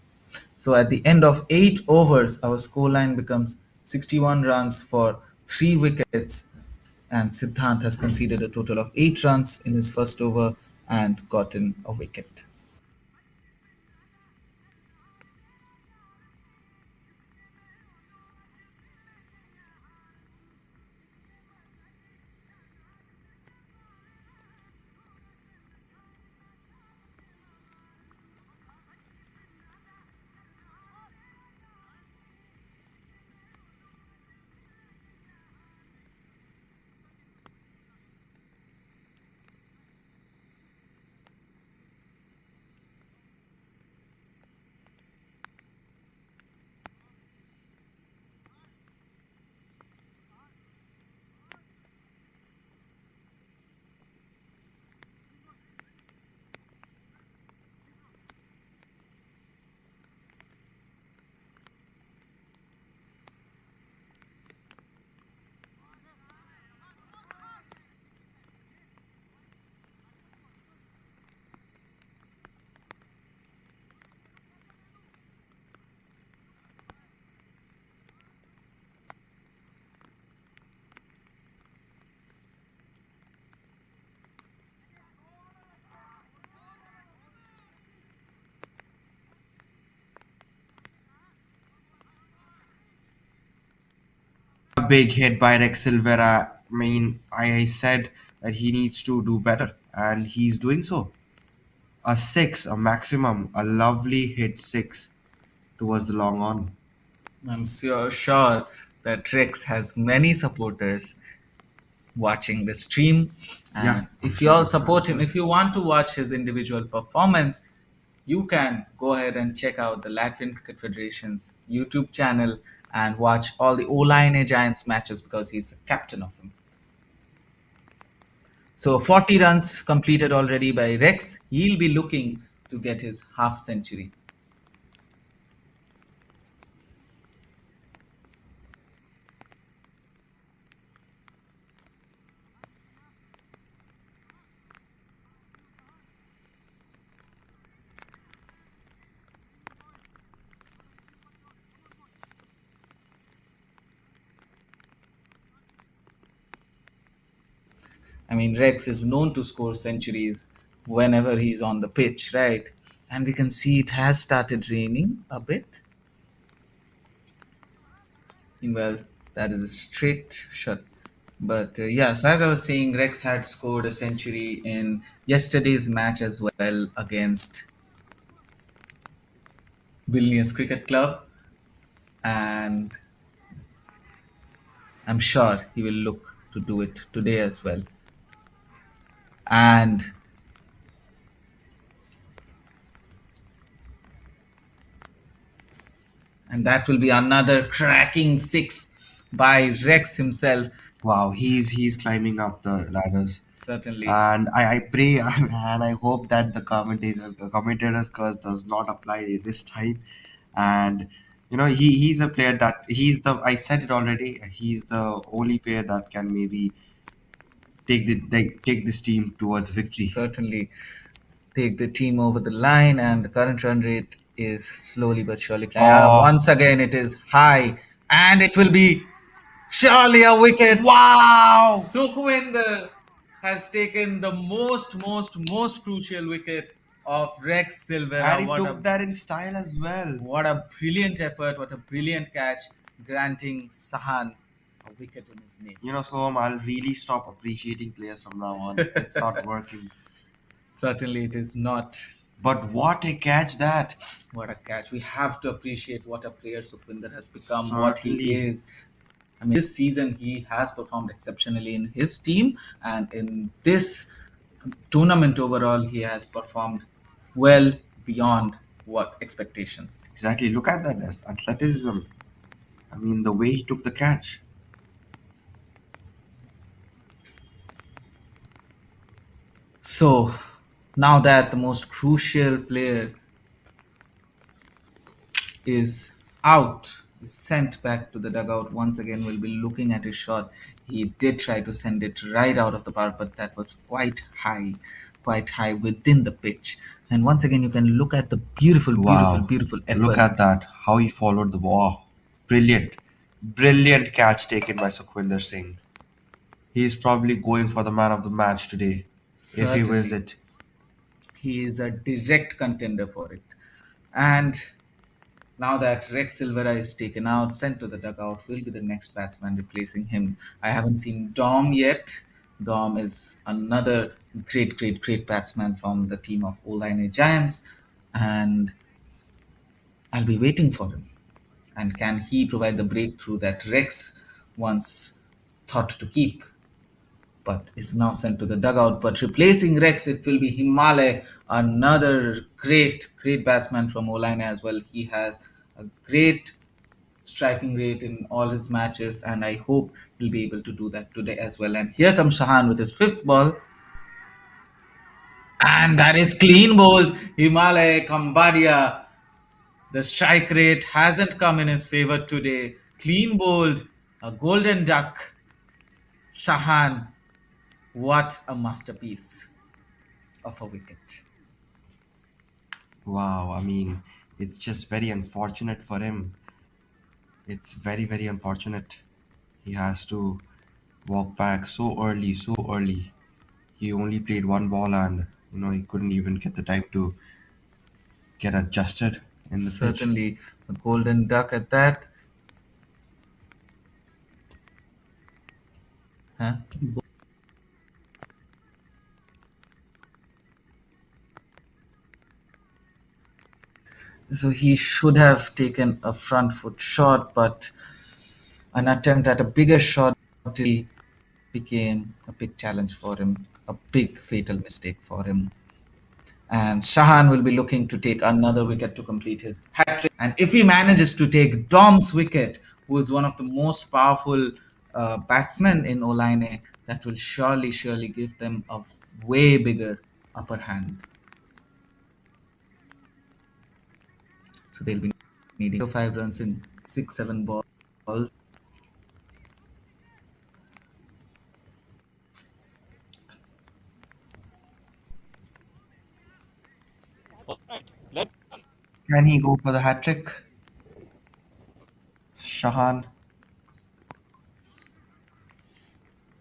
[SPEAKER 1] So at the end of 8 overs, our scoreline becomes 61 runs for 3 wickets, and Siddhant has conceded a total of 8 runs in his first over and gotten a wicket.
[SPEAKER 6] big hit by Rex Silvera. I mean, I said that he needs to do better, and he's doing so. A six, a maximum, a lovely hit six towards the long on.
[SPEAKER 1] I'm sure that Rex has many supporters watching the stream.
[SPEAKER 6] Yeah,
[SPEAKER 1] And
[SPEAKER 6] I'm
[SPEAKER 1] if you
[SPEAKER 6] sure.
[SPEAKER 1] all
[SPEAKER 6] I'm sure
[SPEAKER 1] support
[SPEAKER 6] as
[SPEAKER 1] him,
[SPEAKER 6] well.
[SPEAKER 1] if you want to watch his individual performance, you can go ahead and check out the Latvian Cricket Federation's YouTube channel and watch all the Olaine Giants matches because he's the captain of them. So 40 runs completed already by Rex. He'll be looking to get his half century. I mean, Rex is known to score centuries whenever he's on the pitch, right? And we can see it has started raining a bit. Well, that is a straight shot. But yeah, so as I was saying, Rex had scored a century in yesterday's match as well against Vilnius Cricket Club, and I'm sure he will look to do it today as well. And that will be another cracking six by Rex himself.
[SPEAKER 6] Wow, he's climbing up the ladders,
[SPEAKER 1] Certainly,
[SPEAKER 6] and I pray and I hope that the commentators curse does not apply this time. And he's a player that he's the I said it already. He's the only player that can maybe take this team towards victory.
[SPEAKER 1] certainly take the team over the line, and the current run rate is slowly but surely climbing.
[SPEAKER 6] Oh,
[SPEAKER 1] Once again, it is high, and it will be surely a wicket.
[SPEAKER 6] wow!
[SPEAKER 1] Sukhwinder has taken the most crucial wicket of Rex
[SPEAKER 6] And
[SPEAKER 1] Silvera.
[SPEAKER 6] he took that in style as well.
[SPEAKER 1] What a brilliant effort! What a brilliant catch, granting Sahan a wicket in his name.
[SPEAKER 6] So I'll really stop appreciating players from now on. It's not working.
[SPEAKER 1] Certainly, it is not.
[SPEAKER 6] But what a catch that!
[SPEAKER 1] What a catch! We have to appreciate what a player Sukhwinder has become, what he
[SPEAKER 6] Certainly.
[SPEAKER 1] is. I mean, this season he has performed exceptionally in his team, and in this tournament overall, he has performed well beyond what expectations.
[SPEAKER 6] Exactly. Look at that athleticism. I mean, the way he took the catch.
[SPEAKER 1] So now that the most crucial player is out, is sent back to the dugout once again, we'll be looking at his shot. He did try to send it right out of the park, but that was quite high within the pitch. And once again, you can look at the
[SPEAKER 6] Wow.
[SPEAKER 1] beautiful
[SPEAKER 6] Look
[SPEAKER 1] effort.
[SPEAKER 6] at that. How he followed the ball. Brilliant. Brilliant catch taken by Sukhwinder Singh. He's probably going for the man of the match today. If he wins
[SPEAKER 1] Certainly,
[SPEAKER 6] it.
[SPEAKER 1] he is a direct contender for it. And now that Rex Silvera is taken out, sent to the dugout, will be the next batsman replacing him. I haven't seen Dom yet. Dom is another great batsman from the team of Olaine Giants, and I'll be waiting for him. And can he provide the breakthrough that Rex once thought to keep, but is now sent to the dugout? But replacing Rex, it will be Himalay, another great batsman from Olaine as well. He has a great striking rate in all his matches, and I hope he'll be able to do that today as well. And here comes Shahan with his fifth ball, and that is clean bowled. Himalay Kambadia. The strike rate hasn't come in his favor today. Clean bowled, a golden duck. Shahan, what a masterpiece of a wicket.
[SPEAKER 6] Wow. I mean, it's just very unfortunate for him. It's very unfortunate. He has to walk back so early, so early. He only played one ball and he couldn't even get the time to get adjusted in the pitch.
[SPEAKER 1] Certainly, a golden duck at that. Huh? So he should have taken a front foot shot, but an attempt at a bigger shot really became a big challenge for him, a big fatal mistake for him. And Shahan will be looking to take another wicket to complete his hat trick. And if he manages to take Dom's wicket, who is one of the most powerful batsmen in Olaine, that will surely give them a way bigger upper hand. So they'll be needing 5 runs in 6, 7 balls.
[SPEAKER 6] Can he go for the hat trick? Shahan.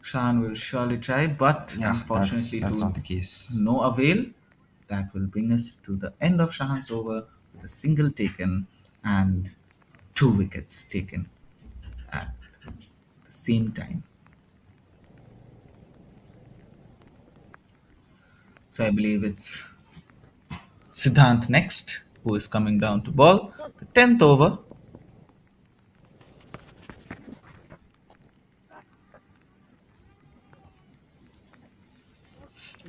[SPEAKER 1] Shahan will surely try, but
[SPEAKER 6] Yeah,
[SPEAKER 1] unfortunately
[SPEAKER 6] that's
[SPEAKER 1] to
[SPEAKER 6] not the case.
[SPEAKER 1] no avail. That will bring us to the end of Shahan's over with a single taken and 2 wickets taken at the same time. So I believe it's Siddhant next, who is coming down to ball. The 10th over.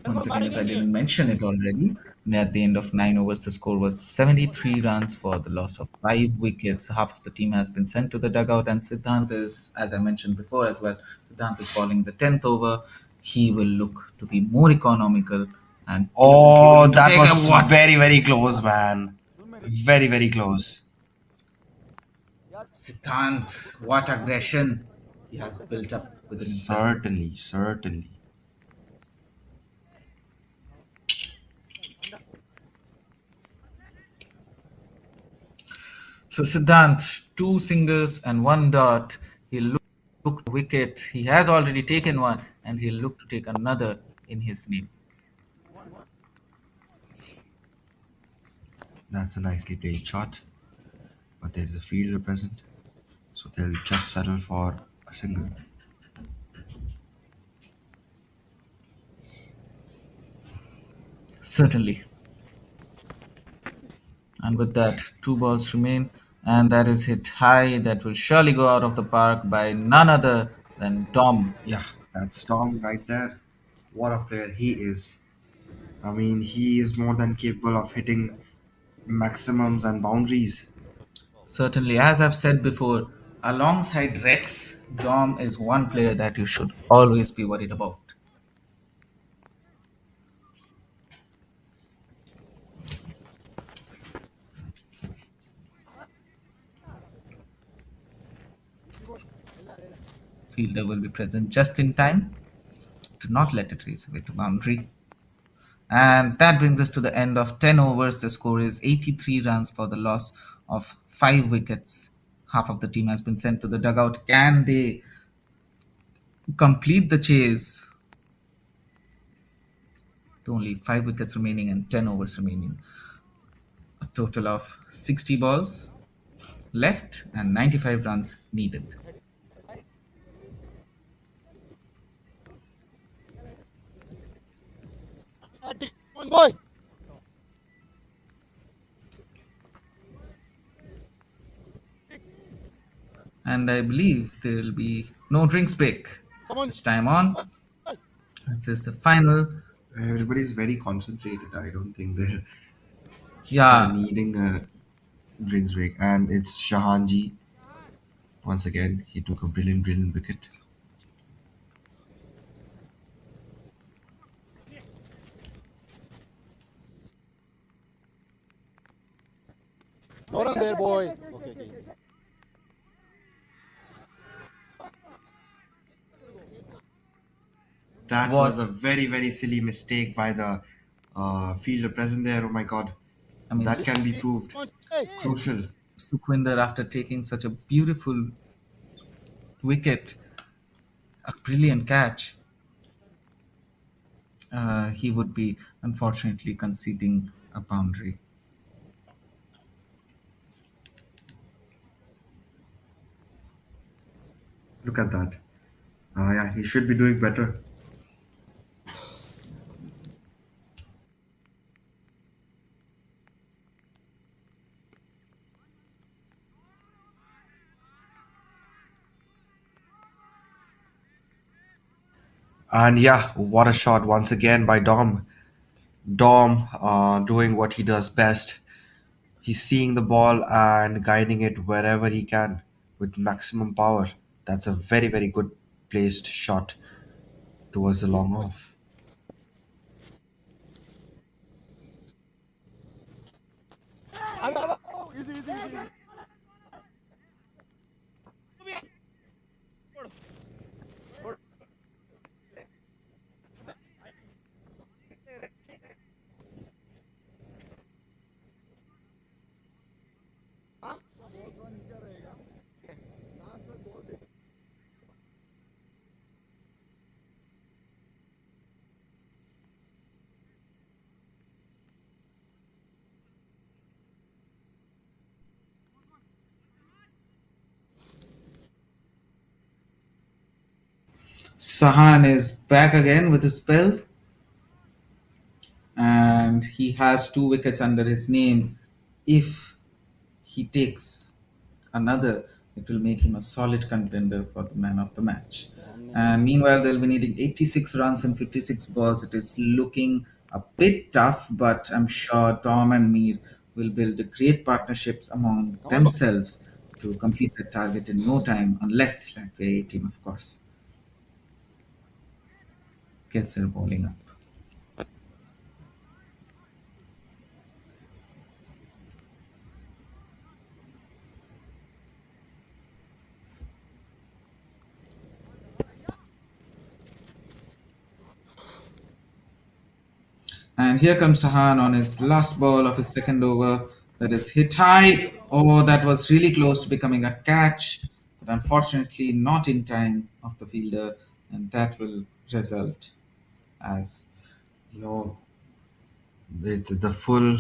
[SPEAKER 1] Once again, if I didn't mention it already, at the end of 9 overs, the score was 73 runs for the loss of 5 wickets. Half of the team has been sent to the dugout, and Siddhant is, as I mentioned before as well, Siddhant is bowling the 10th over. He will look to be more economical and he will
[SPEAKER 6] Oh,
[SPEAKER 1] need to
[SPEAKER 6] that
[SPEAKER 1] take a
[SPEAKER 6] was
[SPEAKER 1] what?
[SPEAKER 6] very close, man. Very close.
[SPEAKER 1] Siddhant, what aggression he has built up within himself.
[SPEAKER 6] Certainly.
[SPEAKER 1] So Siddhant, 2 singles and 1 dot. He'll look to wicket. He has already taken one, and he'll look to take another in his name.
[SPEAKER 6] That's a nicely played shot, but there's a fielder present, so they'll just settle for a single.
[SPEAKER 1] Certainly. And with that, 2 balls remain, and that is hit high. That will surely go out of the park by none other than Dom.
[SPEAKER 6] Yeah, that's Tom right there. What a player he is. I mean, he is more than capable of hitting maximums and boundaries.
[SPEAKER 1] Certainly, as I've said before, alongside Rex, Dom is one player that you should always be worried about. Fielder will be present just in time to not let it race away to boundary. And that brings us to the end of 10 overs. The score is 83 runs for the loss of 5 wickets. Half of the team has been sent to the dugout. Can they complete the chase? With only 5 wickets remaining and 10 overs remaining. A total of 60 balls left and 95 runs needed. And I believe there will be no drinks break this time on. This is the final.
[SPEAKER 6] Everybody's very concentrated. I don't think they're
[SPEAKER 1] Yeah,
[SPEAKER 6] needing a drinks break. And it's Shahanji. Once again, he took a brilliant wicket. That was
[SPEAKER 1] what
[SPEAKER 6] a very silly mistake by the fielder present there. Oh my god.
[SPEAKER 1] I mean,
[SPEAKER 6] That can be proved
[SPEAKER 1] Suk-
[SPEAKER 6] crucial.
[SPEAKER 1] Sukhwinder, after taking such a beautiful wicket, a brilliant catch, he would be unfortunately conceding a boundary.
[SPEAKER 6] Look at that. Yeah, he should be doing better. And yeah, what a shot once again by Dom. Dom doing what he does best. He's seeing the ball and guiding it wherever he can with maximum power. That's a very, very good placed shot towards the long off.
[SPEAKER 3] Oh, easy, easy, easy.
[SPEAKER 1] Sahan is back again with a spell, and he has 2 wickets under his name. If he takes another, it will make him a solid contender for the man of the match. And meanwhile, they'll be needing 86 runs and 56 balls. It is looking a bit tough, but I'm sure Tom and Mir will build great partnerships among themselves to complete the target in no time, unless Latvia A team, of course, gets their bowling up. And here comes Sahan on his last ball of his second over. That is hit high. Oh, that was really close to becoming a catch, but unfortunately not in time of the fielder, and that will result as
[SPEAKER 6] No, it's the full,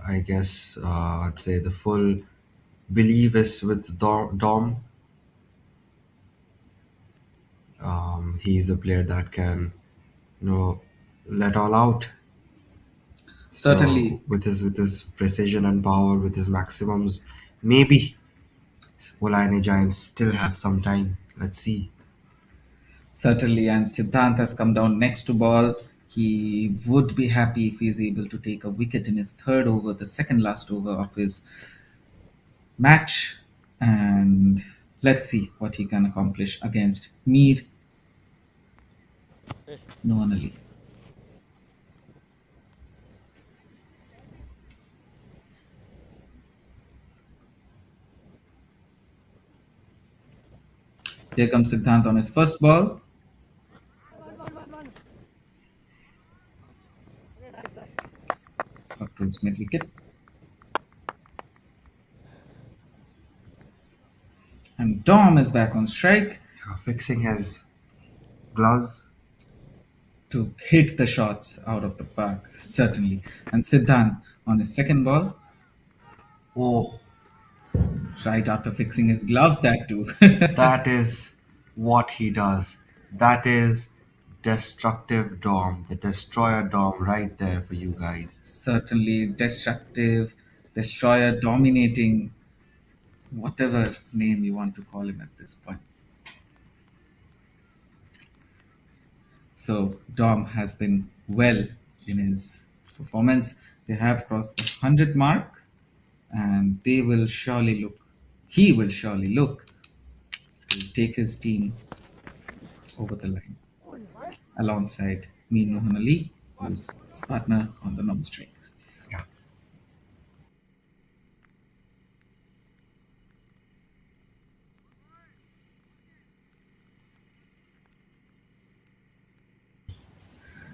[SPEAKER 6] I guess, I'd say the full belief is with Dom. He's the player that can, you know, let all out. So
[SPEAKER 1] certainly,
[SPEAKER 6] with his precision and power, with his maximums, maybe Olaine Giants still have some time. Let's see.
[SPEAKER 1] certainly. And Siddhant has come down next to ball. He would be happy if he's able to take a wicket in his third over, the second last over of his match. And let's see what he can accomplish against Mir Noanali. Here comes Siddhant on his first ball. Up towards mid wicket. And Dom is back on strike
[SPEAKER 6] Fixing his gloves.
[SPEAKER 1] to hit the shots out of the park, certainly. And Siddhant on his second ball,
[SPEAKER 6] Oh,
[SPEAKER 1] right after fixing his gloves, that too.
[SPEAKER 6] that is what he does. That is destructive Dom, the destroyer Dom, right there for you guys.
[SPEAKER 1] Certainly destructive, destroyer, dominating, whatever name you want to call him at this point. So Dom has been well in his performance. They have crossed the 100 mark, and they will surely look, he will surely look to take his team over the line alongside Meen Mohan Ali, who's his partner on the non-strike.
[SPEAKER 6] Yeah.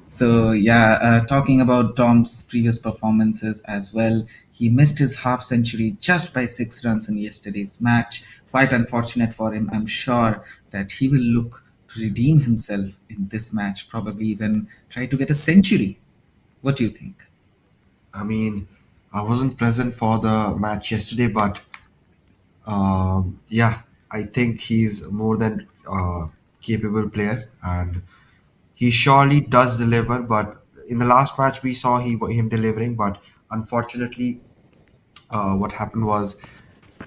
[SPEAKER 1] So yeah, talking about Tom's previous performances as well, he missed his half century just by 6 runs in yesterday's match. Quite unfortunate for him. I'm sure that he will look to redeem himself in this match, probably even try to get a century. What do you think?
[SPEAKER 6] I mean, I wasn't present for the match yesterday, but yeah, I think he's more than capable player, and he surely does deliver. But in the last match, we saw him delivering, but unfortunately, what happened was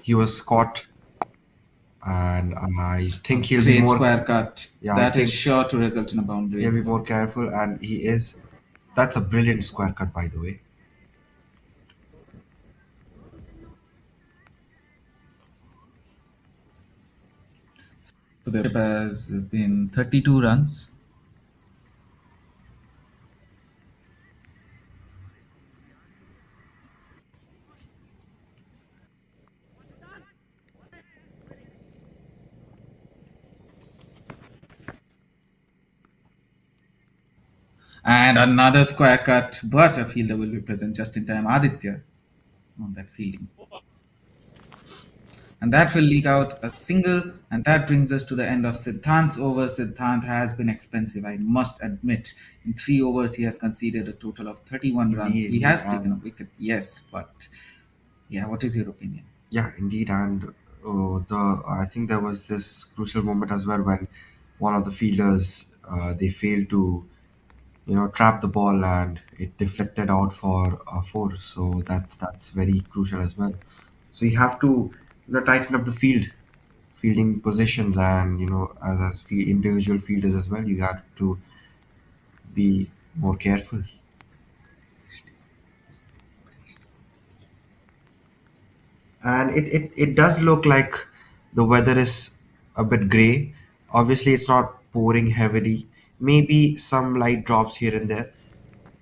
[SPEAKER 6] he was caught, and I think he'll be
[SPEAKER 1] Great
[SPEAKER 6] more.
[SPEAKER 1] square cut.
[SPEAKER 6] Yeah, I
[SPEAKER 1] That is
[SPEAKER 6] think
[SPEAKER 1] sure to result in a boundary.
[SPEAKER 6] he'll be more careful, and he is. That's a brilliant square cut, by the way.
[SPEAKER 1] So the has been 32 runs. And another square cut, but a fielder will be present just in time. Aditya on that fielding. And that will leak out a single, and that brings us to the end of Siddhant's over. Siddhant has been expensive, I must admit. In 3 overs, he has conceded a total of 31 runs. He has taken a wicket, yes, but yeah, what is your opinion?
[SPEAKER 6] Yeah, indeed, and I think there was this crucial moment as well when one of the fielders they failed to trap the ball and it deflected out for a four. So that's very crucial as well. So you have to tighten up the fielding positions, and individual fielders as well. You have to be more careful. And it does look like the weather is a bit gray. Obviously, it's not pouring heavily. Maybe some light drops here and there.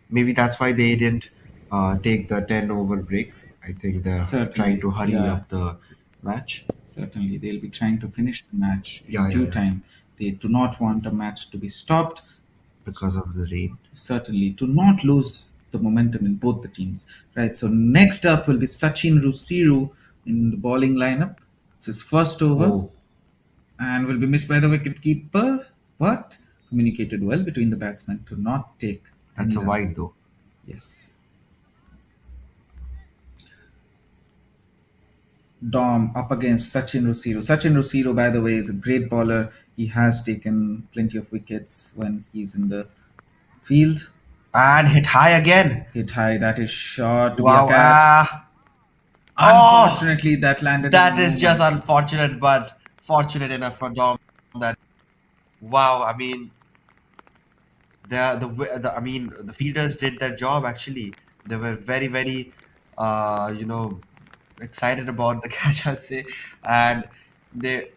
[SPEAKER 6] Maybe that's why they didn't take the 10 over break. I think they're trying
[SPEAKER 1] Certainly,
[SPEAKER 6] to hurry
[SPEAKER 1] yeah.
[SPEAKER 6] up the match
[SPEAKER 1] Certainly, they'll be trying to finish the match in
[SPEAKER 6] Yeah,
[SPEAKER 1] due
[SPEAKER 6] yeah.
[SPEAKER 1] time. They do not want a match to be stopped.
[SPEAKER 6] because of the rain.
[SPEAKER 1] Certainly, to not lose the momentum in both the teams. Right. So next up will be Sachin Rusiru in the bowling lineup. It's his first over
[SPEAKER 6] Oh,
[SPEAKER 1] and will be missed by the wicketkeeper, but communicated well between the batsmen to not take
[SPEAKER 6] that's a
[SPEAKER 1] any runs.
[SPEAKER 6] wide though.
[SPEAKER 1] Yes. Dom up against Sachin Rusiru. Sachin Rusiru, by the way, is a great bowler. He has taken plenty of wickets when he's in the field.
[SPEAKER 6] And hit high again.
[SPEAKER 1] Hit high, that is sure to
[SPEAKER 6] Wow.
[SPEAKER 1] be a catch. Unfortunately, that landed.
[SPEAKER 6] That
[SPEAKER 1] in
[SPEAKER 6] is
[SPEAKER 1] no
[SPEAKER 6] just
[SPEAKER 1] man's-
[SPEAKER 6] unfortunate, but fortunate enough for Dom that. Wow, I mean, the fielders did their job actually. They were very, very, excited about the catch, I'd say, and they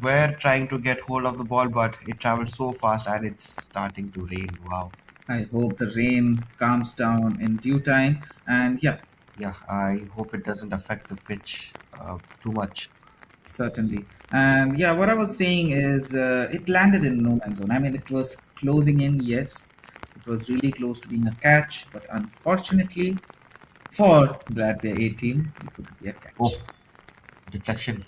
[SPEAKER 6] were trying to get hold of the ball, but it traveled so fast, and it's starting to rain. Wow.
[SPEAKER 1] I hope the rain calms down in due time. And yeah,
[SPEAKER 6] Yeah, I hope it doesn't affect the pitch too much.
[SPEAKER 1] certainly. And yeah, what I was saying is it landed in no man's zone. I mean, it was closing in, yes. It was really close to being a catch, but unfortunately for the Latvia A team, it would be a catch.
[SPEAKER 6] Oh, deflection.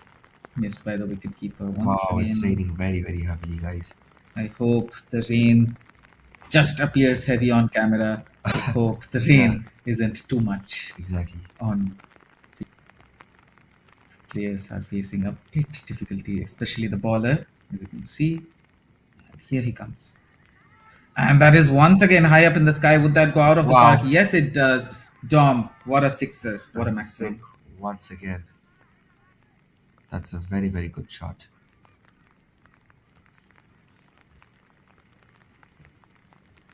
[SPEAKER 1] Missed by the wicketkeeper once
[SPEAKER 6] Wow,
[SPEAKER 1] again.
[SPEAKER 6] it's raining very, very heavily, guys.
[SPEAKER 1] I hope the rain just appears heavy on camera. I hope the rain isn't too much
[SPEAKER 6] Exactly.
[SPEAKER 1] on. Players are facing a bit difficulty, especially the bowler, as you can see. And here he comes. And that is once again high up in the sky. Would that go out of the
[SPEAKER 6] Wow.
[SPEAKER 1] park? Yes, it does. Dom, what a sixer. What a
[SPEAKER 6] That's
[SPEAKER 1] maximum.
[SPEAKER 6] sick. Once again. That's a very, very good shot.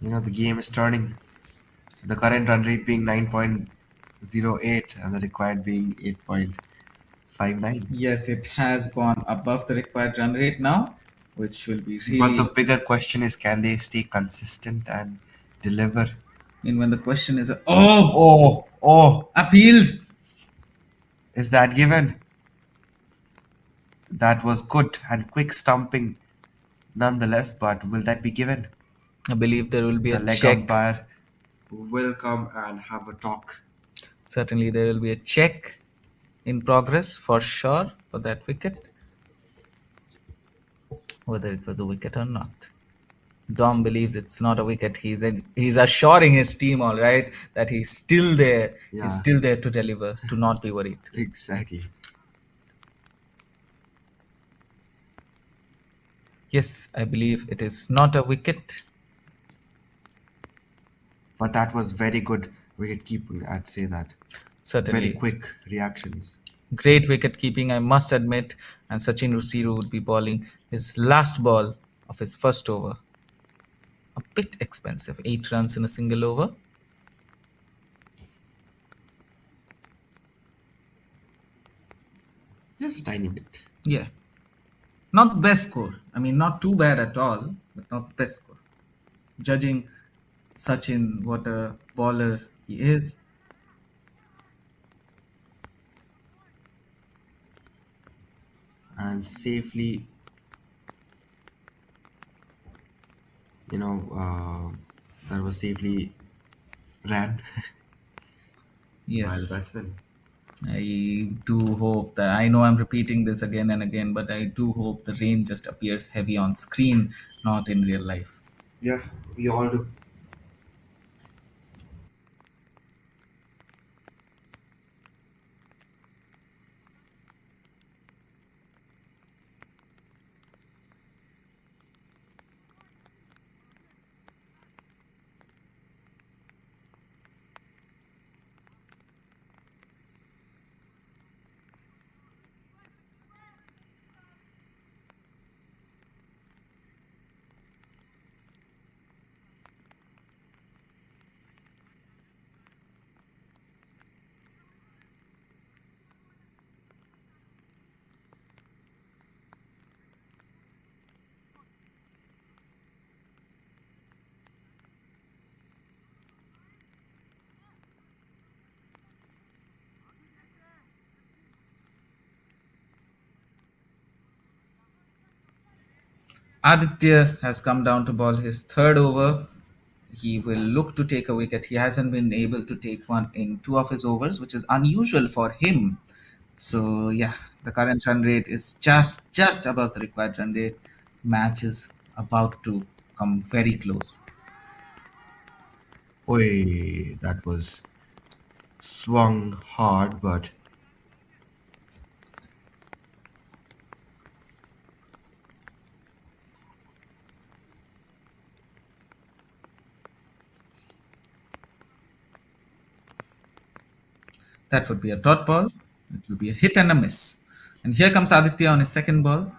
[SPEAKER 6] The game is turning. The current run rate being 9.08 and the required being 8.59.
[SPEAKER 1] Yes, it has gone above the required run rate now, which will be
[SPEAKER 6] But
[SPEAKER 1] really.
[SPEAKER 6] the bigger question is, can they stay consistent and deliver?
[SPEAKER 1] And when the question is,
[SPEAKER 6] Oh,
[SPEAKER 1] appealed.
[SPEAKER 6] is that given? That was good and quick stumping nonetheless, but will that be given?
[SPEAKER 1] I believe there will be
[SPEAKER 6] The
[SPEAKER 1] a
[SPEAKER 6] leg
[SPEAKER 1] check.
[SPEAKER 6] umpire will come and have a talk.
[SPEAKER 1] Certainly, there will be a check in progress for sure for that wicket, whether it was a wicket or not. Dom believes it's not a wicket. He's assuring his team, all right, that he's still there.
[SPEAKER 6] Yeah.
[SPEAKER 1] He's still there to deliver, to not be worried.
[SPEAKER 6] Exactly.
[SPEAKER 1] Yes, I believe it is not a wicket.
[SPEAKER 6] But that was very good wicket keeping, I'd say that. Very
[SPEAKER 1] Certainly.
[SPEAKER 6] quick reactions.
[SPEAKER 1] Great wicket keeping, I must admit. And Sachin Rusiru would be bowling his last ball of his first over. A bit expensive, 8 runs in a single over.
[SPEAKER 6] Just a tiny bit.
[SPEAKER 1] Yeah. Not the best score. I mean, not too bad at all, but not the best score. Judging Sachin, what a bowler he is.
[SPEAKER 6] And safely, you know, that was safely ran by the
[SPEAKER 1] Yes.
[SPEAKER 6] batsman.
[SPEAKER 1] I do hope that I know I'm repeating this again and again, but I do hope the rain just appears heavy on screen, not in real life.
[SPEAKER 6] Yeah, we all do.
[SPEAKER 1] Aditya has come down to bowl his third over. He will look to take a wicket. He hasn't been able to take one in two of his overs, which is unusual for him. So yeah, the current run rate is just above the required run rate. Match is about to come very close.
[SPEAKER 6] Oi, that was swung hard, but
[SPEAKER 1] That would be a dot ball. It will be a hit and a miss. And here comes Aditya on his second ball.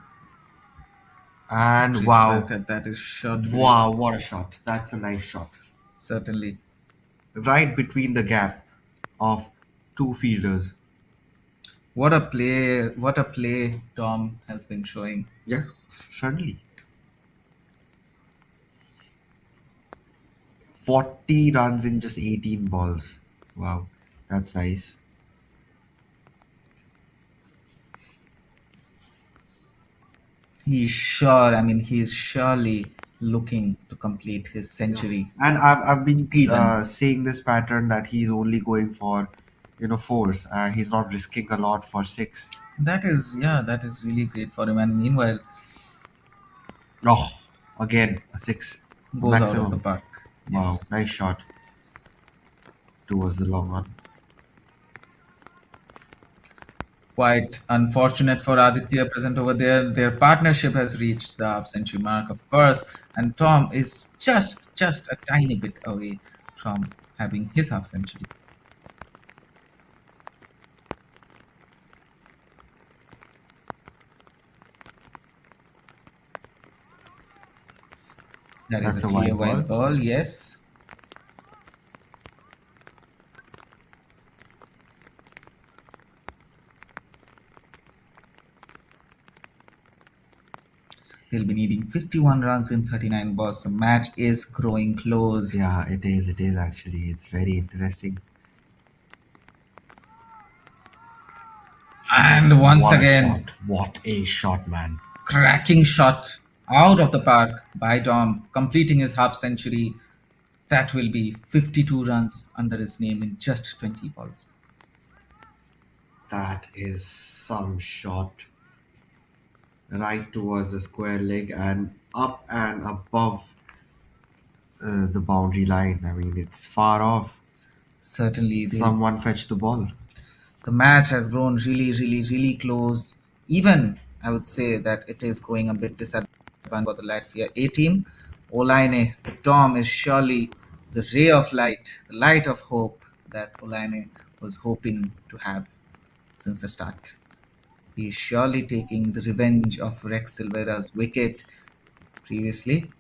[SPEAKER 6] and
[SPEAKER 1] Treats
[SPEAKER 6] wow,
[SPEAKER 1] back at that is shot release.
[SPEAKER 6] wow, what a shot! That's a nice shot.
[SPEAKER 1] Certainly.
[SPEAKER 6] Right between the gap of two fielders.
[SPEAKER 1] What a play Tom has been showing.
[SPEAKER 6] Yeah, certainly. 40 runs in just 18 balls. Wow, that's nice.
[SPEAKER 1] He's surely looking to complete his century.
[SPEAKER 6] And I've been
[SPEAKER 1] Even.
[SPEAKER 6] seeing this pattern that he's only going for, fours. He's not risking a lot for six.
[SPEAKER 1] That is really great for him. And meanwhile,
[SPEAKER 6] Oh, again, a six.
[SPEAKER 1] goes out of the
[SPEAKER 6] Maximum.
[SPEAKER 1] park.
[SPEAKER 6] Wow,
[SPEAKER 1] Yes.
[SPEAKER 6] nice shot towards the long one.
[SPEAKER 1] Quite unfortunate for Aditya present over there. Their partnership has reached the half century mark, of course, and Tom is just a tiny bit away from having his half century. That is a
[SPEAKER 6] That's a
[SPEAKER 1] clear
[SPEAKER 6] wide
[SPEAKER 1] wide
[SPEAKER 6] ball.
[SPEAKER 1] ball, yes. He'll be needing 51 runs in 39 balls. The match is growing close.
[SPEAKER 6] Yeah, it is. It is actually. It's very interesting.
[SPEAKER 1] And once
[SPEAKER 6] What a
[SPEAKER 1] again,
[SPEAKER 6] shot. What a shot, man.
[SPEAKER 1] cracking shot out of the park by Tom, completing his half century. That will be 52 runs under his name in just 20 balls.
[SPEAKER 6] That is some shot. Right towards the square leg and up and above the boundary line. I mean, it's far off.
[SPEAKER 1] Certainly,
[SPEAKER 6] Someone fetch the ball.
[SPEAKER 1] the match has grown really close. Even I would say that it is going a bit disadvantageous one for the Latvia A team. Olaine, the Tom is surely the ray of light, the light of hope that Olaine was hoping to have since the start. He is surely taking the revenge of Rex Silvera's wicket previously,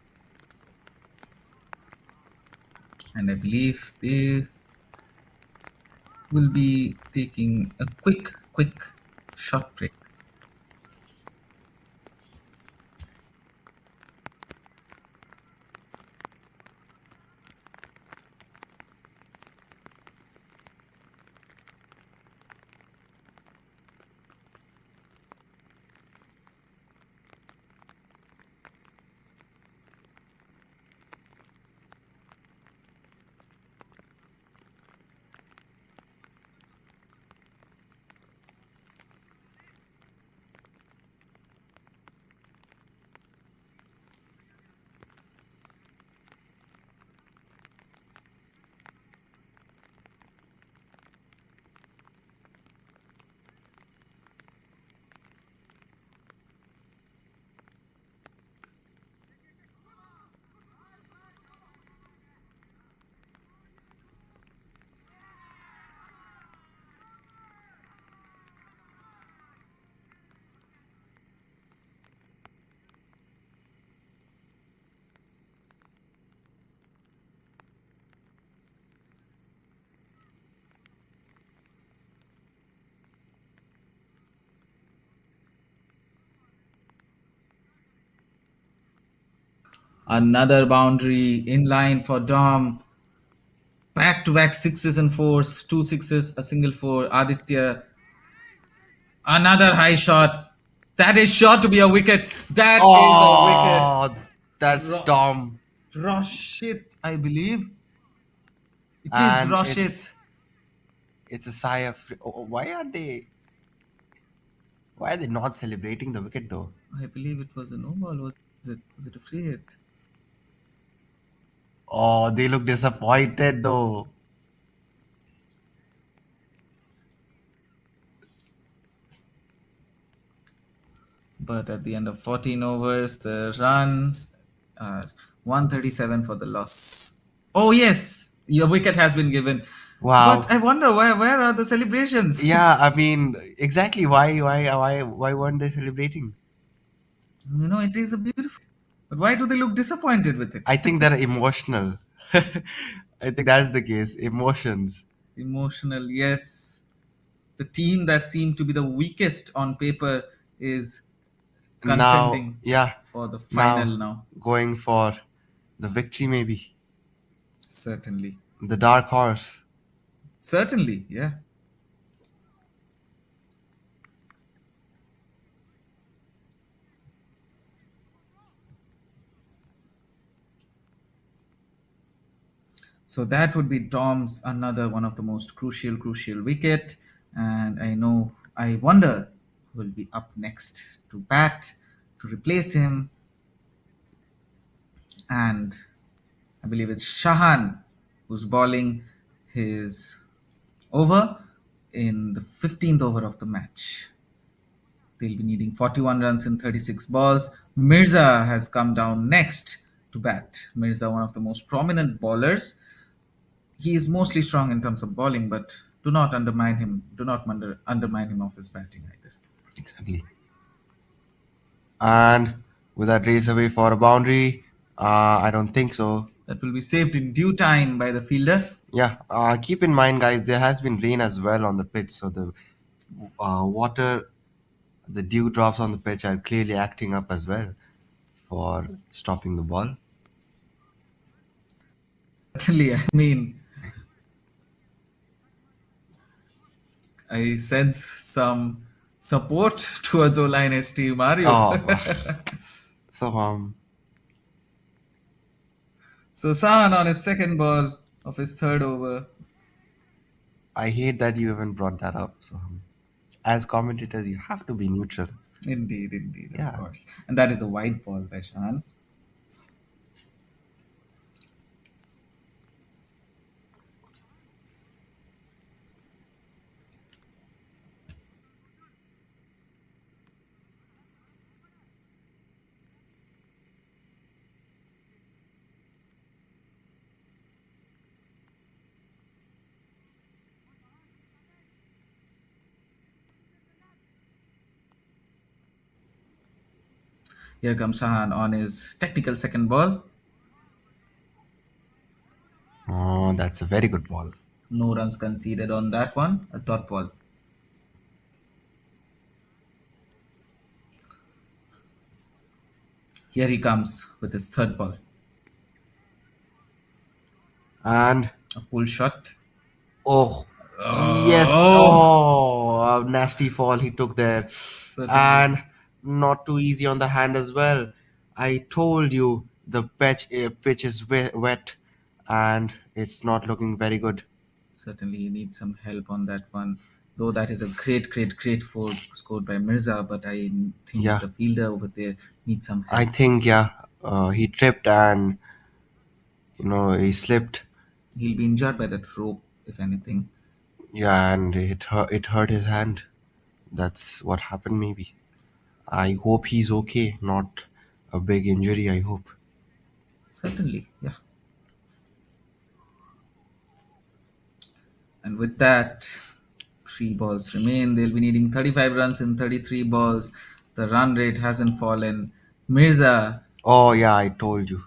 [SPEAKER 1] and I believe they will be taking a quick short break. Another boundary in line for Dom. Back to back sixes and fours, two sixes, a single four. Aditya, another high shot. That is sure to be a wicket. That is
[SPEAKER 6] Oh,
[SPEAKER 1] a
[SPEAKER 6] that's
[SPEAKER 1] wicket.
[SPEAKER 6] Tom,
[SPEAKER 1] Roshit, I believe. It is
[SPEAKER 6] and
[SPEAKER 1] Roshit.
[SPEAKER 6] it's a sigh of. Why are they? Why are they not celebrating the wicket though?
[SPEAKER 1] I believe it was a no ball. Was it a free hit?
[SPEAKER 6] Oh, they look disappointed though.
[SPEAKER 1] But at the end of 14 overs, the runs are 137 for the loss. Oh, yes, your wicket has been given. But
[SPEAKER 6] Wow.
[SPEAKER 1] I wonder where are the celebrations?
[SPEAKER 6] Yeah, I mean, exactly. Why weren't they celebrating?
[SPEAKER 1] It is a beautiful. But why do they look disappointed with it?
[SPEAKER 6] I think they're emotional. I think that's the case. Emotions.
[SPEAKER 1] Emotional, yes. The team that seemed to be the weakest on paper is
[SPEAKER 6] Now,
[SPEAKER 1] contending
[SPEAKER 6] yeah,
[SPEAKER 1] for the final
[SPEAKER 6] now
[SPEAKER 1] now.
[SPEAKER 6] going for the victory, maybe.
[SPEAKER 1] Certainly.
[SPEAKER 6] The dark horse.
[SPEAKER 1] Certainly, yeah. So that would be Dom's another one of the most crucial wicket. And I wonder who will be up next to bat to replace him. And I believe it's Shahan who's bowling his over in the 15th over of the match. They'll be needing 41 runs in 36 balls. Mirza has come down next to bat. Mirza, one of the most prominent bowlers. He is mostly strong in terms of bowling, but do not undermine him. Do not undermine him of his batting either.
[SPEAKER 6] Exactly. And will that race away for a boundary? I don't think so.
[SPEAKER 1] That will be saved in due time by the fielder.
[SPEAKER 6] Yeah, keep in mind, guys, there has been rain as well on the pitch, so the water, the dew drops on the pitch are clearly acting up as well for stopping the ball.
[SPEAKER 1] Certainly, I mean, I sense some support towards Olaine's team, Mario.
[SPEAKER 6] Oh, so
[SPEAKER 1] So San on his second ball of his third over.
[SPEAKER 6] I hate that you even brought that up. So as commentators, you have to be neutral.
[SPEAKER 1] Indeed, of
[SPEAKER 6] Yeah.
[SPEAKER 1] course. And that is a wide ball by Shan. Here comes Sahan on his technical second ball.
[SPEAKER 6] Oh, that's a very good ball.
[SPEAKER 1] No runs conceded on that one. A dot ball. Here he comes with his third ball.
[SPEAKER 6] And
[SPEAKER 1] A pull shot.
[SPEAKER 6] oh, yes.
[SPEAKER 1] Oh,
[SPEAKER 6] Oh, a nasty fall he took there.
[SPEAKER 1] certainly.
[SPEAKER 6] And not too easy on the hand as well. I told you the pitch is wet and it's not looking very good.
[SPEAKER 1] Certainly, he needs some help on that one. Though that is a great, great, great four scored by Mirza, but I think
[SPEAKER 6] Yeah,
[SPEAKER 1] the fielder over there needs some
[SPEAKER 6] I
[SPEAKER 1] help.
[SPEAKER 6] think, yeah, he tripped and, he slipped.
[SPEAKER 1] He'll be injured by that rope, if anything.
[SPEAKER 6] Yeah, and it hurt his hand. That's what happened, maybe. I hope he's okay, not a big injury, I hope.
[SPEAKER 1] Certainly, yeah. And with that, three balls remain. They'll be needing 35 runs in 33 balls. The run rate hasn't fallen. Mirza,
[SPEAKER 6] Oh, yeah, I told you.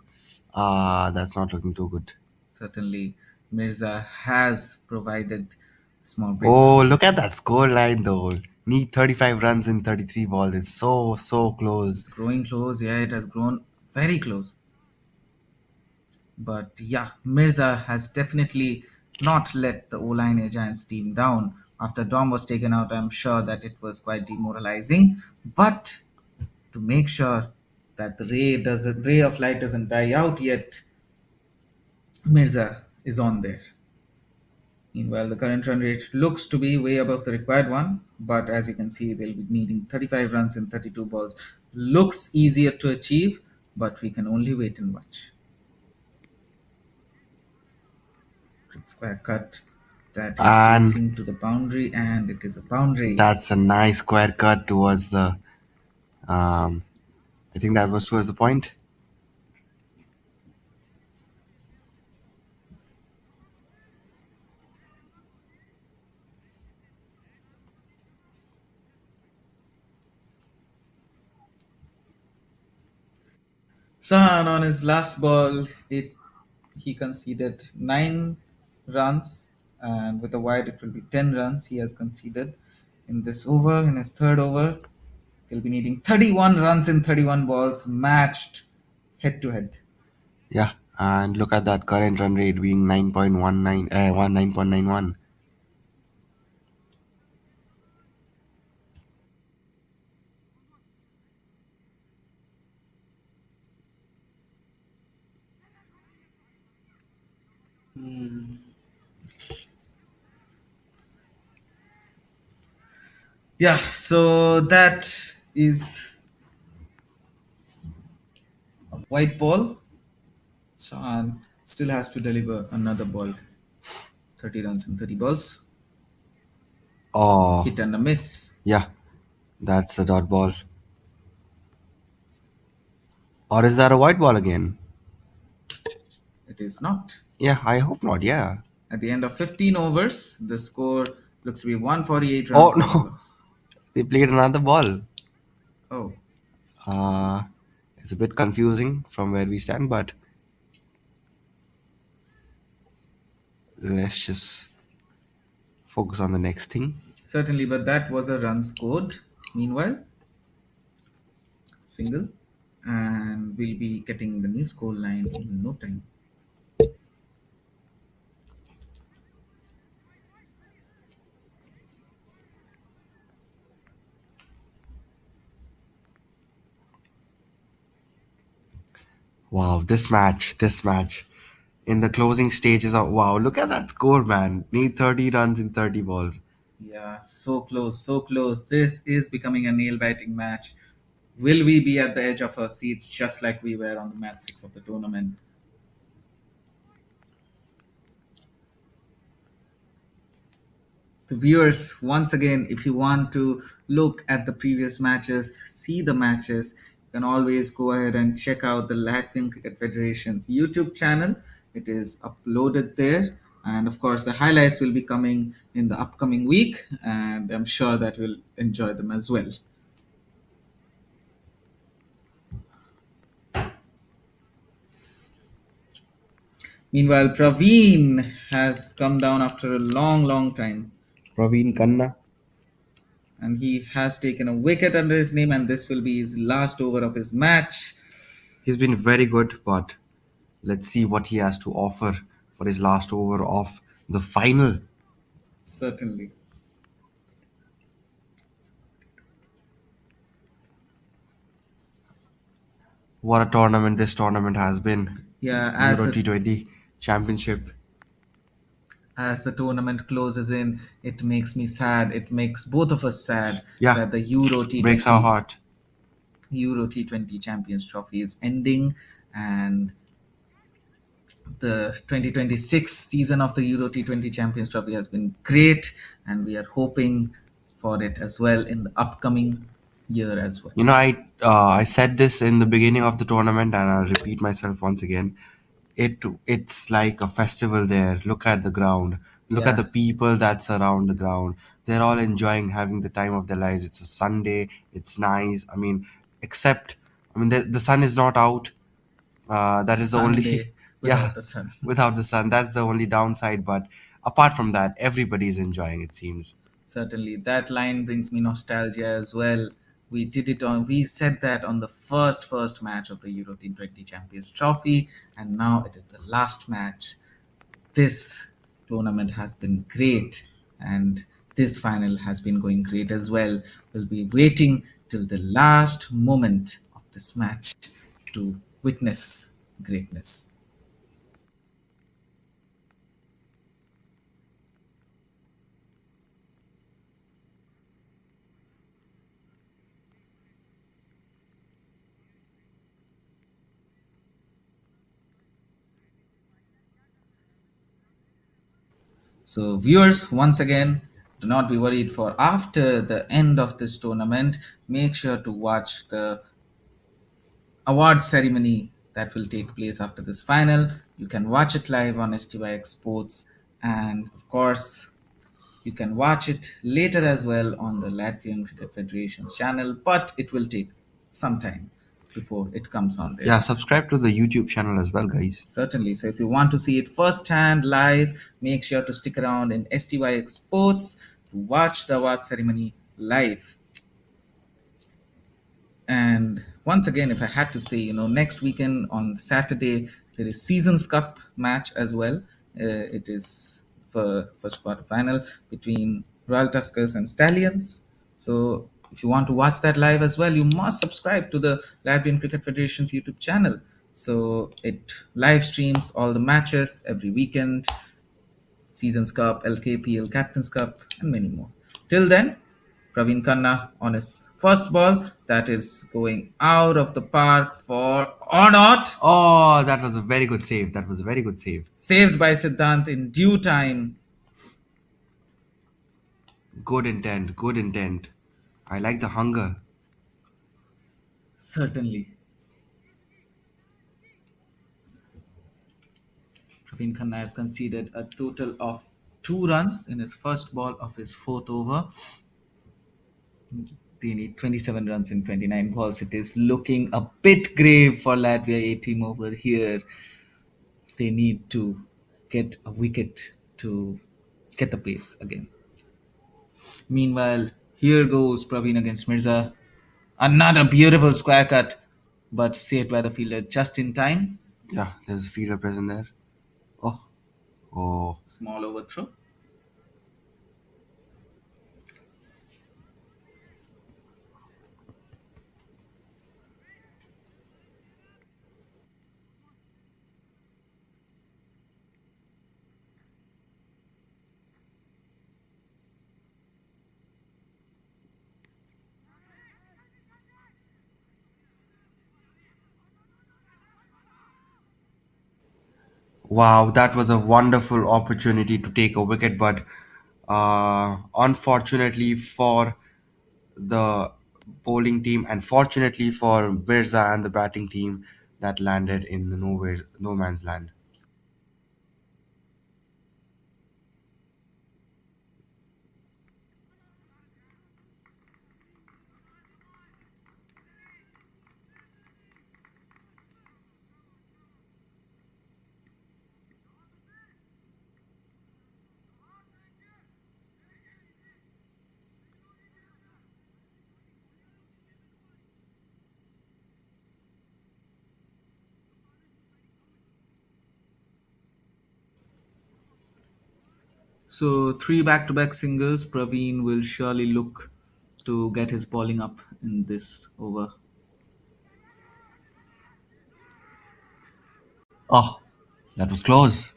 [SPEAKER 6] That's not looking too good.
[SPEAKER 1] certainly, Mirza has provided small
[SPEAKER 6] Oh,
[SPEAKER 1] breakthrough.
[SPEAKER 6] look at that score line though. Need 35 runs in 33 balls. It's so, so close.
[SPEAKER 1] It's growing close. Yeah, it has grown very close. But yeah, Mirza has definitely not let the Olaine Giants team down. After Dom was taken out, I'm sure that it was quite demoralizing. But to make sure that the ray of light doesn't die out yet, Mirza is on there. Meanwhile, the current run rate looks to be way above the required one, but as you can see, they'll be needing 35 runs in 32 balls. Looks easier to achieve, but we can only wait and watch. Square cut that is
[SPEAKER 6] And
[SPEAKER 1] racing to the boundary, and it is a boundary.
[SPEAKER 6] that's a nice square cut towards the, um, I think that was towards the point.
[SPEAKER 1] Sahan on his last ball, he conceded 9 runs, and with a wide, it will be 10 runs he has conceded in this over. In his third over, he'll be needing 31 runs in 31 balls, matched head to head.
[SPEAKER 6] Yeah, and look at that current run rate being 9.19, 9.91.
[SPEAKER 1] Yeah, so that is a white ball. Sahan still has to deliver another ball. 30 runs in 30 balls.
[SPEAKER 6] Oh,
[SPEAKER 1] Hit and a miss.
[SPEAKER 6] yeah, that's a dot ball. Or is that a white ball again?
[SPEAKER 1] It is not.
[SPEAKER 6] Yeah, I hope not, yeah.
[SPEAKER 1] At the end of 15 overs, the score looks to be 148 runs
[SPEAKER 6] Oh,
[SPEAKER 1] by the
[SPEAKER 6] no,
[SPEAKER 1] bowlers.
[SPEAKER 6] they played another ball.
[SPEAKER 1] Oh,
[SPEAKER 6] Uh, it's a bit confusing from where we stand, but let's just focus on the next thing.
[SPEAKER 1] certainly, but that was a run scored. Meanwhile, single, and we'll be getting the new score line in no time.
[SPEAKER 6] Wow, this match. In the closing stages of, wow, look at that score, man. Need 30 runs in 30 balls.
[SPEAKER 1] Yeah, so close, so close. This is becoming a nail biting match. Will we be at the edge of our seats just like we were on the match 6 of the tournament? The viewers, once again, if you want to look at the previous matches, see the matches, you can always go ahead and check out the Latvian Cricket Federation's YouTube channel. It is uploaded there. And of course, the highlights will be coming in the upcoming week, and I'm sure that we'll enjoy them as well. Meanwhile, Praveen has come down after a long, long time,
[SPEAKER 6] Praveen Khanna.
[SPEAKER 1] and he has taken a wicket under his name, and this will be his last over of his match.
[SPEAKER 6] He's been very good, but let's see what he has to offer for his last over of the final.
[SPEAKER 1] Certainly.
[SPEAKER 6] What a tournament this tournament has been.
[SPEAKER 1] Yeah,
[SPEAKER 6] Euro T20 Championship.
[SPEAKER 1] as the tournament closes in, it makes me sad. It makes both of us sad
[SPEAKER 6] Yeah,
[SPEAKER 1] that the Euro
[SPEAKER 6] breaks our
[SPEAKER 1] T20
[SPEAKER 6] heart.
[SPEAKER 1] Euro T20 Champions Trophy is ending, and the 2026 season of the Euro T20 Champions Trophy has been great, and we are hoping for it as well in the upcoming year as well.
[SPEAKER 6] I said this in the beginning of the tournament, and I'll repeat myself once again. It's like a festival there. Look at the ground. Look at
[SPEAKER 1] Yeah,
[SPEAKER 6] the people that surround the ground. They're all enjoying having the time of their lives. It's a Sunday. It's nice. I mean, except the sun is not out. That is the only
[SPEAKER 1] Sunday
[SPEAKER 6] yeah,
[SPEAKER 1] without the sun.
[SPEAKER 6] without the sun. That's the only downside. But apart from that, everybody is enjoying. It seems.
[SPEAKER 1] Certainly, that line brings me nostalgia as well. We said that on the first match of the Euro T20 Champions Trophy, and now it is the last match. This tournament has been great, and this final has been going great as well. We'll be waiting till the last moment of this match to witness greatness. So, viewers, once again, do not be worried for after the end of this tournament. Make sure to watch the award ceremony that will take place after this final. You can watch it live on STY Exports, and of course, you can watch it later as well on the Latvian Cricket Federation's channel, but it will take some time before it comes on there.
[SPEAKER 6] Yeah, subscribe to the YouTube channel as well, guys.
[SPEAKER 1] Certainly. So if you want to see it firsthand live, make sure to stick around in STY Exports to watch the award ceremony live. And once again, if I had to say, next weekend on Saturday, there is Seasons Cup match as well. It is for first quarter final between Royal Tuskers and Stallions. So if you want to watch that live as well, you must subscribe to the Latvian Cricket Federation's YouTube channel. So it live streams all the matches every weekend, Seasons Cup, LKPL Captain's Cup, and many more. Till then, Praveen Khanna on his first ball, that is going out of the park for or not.
[SPEAKER 6] Oh, that was a very good save. That was a very good save.
[SPEAKER 1] Saved by Siddhant in due time.
[SPEAKER 6] Good intent. Good intent. I like the hunger.
[SPEAKER 1] Certainly. Praveen Khanna has conceded a total of 2 runs in his first ball of his fourth over. They need 27 runs in 29 balls. It is looking a bit grave for Latvia A team over here. They need to get a wicket to get the pace again. Meanwhile, here goes Praveen against Mirza. Another beautiful square cut, but saved by the fielder just in time.
[SPEAKER 6] Yeah, there's a fielder present there. Oh, oh.
[SPEAKER 1] Small overthrow.
[SPEAKER 6] Wow, that was a wonderful opportunity to take a wicket, but unfortunately for the bowling team and fortunately for Mirza and the batting team, that landed in the nowhere, no man's land.
[SPEAKER 1] So three back-to-back singles. Praveen will surely look to get his bowling up in this over.
[SPEAKER 7] Oh, that was close.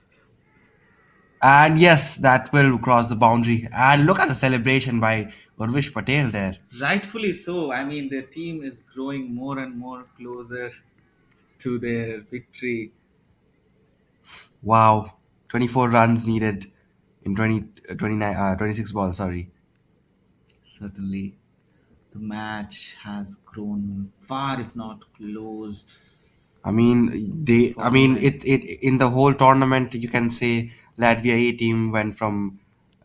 [SPEAKER 7] And yes, that will cross the boundary. And look at the celebration by Urvish Patel there.
[SPEAKER 1] Rightfully so. I mean, their team is growing more and more closer to their victory.
[SPEAKER 7] Wow, 24 runs needed in 26 balls, sorry.
[SPEAKER 1] Certainly, the match has grown far, if not close,
[SPEAKER 7] I
[SPEAKER 1] for
[SPEAKER 7] mean,
[SPEAKER 1] Olaine.
[SPEAKER 7] it in the whole tournament, you can say Latvia A team went from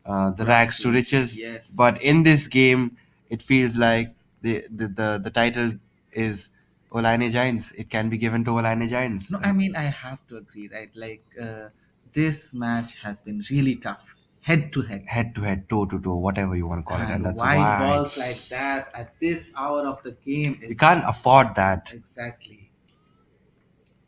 [SPEAKER 7] the
[SPEAKER 1] Rags
[SPEAKER 7] rags
[SPEAKER 1] to
[SPEAKER 7] to
[SPEAKER 1] riches,
[SPEAKER 7] riches.
[SPEAKER 1] yes.
[SPEAKER 7] But in this game, it feels like the title is Olaine Giants. It can be given to Olaine Giants.
[SPEAKER 1] No, I mean, I have to agree, right? Like, this match has been really tough, head to head.
[SPEAKER 7] Head to head, toe to toe, whatever you want to call it, and
[SPEAKER 1] And
[SPEAKER 7] that's
[SPEAKER 1] wide
[SPEAKER 7] why
[SPEAKER 1] balls like that at this hour of the game
[SPEAKER 7] we
[SPEAKER 1] is
[SPEAKER 7] can't afford that.
[SPEAKER 1] exactly.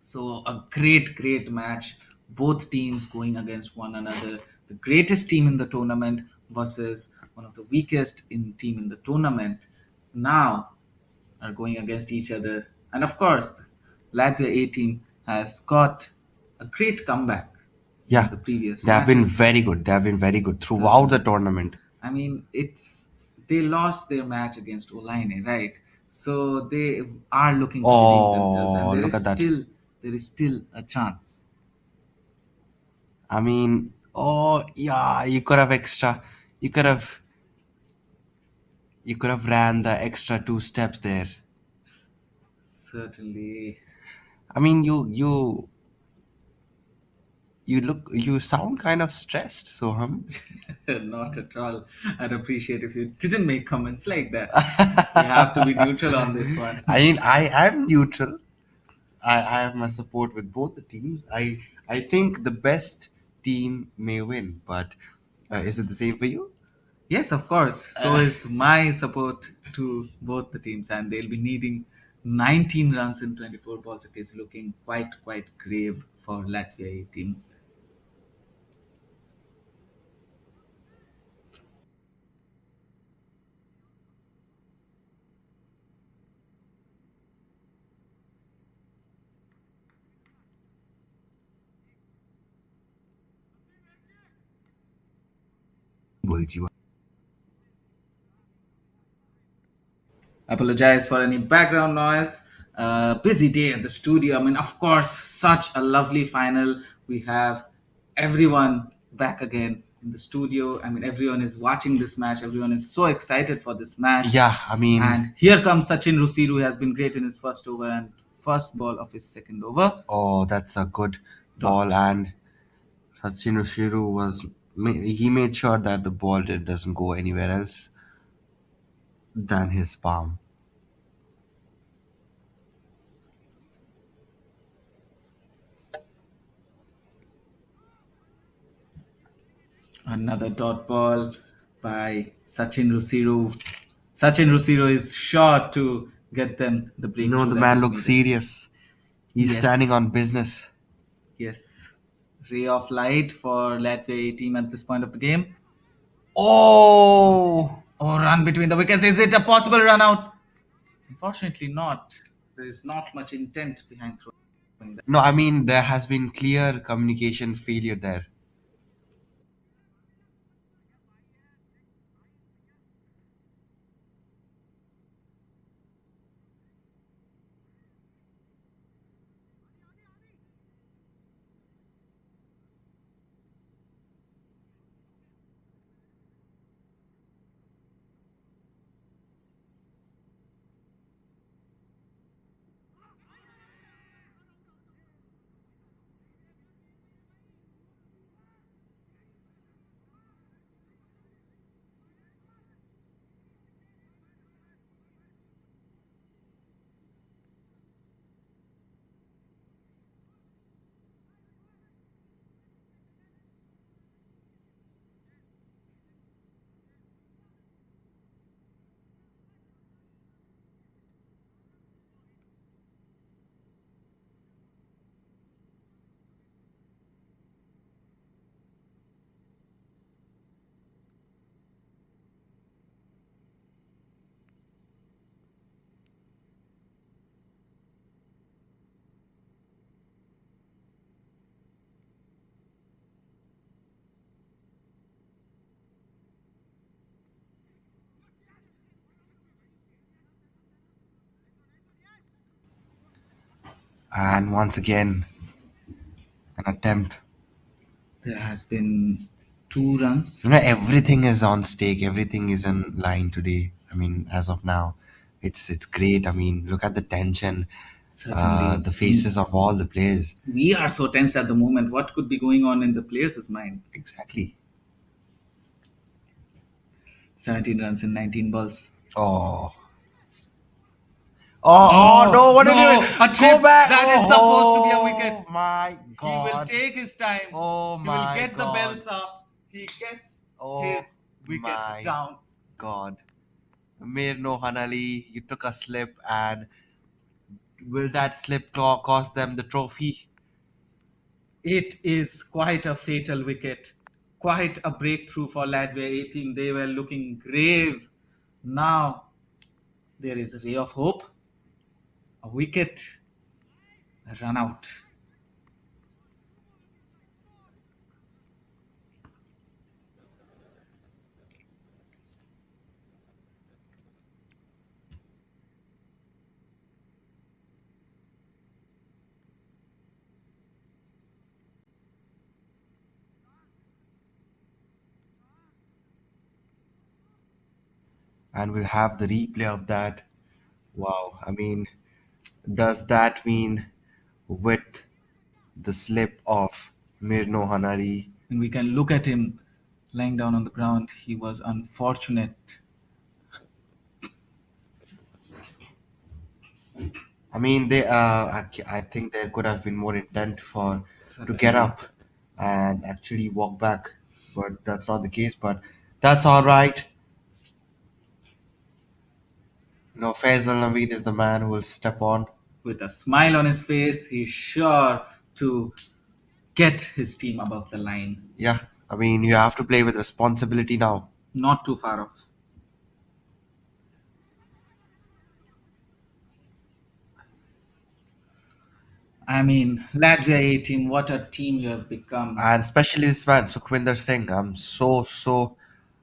[SPEAKER 1] So a great, great match. Both teams going against one another. The greatest team in the tournament versus one of the weakest team in the tournament. Now are going against each other. And of course, Latvia A team has got a great comeback in
[SPEAKER 7] Yeah,
[SPEAKER 1] the previous
[SPEAKER 7] they have been
[SPEAKER 1] matches.
[SPEAKER 7] very good. They have been very good throughout the
[SPEAKER 1] Certainly.
[SPEAKER 7] tournament.
[SPEAKER 1] I mean, it's they lost their match against Olaine, right? So they are looking to redeem themselves, and
[SPEAKER 7] Oh, look at that.
[SPEAKER 1] there is still a chance.
[SPEAKER 7] Oh yeah, you could have, you could have ran the extra 2 steps there.
[SPEAKER 1] Certainly,
[SPEAKER 7] I mean, you sound kind of stressed, Soham.
[SPEAKER 1] not at all. I'd appreciate if you didn't make comments like that. We have to be neutral on this one.
[SPEAKER 7] I am neutral. I have my support with both the teams. I think the best team may win, but is it the same for you?
[SPEAKER 1] Yes, of course. So is my support to both the teams, and they'll be needing 19 runs in 24 balls. It is looking quite grave for Latvia A team. Apologize for any background noise. Busy day at the studio. I mean, of course, such a lovely final. We have everyone back again in the studio. I mean, everyone is watching this match. Everyone is so excited for this match.
[SPEAKER 7] Yeah,
[SPEAKER 1] And here comes Sachin Rusiru, who has been great in his first over and first ball of his second over.
[SPEAKER 7] oh, that's a good ball,
[SPEAKER 1] Dot.
[SPEAKER 7] and Sachin Shiru he made sure that the ball doesn't go anywhere else than his palm.
[SPEAKER 1] Another dot ball by Sachin Rusiru. Sachin Rusiru is sure to get them the
[SPEAKER 7] No,
[SPEAKER 1] breakthrough
[SPEAKER 7] the
[SPEAKER 1] that
[SPEAKER 7] man
[SPEAKER 1] is
[SPEAKER 7] looks
[SPEAKER 1] needed.
[SPEAKER 7] serious. He's standing
[SPEAKER 1] Yes,
[SPEAKER 7] on business.
[SPEAKER 1] yes. Ray of light for Latvia A team at this point of the game.
[SPEAKER 7] Oh
[SPEAKER 1] Oh, run between the wickets. Is it a possible run out? Unfortunately, not. There is not much intent behind throwing that.
[SPEAKER 7] no, there has been clear communication failure there. And once again, an attempt.
[SPEAKER 1] There has been 2 runs.
[SPEAKER 7] Everything is on stake. Everything is in line today. I mean, as of now, it's great. I mean, look at the tension,
[SPEAKER 1] Certainly.
[SPEAKER 7] the faces of all the players.
[SPEAKER 1] We are so tensed at the moment. What could be going on in the players' mind?
[SPEAKER 7] Exactly.
[SPEAKER 1] 17 runs in 19 balls.
[SPEAKER 7] Oh. Oh, no, what did
[SPEAKER 1] no,
[SPEAKER 7] you
[SPEAKER 1] a
[SPEAKER 7] go
[SPEAKER 1] trip.
[SPEAKER 7] back?
[SPEAKER 1] That is supposed to be a wicket.
[SPEAKER 7] Oh my
[SPEAKER 1] He will
[SPEAKER 7] god.
[SPEAKER 1] take his time.
[SPEAKER 7] Oh
[SPEAKER 1] He will
[SPEAKER 7] my
[SPEAKER 1] get the
[SPEAKER 7] god.
[SPEAKER 1] bells up. He gets
[SPEAKER 7] Oh
[SPEAKER 1] his wicket
[SPEAKER 7] my
[SPEAKER 1] down.
[SPEAKER 7] god. Mir Nohanali, you took a slip, and will that slip cost them the trophy?
[SPEAKER 1] It is quite a fatal wicket. Quite a breakthrough for Latvia A team. They were looking grave. Now there is a ray of hope. A wicket, a run out.
[SPEAKER 7] And we'll have the replay of that. Wow. I mean, does that mean with the slip of Mir Nohanali?
[SPEAKER 1] And we can look at him lying down on the ground. He was unfortunate.
[SPEAKER 7] I mean, I think there could have been more intent to
[SPEAKER 1] Certainly.
[SPEAKER 7] get up and actually walk back, but that's not the case. But that's all right. Faisal Naveed is the man who will step on.
[SPEAKER 1] With a smile on his face, he's sure to get his team above the line.
[SPEAKER 7] Yeah, I mean, you have to play with responsibility now.
[SPEAKER 1] Not too far off. I mean, Latvia A team, what a team you have become.
[SPEAKER 7] And especially this man, Sukhwinder Singh. I'm so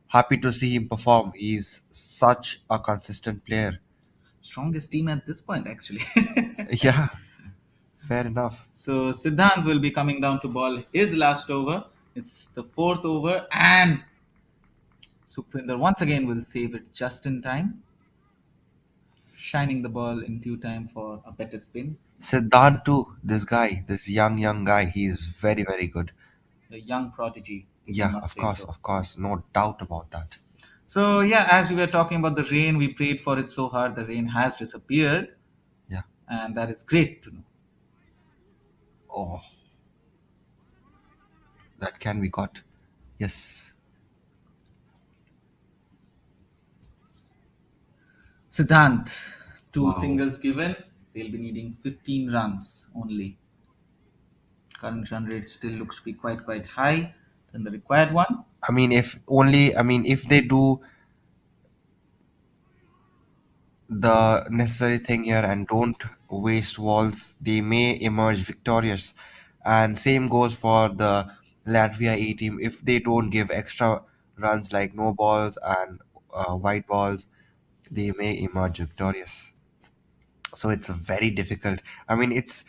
[SPEAKER 7] happy to see him perform. He's such a consistent player.
[SPEAKER 1] Strongest team at this point, actually.
[SPEAKER 7] Yeah, fair enough.
[SPEAKER 1] So Siddhant will be coming down to ball his last over. It's the fourth over, and Sukhwinder once again will save it just in time, shining the ball in due time for a better spin.
[SPEAKER 7] Siddhant too, this guy, this young guy, he's very good.
[SPEAKER 1] The young prodigy.
[SPEAKER 7] Yeah,
[SPEAKER 1] must
[SPEAKER 7] of
[SPEAKER 1] say
[SPEAKER 7] course,
[SPEAKER 1] so.
[SPEAKER 7] of course, no doubt about that.
[SPEAKER 1] So yeah, as we were talking about the rain, we prayed for it so hard. The rain has disappeared,
[SPEAKER 7] Yeah.
[SPEAKER 1] and that is great to know.
[SPEAKER 7] Oh, that can be got. Yes.
[SPEAKER 1] Siddhant, two
[SPEAKER 7] Wow.
[SPEAKER 1] singles given. They'll be needing 15 runs only. Current run rate still looks to be quite high than the required one.
[SPEAKER 7] I mean, if they do the necessary thing here and don't waste balls, they may emerge victorious. And same goes for the Latvia A team. If they don't give extra runs like no balls and white balls, they may emerge victorious. So it's a very difficult. I mean, it's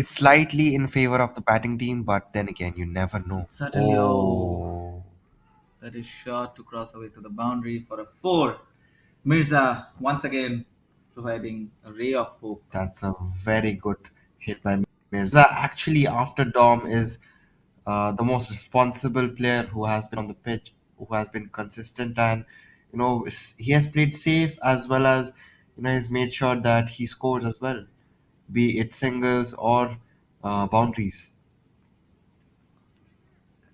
[SPEAKER 7] slightly in favor of the batting team, but then again, you never know.
[SPEAKER 1] Certainly,
[SPEAKER 7] Oh,
[SPEAKER 1] that is sure to cross away to the boundary for a four. Mirza once again providing a ray of hope.
[SPEAKER 7] that's a very good hit by Mirza. Actually, after Dom is the most responsible player who has been on the pitch, who has been consistent, and he has played safe as well as he's made sure that he scores as well, be it singles or boundaries.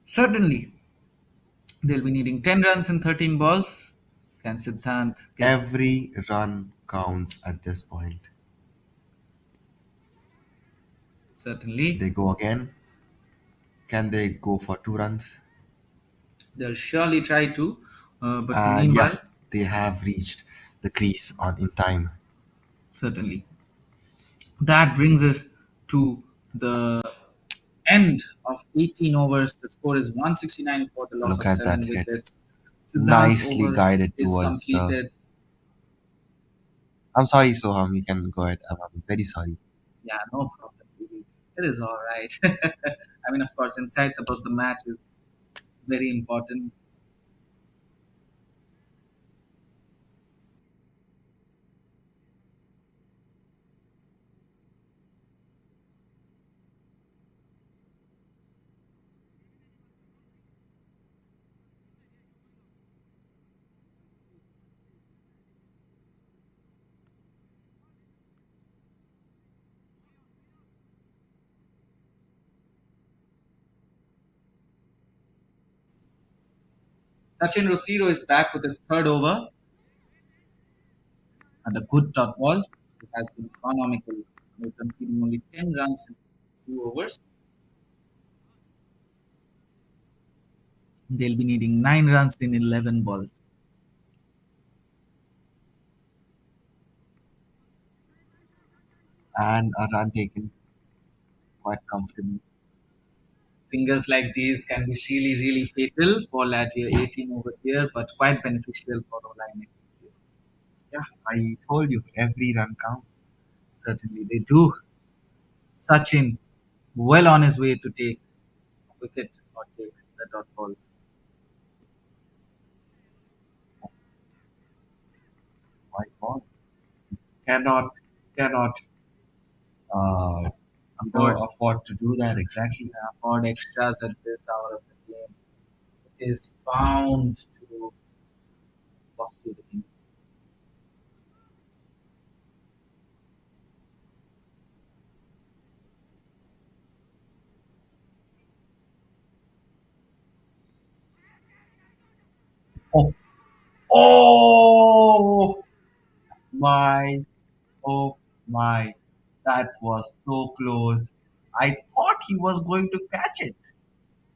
[SPEAKER 1] Certainly, they'll be needing 10 runs in 13 balls. Can Siddhant get
[SPEAKER 7] Every run counts at this point.
[SPEAKER 1] certainly?
[SPEAKER 7] They go again. Can they go for 2 runs?
[SPEAKER 1] They'll surely try to. But
[SPEAKER 7] And
[SPEAKER 1] meanwhile,
[SPEAKER 7] yeah, they have reached the crease on in time.
[SPEAKER 1] certainly. That brings us to the end of 18 overs. The score is 169 for the loss
[SPEAKER 7] Look
[SPEAKER 1] of
[SPEAKER 7] at
[SPEAKER 1] 7
[SPEAKER 7] that hit.
[SPEAKER 1] wickets. Siddhant's
[SPEAKER 7] Nicely
[SPEAKER 1] over
[SPEAKER 7] guided
[SPEAKER 1] is
[SPEAKER 7] towards the.
[SPEAKER 1] completed.
[SPEAKER 7] I'm sorry, Soham. You can go ahead. I'm very sorry.
[SPEAKER 1] Yeah, no problem. It is all right. I mean, of course, insights about the match is very important. Sachin Rosiro is back with his third over and a good dot ball. It has been economical. They're conceding only 10 runs in 2 overs. They'll be needing 9 runs in 11 balls.
[SPEAKER 7] And a run taken quite comfortably.
[SPEAKER 1] Singles like these can be really, really fatal for Latvia A team over here, but quite beneficial for Olaine.
[SPEAKER 7] Yeah, I told you, every run counts.
[SPEAKER 1] Certainly they do. Sachin well on his way to take a wicket or take the dot balls.
[SPEAKER 7] My God, cannot, cannot uh,
[SPEAKER 1] Afford,
[SPEAKER 7] afford to do that exactly.
[SPEAKER 1] afford extras at this hour of the game. It is bound to cost you the game.
[SPEAKER 7] Oh, oh my, oh my, that was so close. I thought he was going to catch it,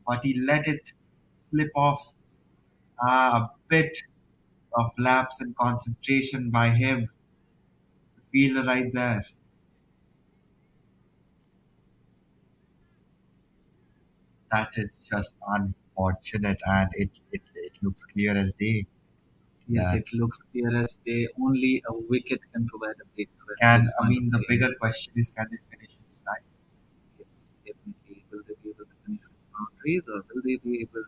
[SPEAKER 7] but he let it slip off. A bit of lapse in concentration by him. The fielder right there. That is just unfortunate, and it looks clear as day
[SPEAKER 1] Yes,
[SPEAKER 7] that
[SPEAKER 1] it looks clear as day. Only a wicket can provide a breakthrough at
[SPEAKER 7] can.
[SPEAKER 1] this
[SPEAKER 7] I
[SPEAKER 1] point of
[SPEAKER 7] mean,
[SPEAKER 1] the
[SPEAKER 7] the
[SPEAKER 1] game.
[SPEAKER 7] bigger question is, can they finish in style?
[SPEAKER 1] Yes, definitely. Will they be able to finish with boundaries or will they be able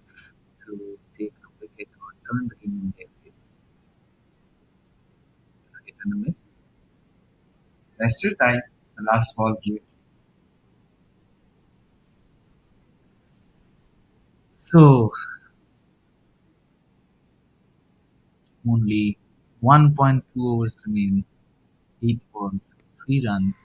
[SPEAKER 1] to take a wicket or turn the game in their favor? A hit and a miss.
[SPEAKER 7] There's still time. It's the last ball game.
[SPEAKER 1] So, only 1.2 overs remaining. 8 balls, 3 runs.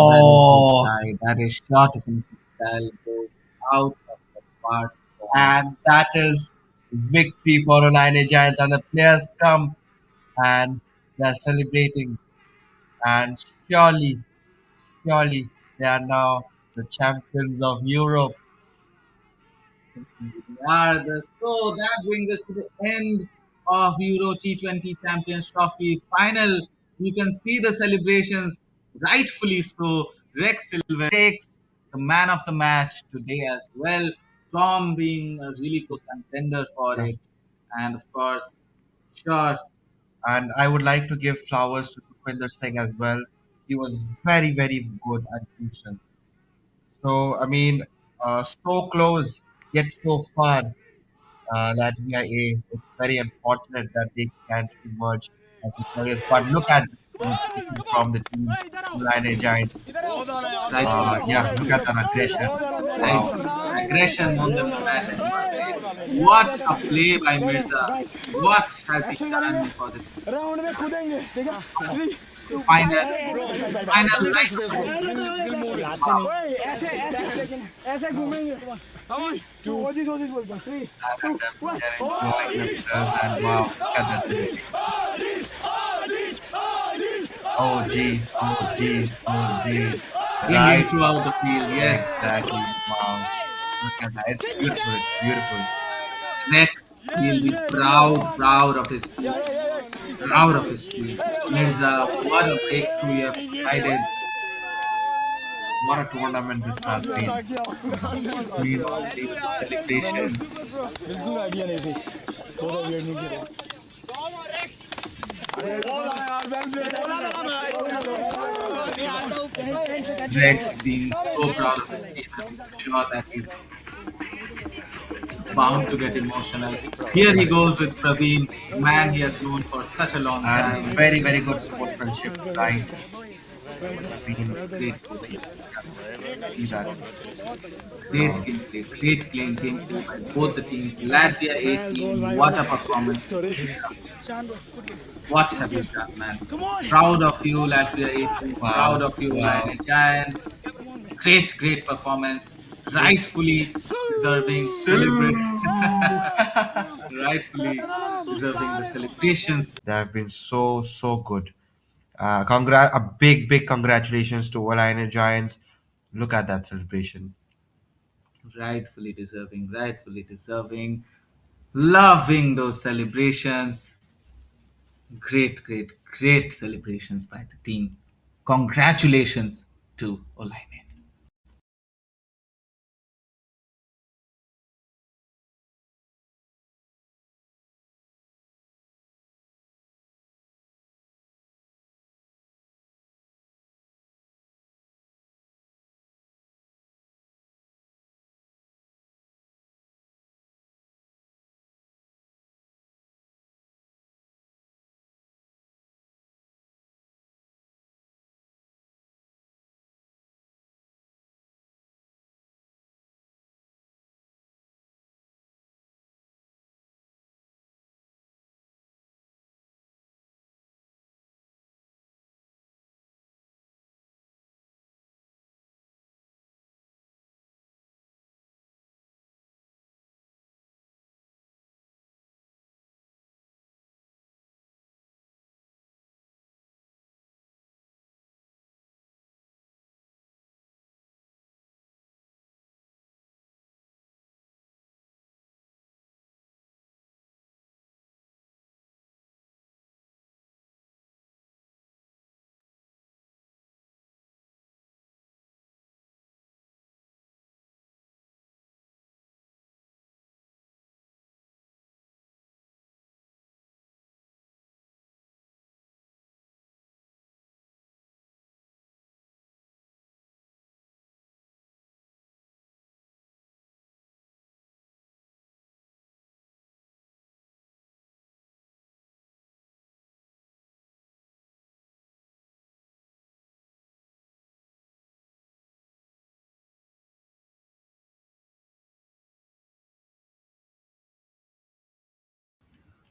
[SPEAKER 1] That is hit
[SPEAKER 7] Oh,
[SPEAKER 1] high. That is short of finishing style. Goes out of the park for
[SPEAKER 7] and that is victory for Olaine Giants, and the players come and they're celebrating, and surely, surely they are now the champions of Europe.
[SPEAKER 1] So that brings us to the end of Euro T20 Champions Trophy final. You can see the celebrations, rightfully so. Rex Silver takes the man of the match today as well, from being a really close contender for
[SPEAKER 7] Yeah.
[SPEAKER 1] it. And of course, sure,
[SPEAKER 7] And I would like to give flowers to Sukhwinder Singh as well. He was very, very good and crucial. So, I mean, so close, yet so far. Latvia A. It's very unfortunate that they can't emerge as victorious. But look at the dedication from the team, Olaine Giants.
[SPEAKER 1] rightfully
[SPEAKER 7] Yeah,
[SPEAKER 1] so.
[SPEAKER 7] look at that aggression.
[SPEAKER 1] Right.
[SPEAKER 7] Wow.
[SPEAKER 1] Aggression won them the match, I must say. What a play by Mirza. What has he done for this
[SPEAKER 5] round में कूदेंगे ठीक है
[SPEAKER 1] final, final line of the
[SPEAKER 5] ओए ऐसे ऐसे ऐसे घूमेंगे तू ओजिस ओजिस बोलता 3
[SPEAKER 7] Look at them. They're enjoying themselves. And wow, look at that delivery. Oh, geez. Oh, geez. Oh, geez.
[SPEAKER 1] ringing
[SPEAKER 7] Right.
[SPEAKER 1] throughout the field. Yes,
[SPEAKER 7] Exactly. Wow. Look at that. It's beautiful. It's beautiful.
[SPEAKER 1] Rex, he'll be proud, proud of his team. Proud of his team. Mirza, what a breakthrough you have provided.
[SPEAKER 7] What a tournament this has been.
[SPEAKER 1] Made all day with the celebration.
[SPEAKER 5] बिल्कुल idea नहीं थी थोड़ा wait नहीं किया बोला यार well played
[SPEAKER 1] Greg's been so proud of his team, and I'm sure that he's bound to get emotional. Here he goes with Praveen, the man he has known for such a long
[SPEAKER 7] And
[SPEAKER 1] time.
[SPEAKER 7] very, very good sportsmanship, right? Been
[SPEAKER 1] Great sportsmanship.
[SPEAKER 7] see that. Uh,
[SPEAKER 1] Great gameplay by both the teams. Latvia A team, what a performance from India. What have you done, man? Proud of you, Latvia A team. Proud
[SPEAKER 7] wow,
[SPEAKER 1] of you,
[SPEAKER 7] wow.
[SPEAKER 1] Olaine Giants. Great performance.
[SPEAKER 7] Great.
[SPEAKER 1] Rightfully deserving celebration.
[SPEAKER 7] Sue.
[SPEAKER 1] Rightfully deserving the celebrations.
[SPEAKER 7] They have been so, so good. A big congratulations to Olaine Giants. Look at that celebration.
[SPEAKER 1] Rightfully deserving. Loving those celebrations. Great celebrations by the team. Congratulations to Olaine.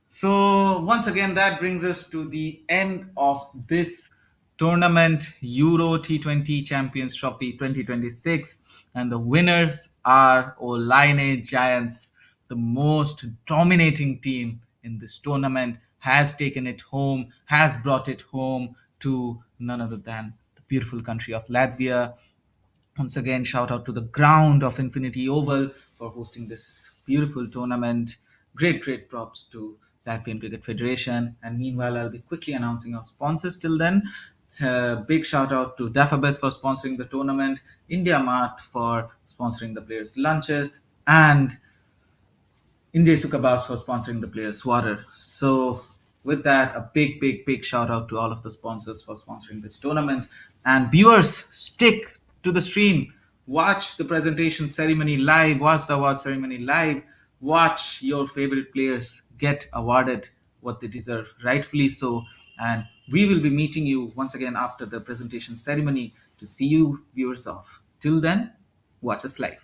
[SPEAKER 1] So once again, that brings us to the end of this tournament, Euro T20 Champions Trophy 2026, and the winners are Olaine Giants, the most dominating team in this tournament, has taken it home, has brought it home to none other than the beautiful country of Latvia. Once again, shout out to the ground of Infinity Oval for hosting this beautiful tournament. Great props to Latvian Cricket Federation. And meanwhile, I'll be quickly announcing our sponsors till then. Big shout out to Daffabest for sponsoring the tournament, India Mart for sponsoring the players' lunches, and India Sukabas for sponsoring the players' water. So, with that, a big shout out to all of the sponsors for sponsoring this tournament. And viewers, stick to the stream. Watch the presentation ceremony live. Watch the award ceremony live. Watch your favorite players get awarded what they deserve, rightfully so. And we will be meeting you once again after the presentation ceremony to see you viewers off. Till then, watch us live.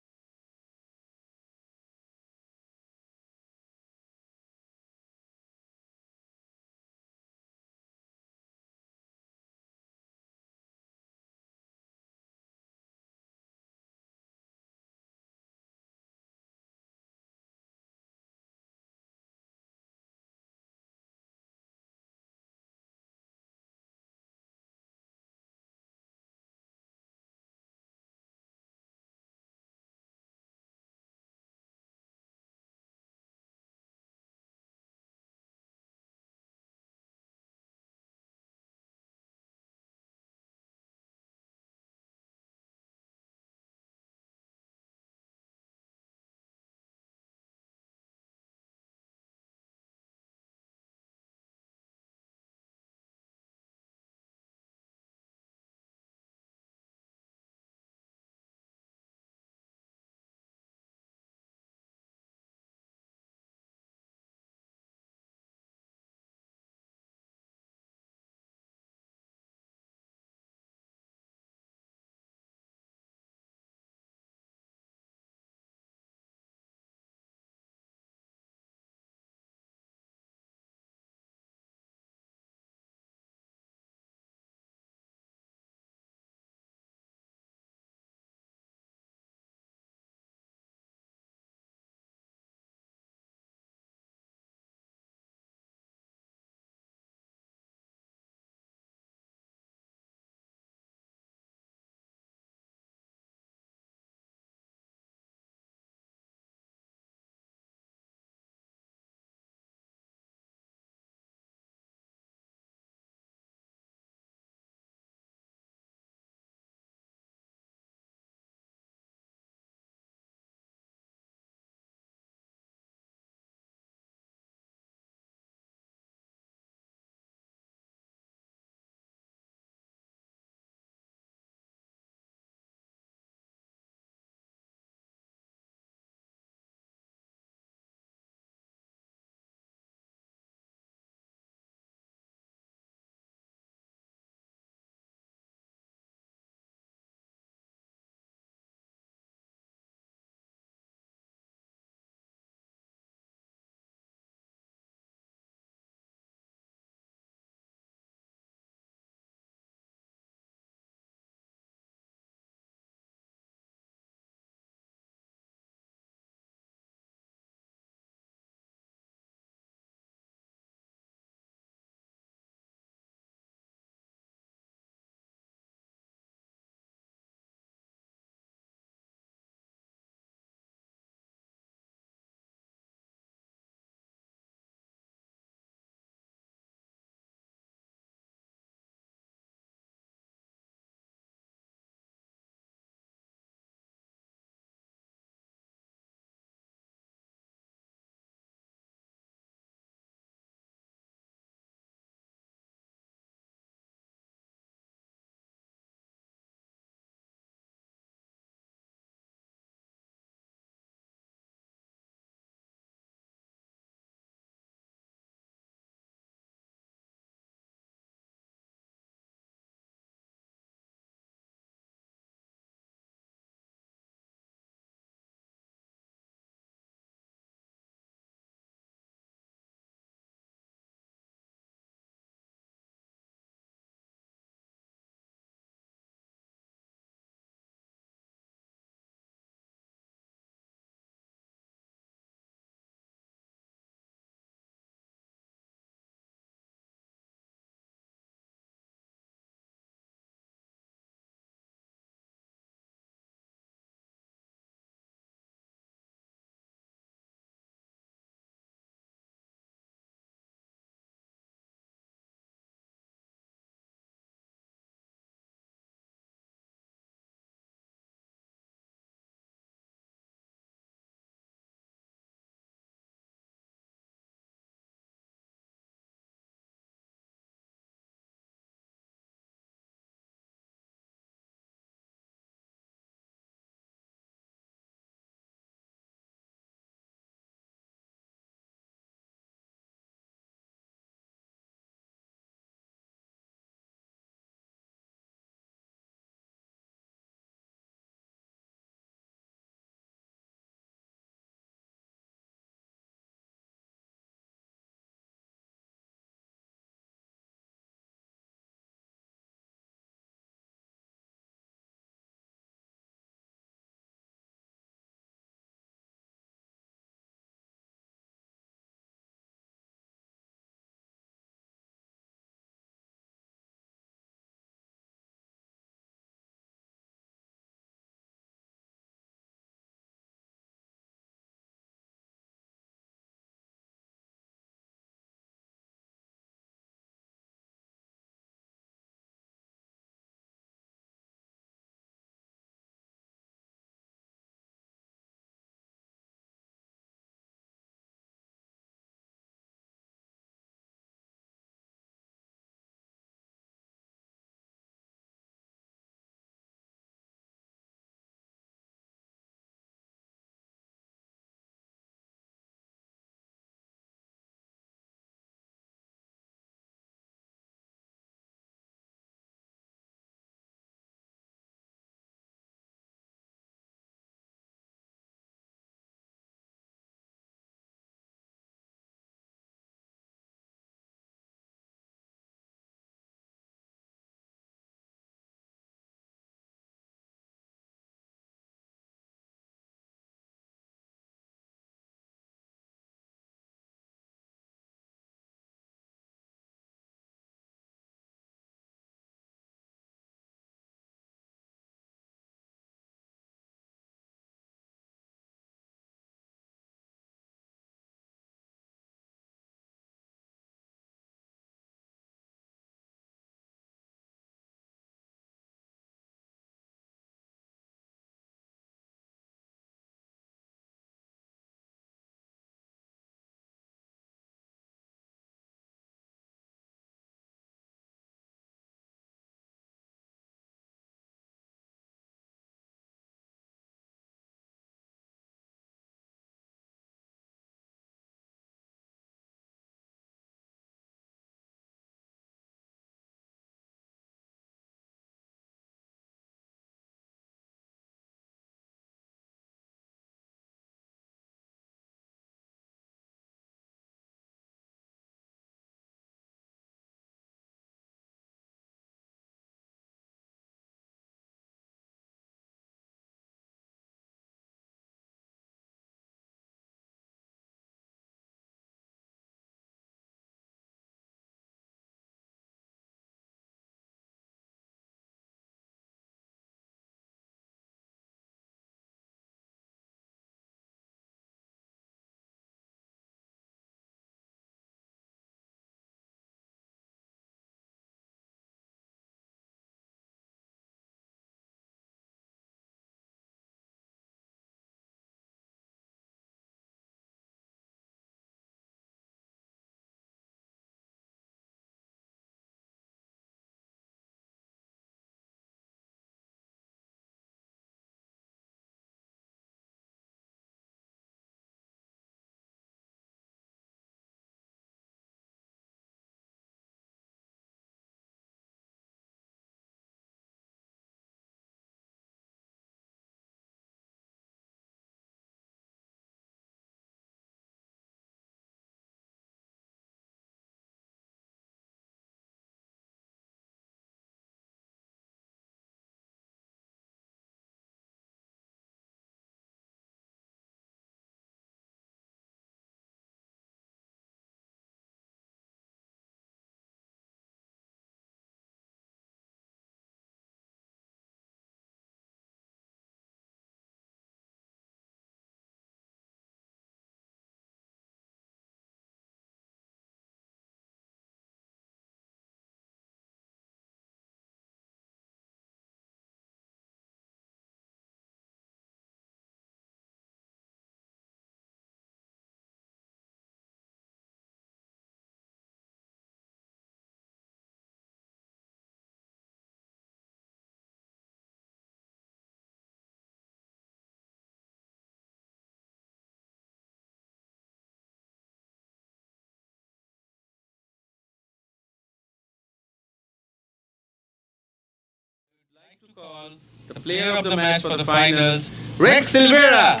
[SPEAKER 4] to call the player of the match for the finals, Rex Silvera.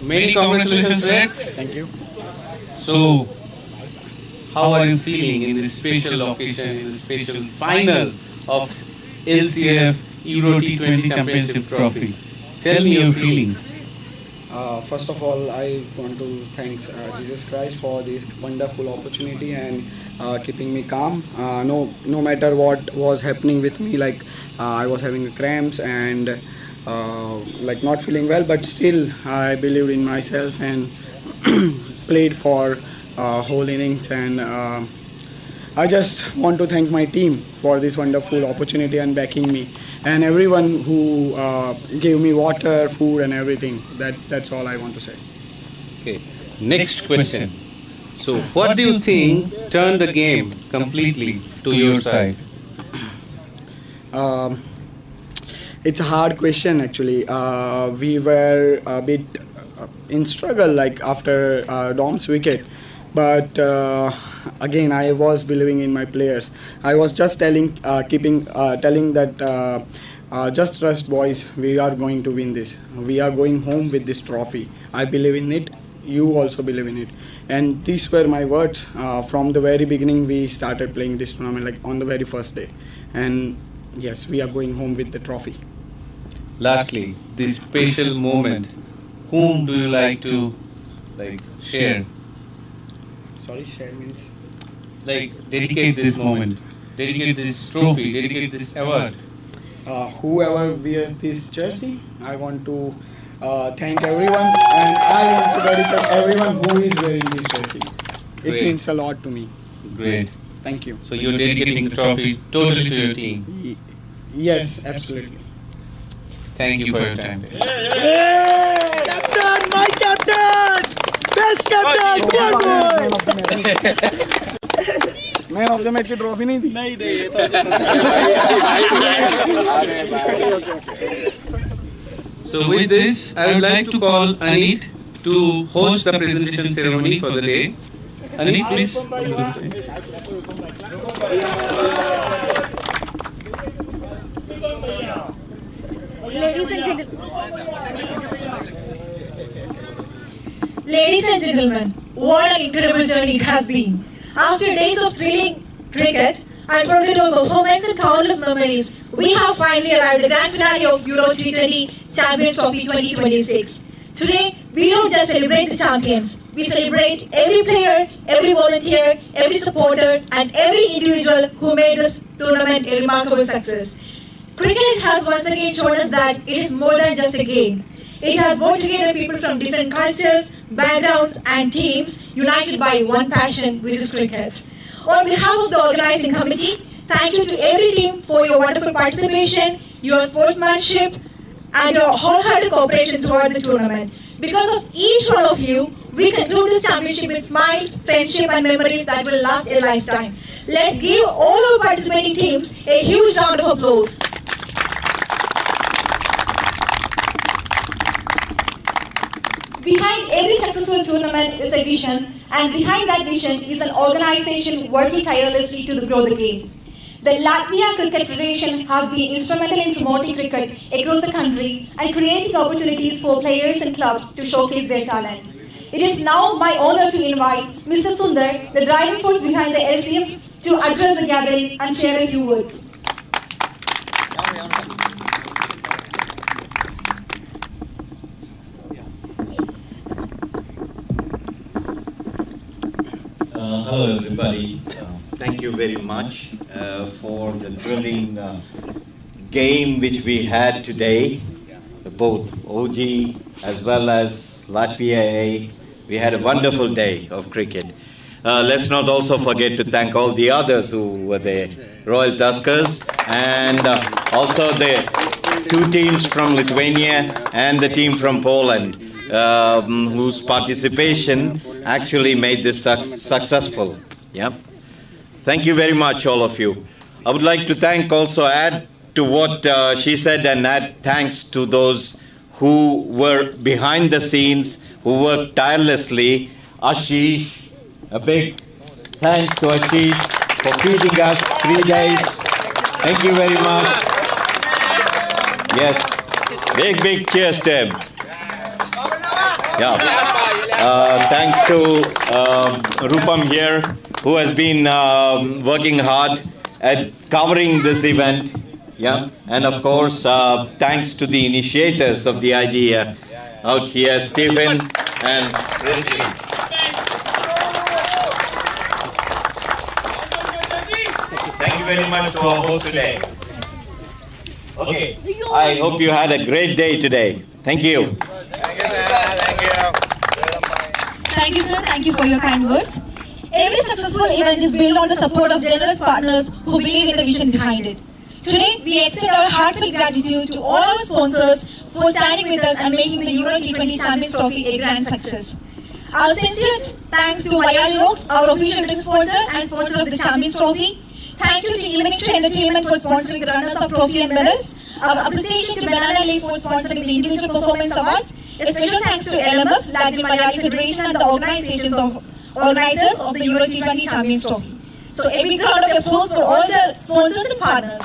[SPEAKER 4] Many congratulations, Rex.
[SPEAKER 5] Thank you.
[SPEAKER 4] So, how are you feeling in this special occasion, in this special final of LCF Euro T20 Championship Trophy? Tell me your feelings.
[SPEAKER 5] First of all, I want to thank Jesus Christ for this wonderful opportunity and keeping me calm. No matter what was happening with me, like I was having cramps and like not feeling well, but still I believed in myself and played for whole innings. And I just want to thank my team for this wonderful opportunity and backing me, and everyone who gave me water, food, and everything. That's all I want to say.
[SPEAKER 4] Okay. Next question. So, what do you think turned the game completely to your side?
[SPEAKER 5] Um, it's a hard question actually. We were a bit in struggle like after Dom's wicket, but again I was believing in my players. I was just telling that just trust boys, we are going to win this. We are going home with this trophy. I believe in it. You also believe in it. And these were my words from the very beginning. We started playing this tournament like on the very first day. And yes, we are going home with the trophy.
[SPEAKER 4] Lastly, this special moment, whom do you like to share?
[SPEAKER 5] Sorry, share means?
[SPEAKER 4] Dedicate this moment, dedicate this trophy, dedicate this award.
[SPEAKER 5] Whoever wears this jersey, I want to thank everyone, and I want to dedicate everyone who is wearing this jersey. It
[SPEAKER 4] Great.
[SPEAKER 5] means a lot to me.
[SPEAKER 4] Great.
[SPEAKER 5] Thank you.
[SPEAKER 4] So you're dedicating the trophy totally to your team.
[SPEAKER 5] Yes, absolutely.
[SPEAKER 4] Thank you for your time.
[SPEAKER 3] Captain, my captain! Best captain!
[SPEAKER 5] Man of the match की trophy नहीं थी?
[SPEAKER 3] नहीं दे
[SPEAKER 4] So with this, I would like to call Anit to host the presentation ceremony for the day. Anit, please.
[SPEAKER 8] Ladies and gentlemen, what an incredible journey it has been. After days of thrilling cricket, unforgettable performance and countless memories, we have finally arrived at the grand finale of Euro T20 Champions Trophy 2026. Today, we don't just celebrate the champions, we celebrate every player, every volunteer, every supporter, and every individual who made this tournament a remarkable success. Cricket has once again shown us that it is more than just a game. It has brought together people from different cultures, backgrounds, and teams united by one passion, which is cricket. On behalf of the organizing committee, thank you to every team for your wonderful participation, your sportsmanship, and your wholehearted cooperation throughout the tournament. Because of each one of you, we conclude this championship with smiles, friendship, and memories that will last a lifetime. Let's give all our participating teams a huge round of applause. Behind every successful tournament is a vision, and behind that vision is an organization working tirelessly to grow the game. The Latvia Cricket Federation has been instrumental in promoting cricket across the country and creating opportunities for players and clubs to showcase their talent. It is now my honor to invite Mr. Sundar, the driving force behind the LCF, to address the gathering and share a few words.
[SPEAKER 9] Hello everybody. Thank you very much for the thrilling game which we had today. Both OG as well as Latvia A. We had a wonderful day of cricket. Let's not also forget to thank all the others who were there. Royal Tuskers and also the two teams from Lithuania and the team from Poland, whose participation actually made this successful. Yeah. Thank you very much, all of you. I would like to add to what she said, and add thanks to those who were behind the scenes, who worked tirelessly. Ashish, a big thanks to Ashish for feeding us 3 days. Thank you very much. Yes, big cheers to him. Yeah. Thanks to Rupam here, who has been working hard at covering this event. Yeah, and of course, thanks to the initiators of the idea out here, Stephen and Rishi. Thank you very much to our host today. Okay, I hope you had a great day today. Thank you.
[SPEAKER 8] Thank you, sir. Thank you for your kind words. Every successful event is built on the support of generous partners who believe in the vision behind it. Today, we extend our heartfelt gratitude to all our sponsors for standing with us and making the Euro T20 Champions Trophy a grand success. Our sincere thanks to Malayali Rocks, our official drink sponsor and sponsor of the Champions Trophy. Thank you to Evening Entertainment for sponsoring the runners-up trophy and medals. Our appreciation to Banana Leaf for sponsoring the individual performance awards. A special thanks to LMF, Latvian Malayali Federation, and the organizers of the Euro T20 Champions Trophy. So a big round of applause for all the sponsors and partners.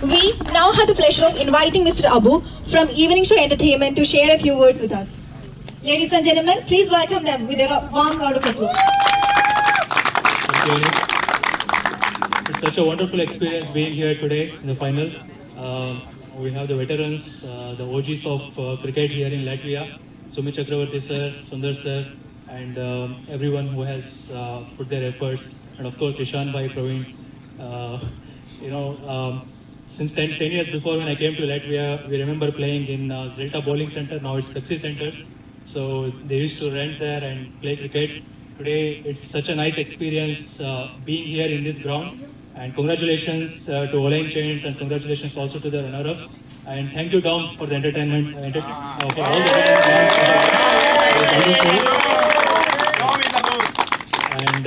[SPEAKER 8] We now have the pleasure of inviting Mr. Abu from Evening Show Entertainment to share a few words with us. Ladies and gentlemen, please welcome them with a warm round of applause.
[SPEAKER 10] Thank you. It's such a wonderful experience being here today in the final. We have the veterans, the OGs of cricket here in Latvia, Sumit Chakravarti sir, Sundar sir, and everyone who has put their efforts, and of course Ishan Bhai, Praveen. Since 10 years before when I came to Latvia, we remember playing in Zelta Bowling Center, now it's Pepsi Centers. So they used to rent there and play cricket. Today it's such a nice experience being here in this ground. And congratulations to Olaine Giants and congratulations also to the runner-ups. And thank you, Dom, for the entertainment, for all the And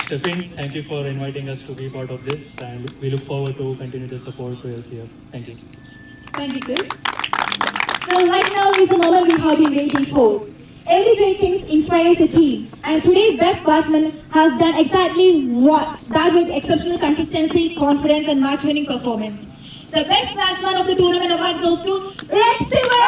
[SPEAKER 10] Stephen, thank you for inviting us to be part of this. And we look forward to continue the support to LCF. Thank you.
[SPEAKER 8] Thank you, sir. So right now is the moment we have been waiting for. Every great thing inspires a team, and today's best batsman has done exactly that with exceptional consistency, confidence, and match-winning performance. The best batsman of the tournament award goes to Red Silver!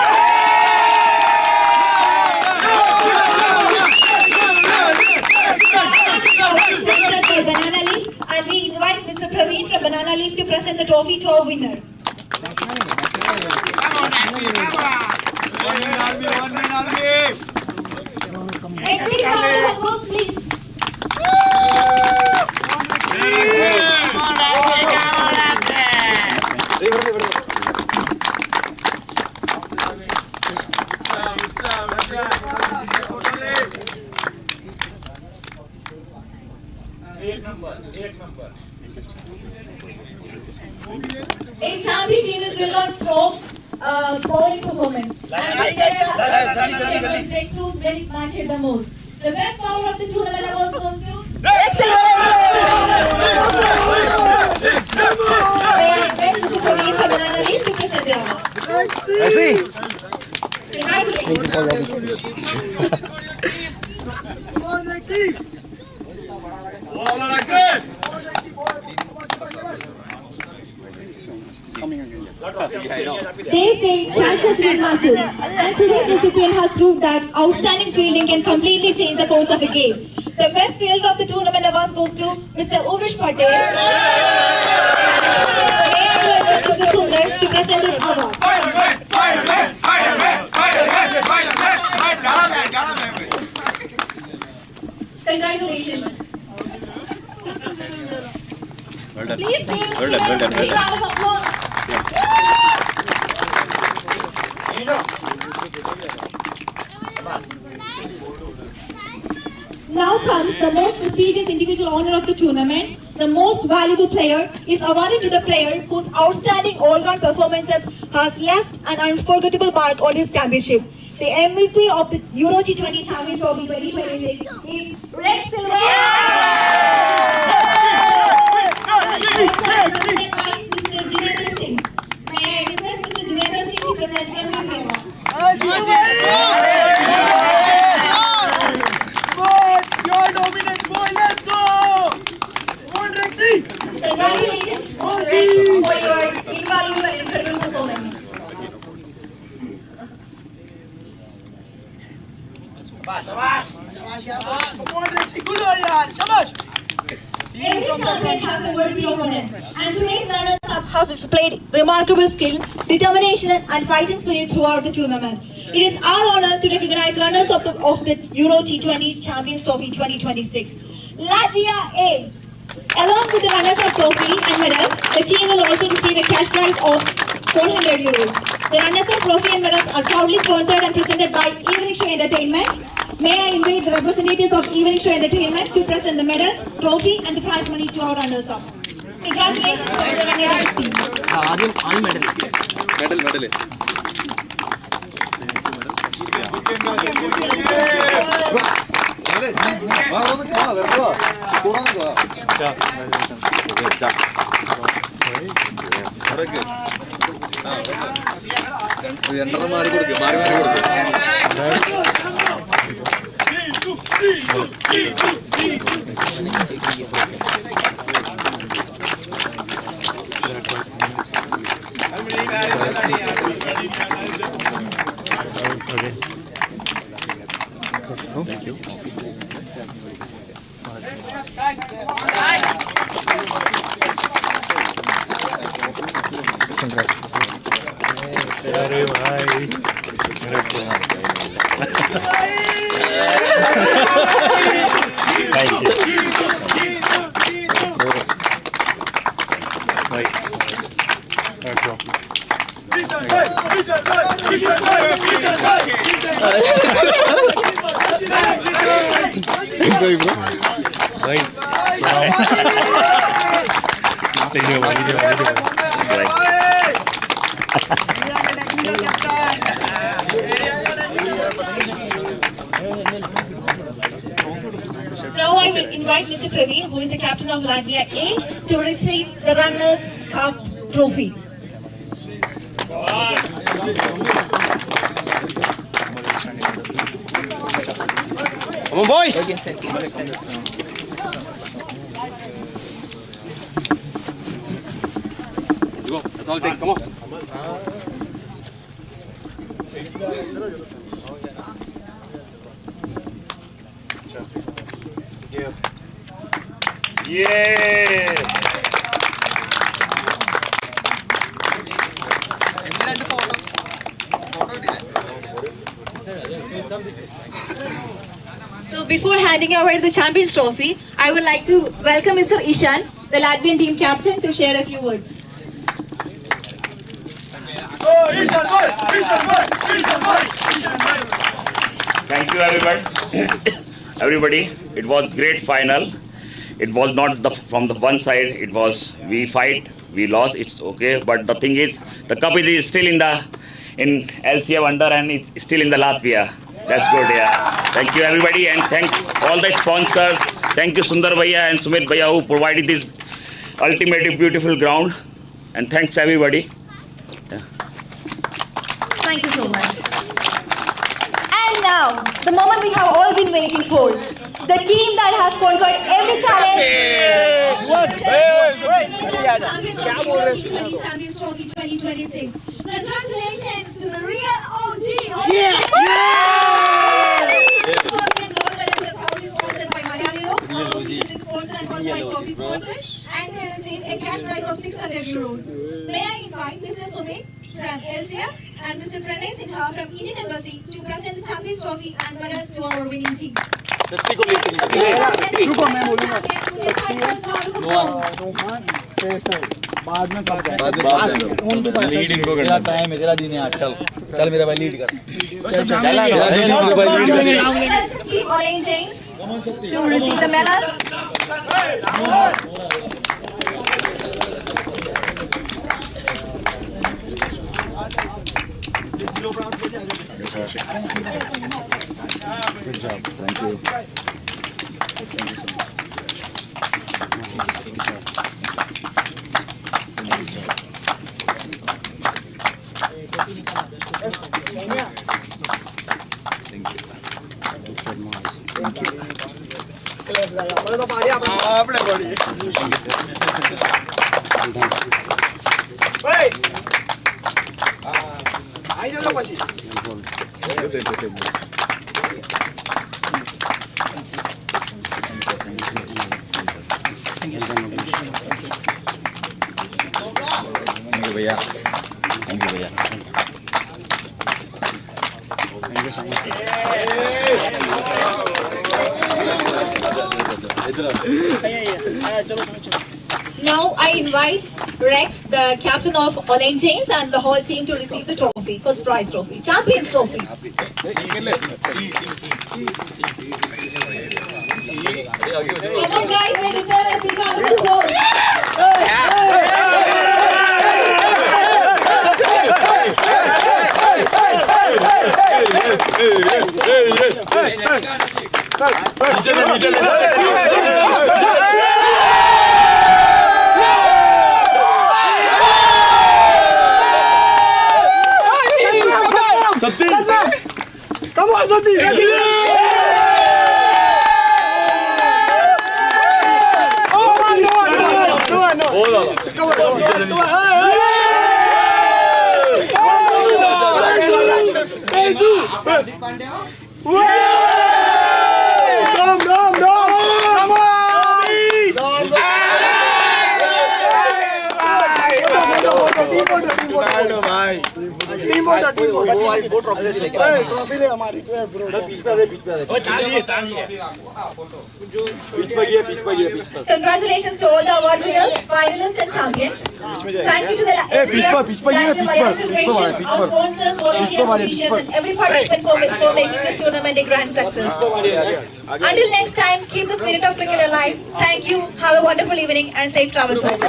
[SPEAKER 8] By Banana Leaf, and we invite Mr. Praveen from Banana Leaf to present the trophy to our winner. A big round of applause, please. A champion team is built on strong bowling performance. And breakthroughs when it mattered the most. The best bowler of the tournament awards goes to They say chances win matches, and today's recipient has proved that outstanding fielding can completely change the course of a game. The best fielder of the tournament awards goes to Mr. Umesh Patel and Mr. Sundar to present this award. Congratulations.
[SPEAKER 9] Well done.
[SPEAKER 8] Please give
[SPEAKER 9] Well done.
[SPEAKER 8] a big round of applause. Now comes the most prestigious individual honor of the tournament. The most valuable player is awarded to the player whose outstanding all-round performances has left an unforgettable mark on his championship. The MVP of the Euro T20 Champions Trophy 2026 is Red Silver. Mr. Jinendra Singh. May I request Mr. Jinendra Singh to present MVP award? Congrats for your invaluable and incredible performance. Every champion has a worthy opponent, and today's runners-up has displayed remarkable skill, determination, and fighting spirit throughout the tournament. It is our honor to recognize runners-up of the Euro T20 Champions Trophy 2026. Latvia A. Along with the runners-up trophy and medals, the team will also receive a cash prize of 400 euros. The runners-up trophy and medals are proudly sponsored and presented by Evening Show Entertainment. May I invite the representatives of Evening Show Entertainment to present the medals, trophy, and the prize money to our runners-up. Congratulations to the runners-up team.
[SPEAKER 4] Medal. Thank you.
[SPEAKER 8] Now I will invite Mr. Praveen, who is the captain of Latvia A, to receive the Runners Cup trophy.
[SPEAKER 2] Come on, boys! Let's go. That's all it takes. Come on. Yeah!
[SPEAKER 8] So before handing over the Champions Trophy, I would like to welcome Mr. Ishan, the Latvian team captain, to share a few words.
[SPEAKER 11] Thank you, everybody. It was great final. It was not from the one side. It was we fight, we lost. It's okay. But the thing is, the cup is still in LCF under, and it's still in the Latvia. That's good. Yeah. Thank you, everybody, and thank all the sponsors. Thank you, Sundar Bhaiya and Sumit Bhaiya, who provided this ultimate beautiful ground. And thanks, everybody. Yeah.
[SPEAKER 8] Thank you so much. And now, the moment we have all been waiting for. The team that has conquered every challenge. Champions Trophy 2026. Congratulations to the real OG. Sponsored by Malayali Rocks, our official sponsor and first prize trophy sponsor, and they receive a cash prize of 600 euros. May I invite Mr. Sumit from LCF and Mr. Pranay Sinha from Indian Embassy to present the Champions Trophy and medals to our winning team.
[SPEAKER 3] Lead इनको करना time है तेरा दिन है चल चल मेरा भाई लीड कर
[SPEAKER 8] Olaine Giants to receive the medals.
[SPEAKER 3] Good job. Thank you. Thank you so much. Thank you, भैया. Thank you, भैया. Thank you so much.
[SPEAKER 8] Now I invite Rex, the captain of Olaine Giants, and the whole team to receive the trophy, first prize trophy, Champions Trophy. Come on guys, we deserve a big round of applause.
[SPEAKER 5] Come on,
[SPEAKER 8] Congratulations to all the award winners, finalists and champions. Thank you to the Latvian A Team, our sponsors, volunteers, officials and every participant for making this tournament a grand success. Until next time, keep the spirit of cricket alive. Thank you, have a wonderful evening and safe travels home.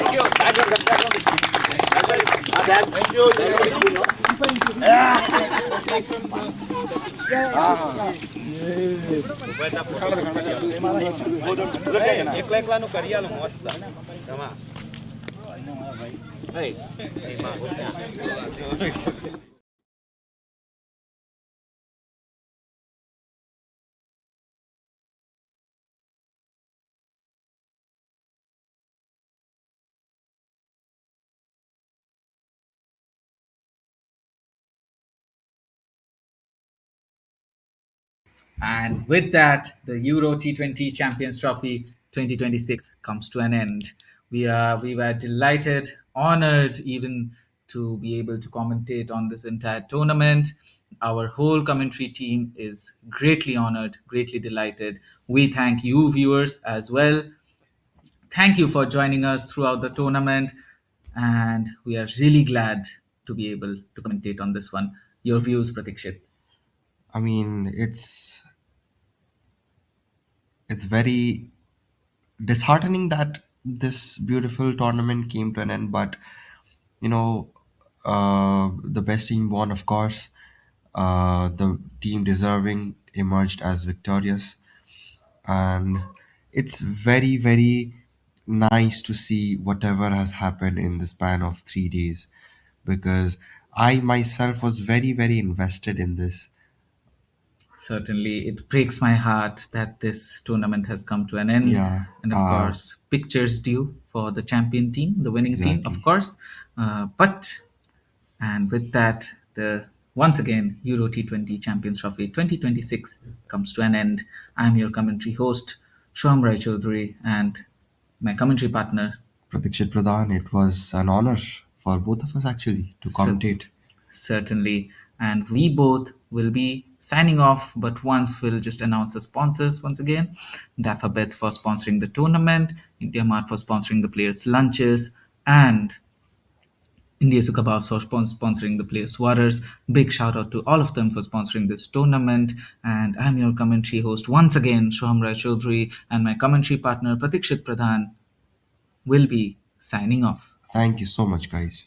[SPEAKER 1] And with that, the Euro T20 Champions Trophy 2026 comes to an end. We were delighted, honored even to be able to commentate on this entire tournament. Our whole commentary team is greatly honored, greatly delighted. We thank you, viewers, as well. Thank you for joining us throughout the tournament, and we are really glad to be able to commentate on this one. Your views, Pratikshit?
[SPEAKER 7] I mean, it's very disheartening that this beautiful tournament came to an end, but you know, the best team won, of course. The team deserving emerged as victorious, and it's very, very nice to see whatever has happened in the span of 3 days, because I myself was very, very invested in this.
[SPEAKER 1] Certainly, it breaks my heart that this tournament has come to an end.
[SPEAKER 7] Yeah,
[SPEAKER 1] And of course, pictures due for the champion team, the winning team, of
[SPEAKER 7] exactly.
[SPEAKER 1] course. And with that, the once again Euro T20 Champions Trophy 2026 comes to an end. I'm your commentary host, Shwam Rai Chaudhary, and my commentary partner,
[SPEAKER 7] Pratikshit Pradhan, it was an honor for both of us actually to commentate.
[SPEAKER 1] Certainly. And we both will be signing off, but once we'll just announce the sponsors once again. Daffabeth for sponsoring the tournament, India Mart for sponsoring the players' lunches, and India Sukhabas for sponsoring the players' waters. Big shout out to all of them for sponsoring this tournament. And I'm your commentary host once again, Shwam Rai Chaudhary, and my commentary partner Pratikshit Pradhan will be signing off.
[SPEAKER 7] Thank you so much, guys.